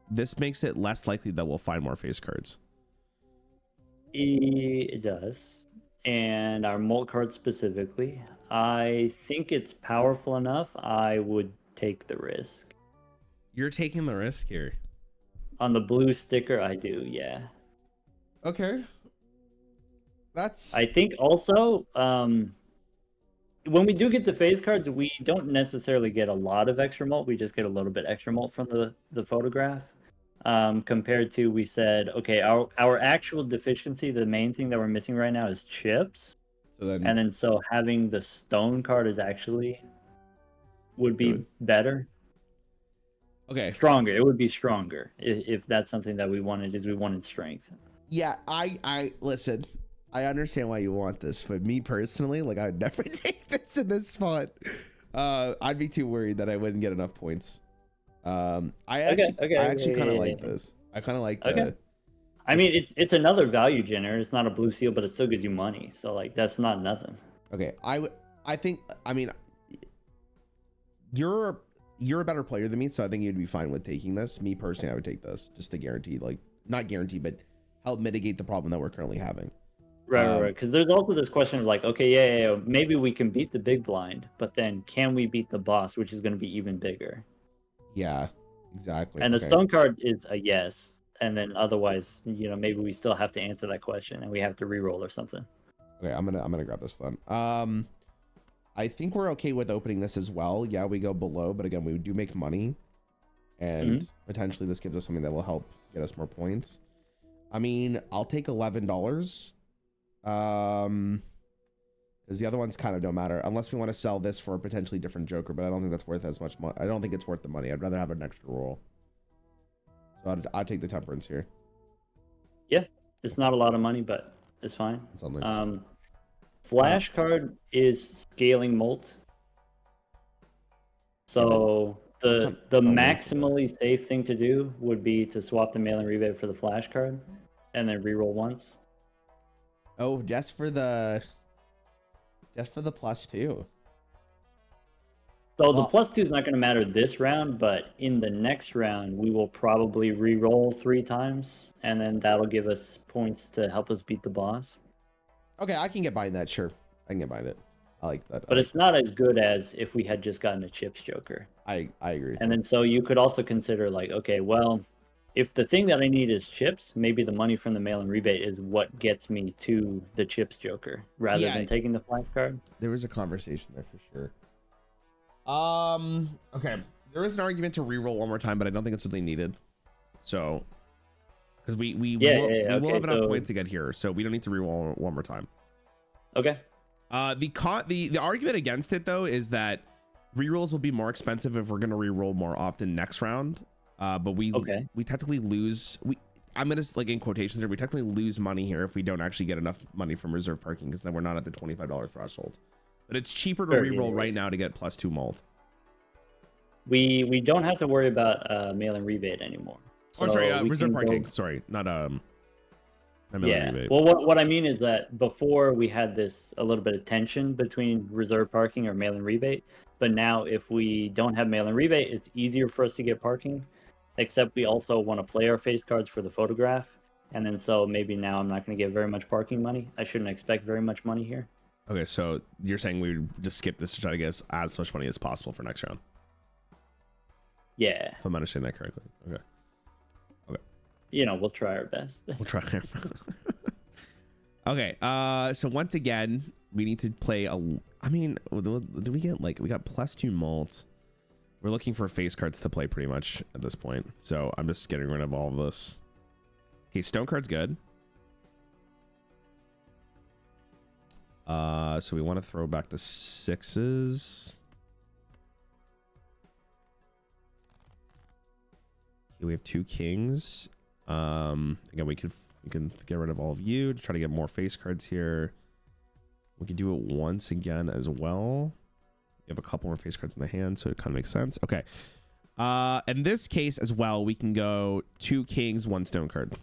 this makes it less likely that we'll find more face cards. It does. And our molt card specifically, I think it's powerful enough. I would take the risk. You're taking the risk here. On the blue sticker, I do, yeah. Okay. I think also, when we do get the face cards, we don't necessarily get a lot of extra molt. We just get a little bit extra molt from the photograph. Compared to, we said, okay, our actual deficiency, the main thing that we're missing right now is chips. So having the stone card is actually would be better. Okay. Stronger. It would be stronger if that's something that we wanted, is we wanted strength. Yeah, I listen. I understand why you want this, but me personally, like, I would never take this in this spot. I'd be too worried that I wouldn't get enough points. I actually kind of like this. I kind of like the. I mean, it's another value generator. It's not a blue seal, but it still gives you money. So like, that's not nothing. Okay, I think. I mean, you're a better player than me, so I think you'd be fine with taking this. Me personally, I would take this just to guarantee, like, not guarantee, but help mitigate the problem that we're currently having. Right. Because there's also this question of like, okay, yeah, maybe we can beat the big blind, but then can we beat the boss, which is going to be even bigger? Yeah, exactly. And the stone card is a yes, and then otherwise, you know, maybe we still have to answer that question and we have to re-roll or something. Okay, I'm gonna grab this then. I think we're okay with opening this as well. Yeah, we go below, but again, we do make money, and potentially this gives us something that will help get us more points. I mean, I'll take $11. Because the other ones kind of don't matter unless we want to sell this for a potentially different joker, but I don't think that's worth as much money. I don't think it's worth the money. I'd rather have an extra roll. So I'd take the temperance here. Yeah, it's not a lot of money, but it's fine. Flash card is scaling molt. So the maximally safe thing to do would be to swap the mail-in rebate for the flash card and then reroll once. Oh, just for the +2. So the +2 is not going to matter this round, but in the next round, we will probably re-roll 3 times, and then that'll give us points to help us beat the boss. Okay, I can get behind that. Sure, I can get behind it. I like that. But it's not as good as if we had just gotten a chips joker. I agree. And then so you could also consider like, okay, well, if the thing that I need is chips, maybe the money from the mail-in rebate is what gets me to the chips joker rather than taking the flash card. There was a conversation there for sure. Okay, there is an argument to re-roll one more time, but I don't think it's really needed. So, because we will have enough points to get here, so we don't need to re-roll one more time. Okay. The argument against it though is that re-rolls will be more expensive if we're going to re-roll more often next round. But we technically lose. I'm gonna like in quotations here. We technically lose money here if we don't actually get enough money from reserve parking because then we're not at the $25 threshold. But it's cheaper to re-roll right now to get +2 malt. We don't have to worry about mail-in rebate anymore. So reserve parking. Sorry, not rebate. Well, what I mean is that before we had this a little bit of tension between reserve parking or mail-in rebate, but now if we don't have mail-in rebate, it's easier for us to get parking. Except we also want to play our face cards for the photograph, and then so maybe now I'm not going to get very much parking money. I shouldn't expect very much money here. Okay, so you're saying we just skip this to try to get as much money as possible for next round? Yeah. If I'm understanding that correctly. Okay. We'll try our best. We'll try. Okay. So once again, we need to play I mean, do we get we got +2 malt. We're looking for face cards to play pretty much at this point. So I'm just getting rid of all of this. Okay, stone card's good. So we want to throw back the 6s. Okay, we have 2 kings. Again, we can get rid of all of you to try to get more face cards here. We can do it once again as well. You have a couple more face cards in the hand, so it kind of makes sense. Okay. In this case as well, we can go 2 kings, 1 stone card.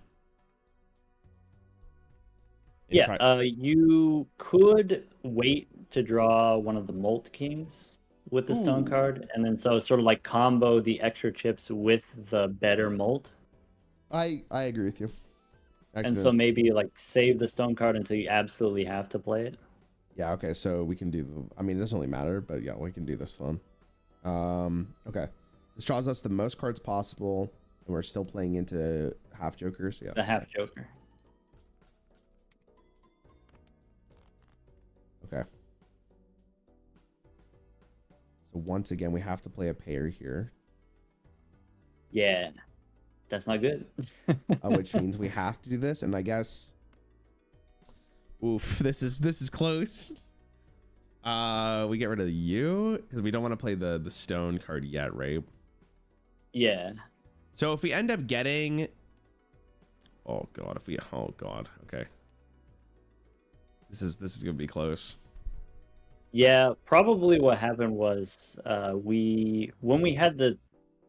You could wait to draw one of the Molt Kings with the stone card, and then so sort of like combo the extra chips with the better Molt. I agree with you. Actually, and so maybe save the stone card until you absolutely have to play it. Yeah, okay, so we can do I mean, it doesn't really matter, but yeah, we can do this one. Okay. This draws us the most cards possible, and we're still playing into half jokers. Yeah. The half joker. Okay. So once again, we have to play a pair here. Yeah. That's not good. Which means we have to do this, and I guess oof, this is close. We get rid of you because we don't want to play the stone card yet, right? Yeah. So if we end up getting oh god, okay. This is gonna be close. Yeah, probably what happened was when we had the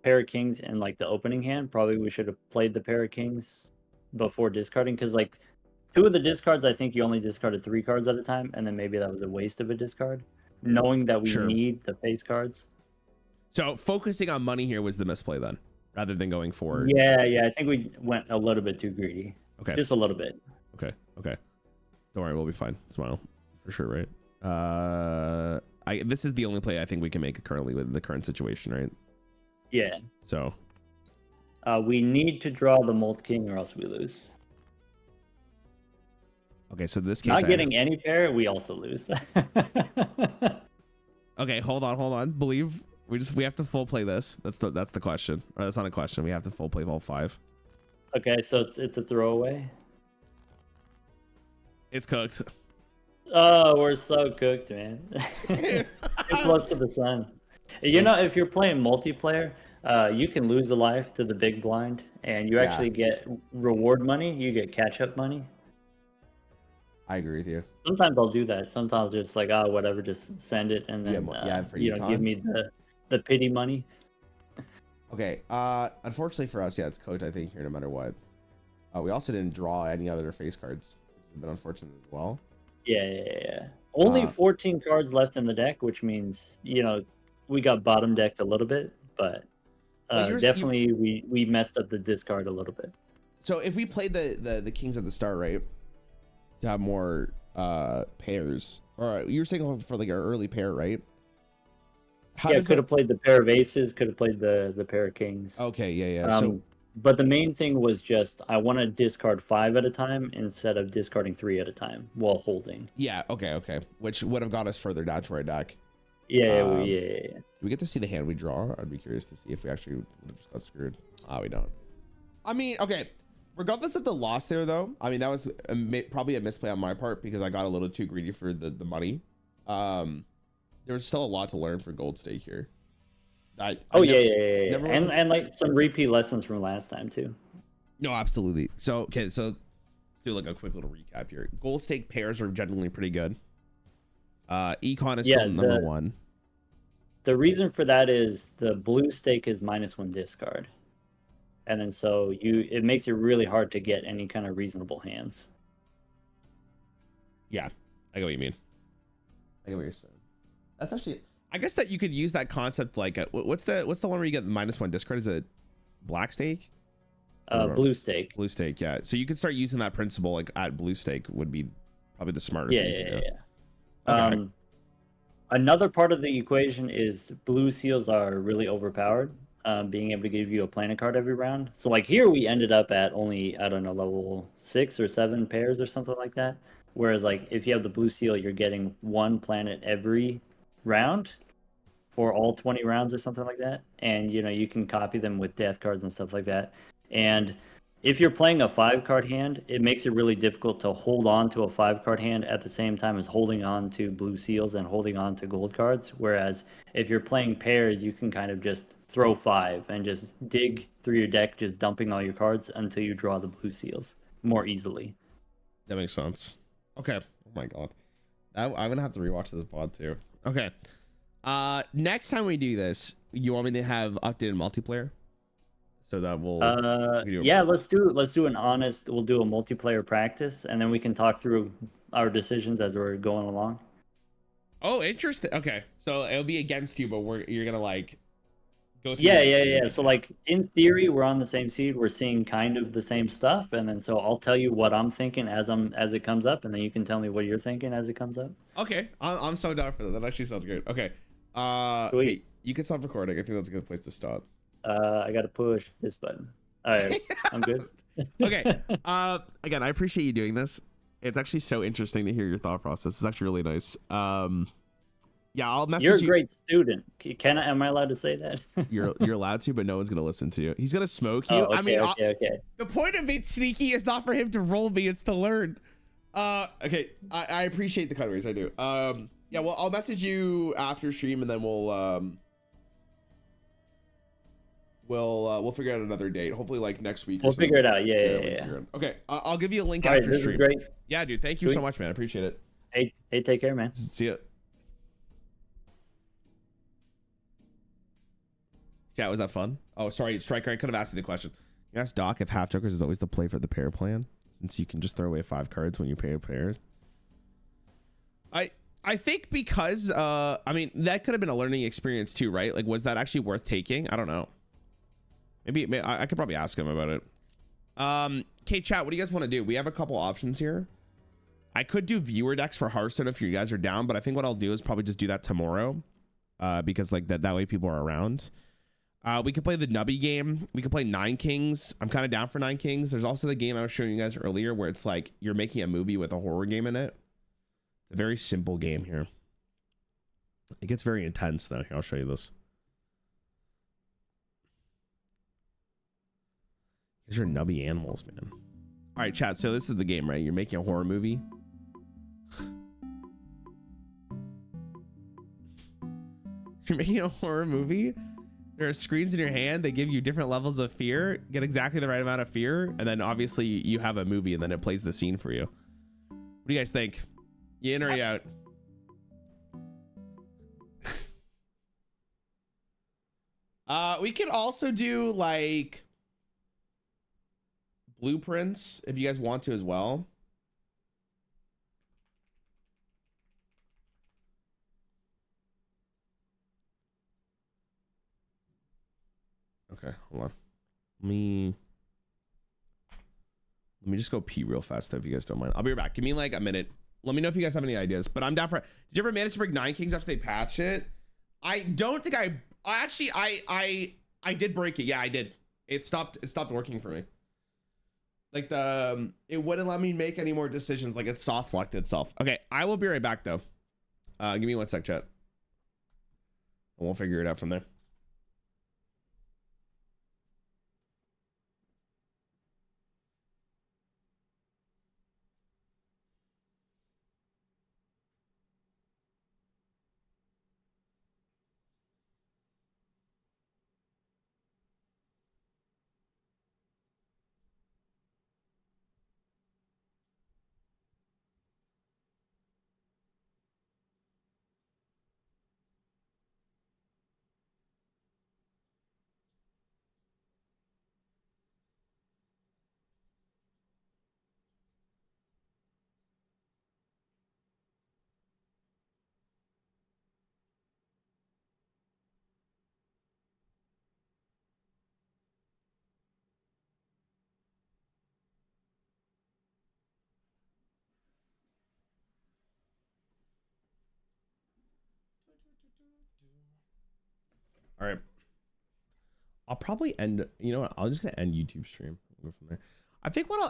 pair of kings in the opening hand, probably we should have played the pair of kings before discarding, because 2 of the discards, I think you only discarded 3 cards at a time, and then maybe that was a waste of a discard, knowing that we need the face cards. So focusing on money here was the misplay then, rather than going forward. Yeah, I think we went a little bit too greedy. Okay. Just a little bit. Okay. Don't worry, we'll be fine. Smile. For sure, right? This is the only play I think we can make currently with the current situation, right? Yeah. So we need to draw the Molt King or else we lose. Okay, so this case not getting any pair, we also lose. Okay, hold on. Believe we have to full play this. That's the question. Or that's not a question. We have to full play all 5. Okay, so it's a throwaway. It's cooked. Oh, we're so cooked, man. Too close to the sun. If you're playing multiplayer, you can lose a life to the big blind, and you actually get reward money. You get catch-up money. I agree with you. Sometimes I'll do that. Sometimes just whatever, just send it, and then give me the pity money. Okay. Unfortunately for us, it's cooked. I think here no matter what. We also didn't draw any other face cards, which has been unfortunate as well. Yeah. Only 14 cards left in the deck, which means we got bottom decked a little bit, but definitely we messed up the discard a little bit. So if we played the kings at the start, right, to have more pairs, or you were saying for like our early pair, right? Could have played the pair of aces, could have played the pair of kings. Okay, yeah. But the main thing was just I want to discard 5 at a time instead of discarding 3 at a time while holding. Yeah, okay. Which would have got us further down to our deck. Yeah. Do we get to see the hand we draw? I'd be curious to see if we actually would have just got screwed. We don't. I mean, okay. Regardless of the loss there, though, I mean, that was probably a misplay on my part because I got a little too greedy for the money. There was still a lot to learn for gold stake here. Yeah. And like some repeat lessons from last time too. No, absolutely. So let's do like a quick little recap here. Gold stake pairs are generally pretty good. Econ is still number 1. The reason for that is the blue stake is -1 discard. And then so it makes it really hard to get any kind of reasonable hands. Yeah, I get what you mean. I get what you're saying. That's actually, I guess that you could use that concept like what's the one where you get -1 discard? Is it black stake? Blue stake. Blue stake, yeah. So you could start using that principle like at blue stake would be probably the smarter thing to do. Yeah. Okay. Another part of the equation is blue seals are really overpowered. Being able to give you a planet card every round. So like here we ended up at only, I don't know, level 6 or 7 pairs or something like that. Whereas like if you have the blue seal, you're getting 1 planet every round for all 20 rounds or something like that. And you can copy them with death cards and stuff like that. And if you're playing a 5-card hand, it makes it really difficult to hold on to a 5-card hand at the same time as holding on to blue seals and holding on to gold cards. Whereas if you're playing pairs, you can kind of just throw 5 and just dig through your deck, just dumping all your cards until you draw the blue seals more easily. That makes sense. Okay. Oh my god. I'm gonna have to rewatch this VOD too. Okay. Next time we do this, you want me to have updated multiplayer? So that we'll let's do an honest, we'll do a multiplayer practice and then we can talk through our decisions as we're going along. Oh, interesting. Okay. So it'll be against you, but you're gonna like go through. Yeah. So like in theory, we're on the same seed, we're seeing kind of the same stuff, and then so I'll tell you what I'm thinking as it comes up, and then you can tell me what you're thinking as it comes up. Okay. I'm so down for that. That actually sounds great. Okay. Sweet. Hey, you can stop recording. I think that's a good place to stop. I gotta push this button. All right. I'm good. Okay. Again, I appreciate you doing this. It's actually so interesting to hear your thought process. It's actually really nice. Yeah, I'll message you. You're a great student. Am I allowed to say that? You're allowed to, but no one's gonna listen to you. He's gonna smoke you. Okay, I mean, okay. The point of it sneaky is not for him to roll me; it's to learn. Okay. I appreciate the cutaways. I do. Yeah. Well, I'll message you after stream, and then we'll figure out another date. Hopefully, like next week. We'll figure it out. Yeah. Okay. I'll give you a link All after right, stream. This is great. Yeah, dude. Thank you so much, man. I appreciate it. Hey, take care, man. See ya. Yeah, was that fun? Oh, sorry, Striker. I could have asked you the question. You asked Doc if half jokers is always the play for the pair plan, since you can just throw away 5 cards when you pair pairs. I think because I mean that could have been a learning experience too, right? Like, was that actually worth taking? I don't know. Maybe I could probably ask him about it. Okay, chat. What do you guys want to do? We have a couple options here. I could do viewer decks for Hearthstone if you guys are down, but I think what I'll do is probably just do that tomorrow, because like that way people are around. We could play the Nubby game. We could play 9 Kings. I'm kind of down for 9 Kings. There's also the game I was showing you guys earlier where it's like you're making a movie with a horror game in it. It's a very simple game here. It gets very intense though. Here, I'll show you this. These are Nubby animals, man. All right, chat. So this is the game, right? You're making a horror movie. You're making a horror movie. There are screens in your hand. They give you different levels of fear. Get exactly the right amount of fear. And then obviously you have a movie and then it plays the scene for you. What do you guys think? You in or you out? We could also do like blueprints if you guys want to as well. Okay, hold on. Let me just go pee real fast though, if you guys don't mind. I'll be right back. Give me like a minute. Let me know if you guys have any ideas. But I'm down for. Did you ever manage to break 9 kings after they patched it? I don't think I actually I did break it. Yeah, I did. It stopped working for me. Like it wouldn't let me make any more decisions. Like it soft locked itself. Okay, I will be right back though. Give me 1 sec, chat. And we'll figure it out from there. All right. I'll probably end. You know what? I'm just gonna end YouTube stream. We'll go from there. I think what I'll end